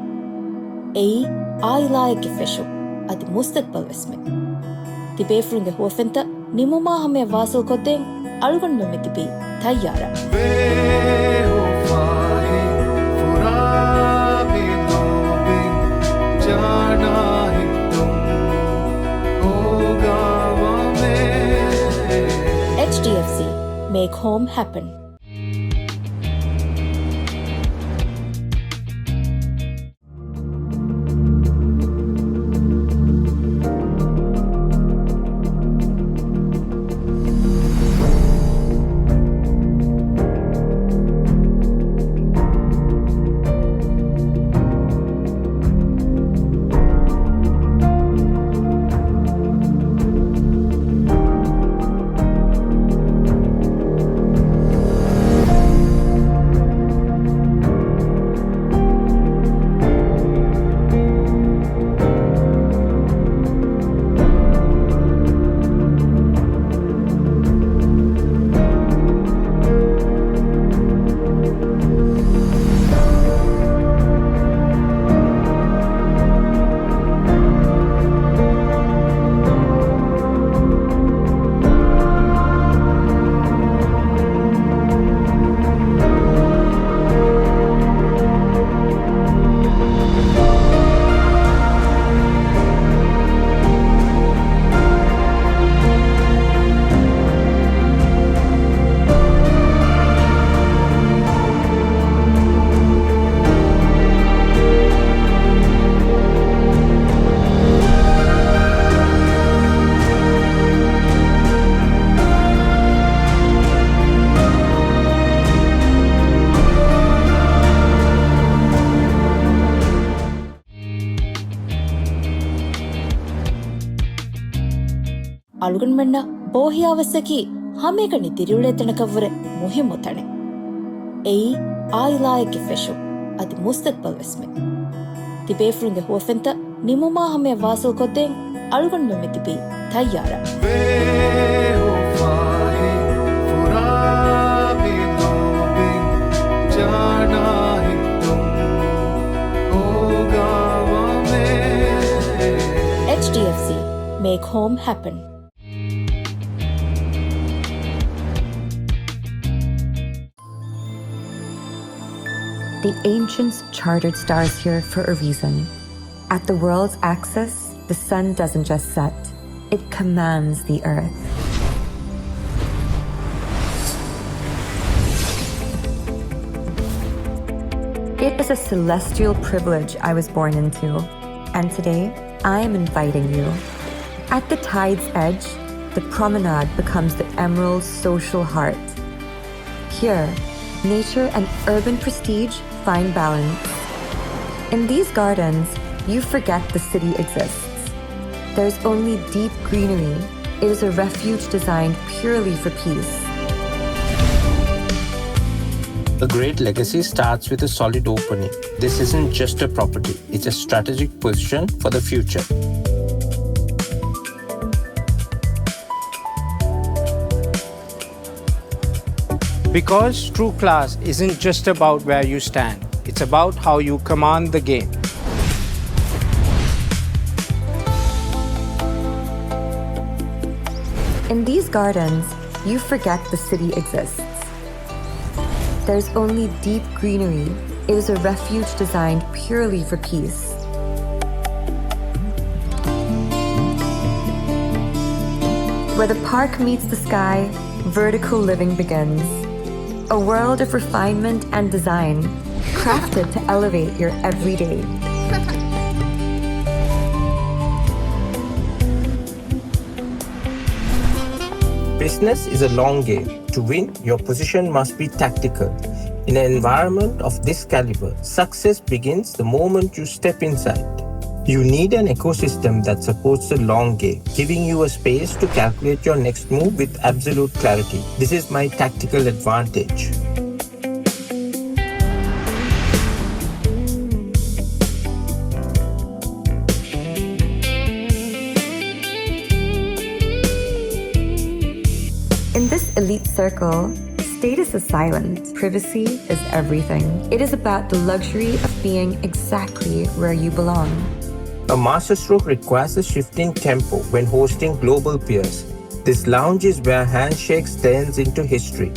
එයි ආයිලායකි ෆෙෂු අති මුස්තක්බල් වෙස්මෙ. තිබේෆරුන්ගේ හුවෆෙන්ත නිමුමා හමේ වාසල් කොත්තෙන් අලුගන්මෙ තිබී තයියාර. HDFC, make home happen. අලුගන්මන්න බෝහියාවස්සකි හමේකනි තිරිවුලේතනකවර මුහිමුතනේ. එයි ආයිලායකි ෆෙෂු අති මුස්තක්බල් වෙස්මෙ. තිබේෆරුන්ගේ හුවෆෙන්ත නිමුමා හමේ වාසල් කොත්තෙන් අලුගන්මෙ තිබී තයියාර. HDFC, make home happen. The ancients chartered stars here for a reason. At the world's axis, the sun doesn't just set, it commands the earth. It is a celestial privilege I was born into, and today I am inviting you. At the tide's edge, the promenade becomes the Emerald's social heart. Here, nature and urban prestige find balance. In these gardens, you forget the city exists. There's only deep greenery. It is a refuge designed purely for peace. A great legacy starts with a solid opening. This isn't just a property, it's a strategic position for the future. Because true class isn't just about where you stand, it's about how you command the game. In these gardens, you forget the city exists. There's only deep greenery. It is a refuge designed purely for peace. Where the park meets the sky, vertical living begins. A world of refinement and design, crafted to elevate your everyday. Business is a long game. To win, your position must be tactical. In an environment of this caliber, success begins the moment you step inside. You need an ecosystem that supports the long game, giving you a space to calculate your next move with absolute clarity. This is my tactical advantage. In this elite circle, status is silent. Privacy is everything. It is about the luxury of being exactly where you belong. A masterstroke requires a shift in tempo when hosting global peers. This lounge is where handshakes turns into history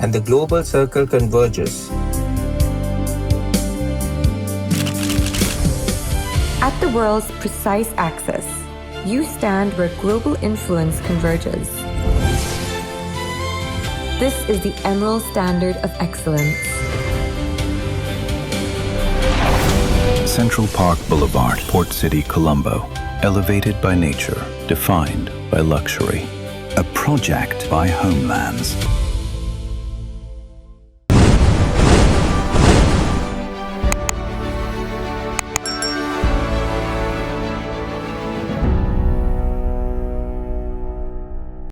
and the global circle converges. At the world's precise axis, you stand where global influence converges. This is the Emerald Standard of Excellence. Central Park Boulevard, Port City, Colombo. Elevated by nature, defined by luxury. A project by Homelands.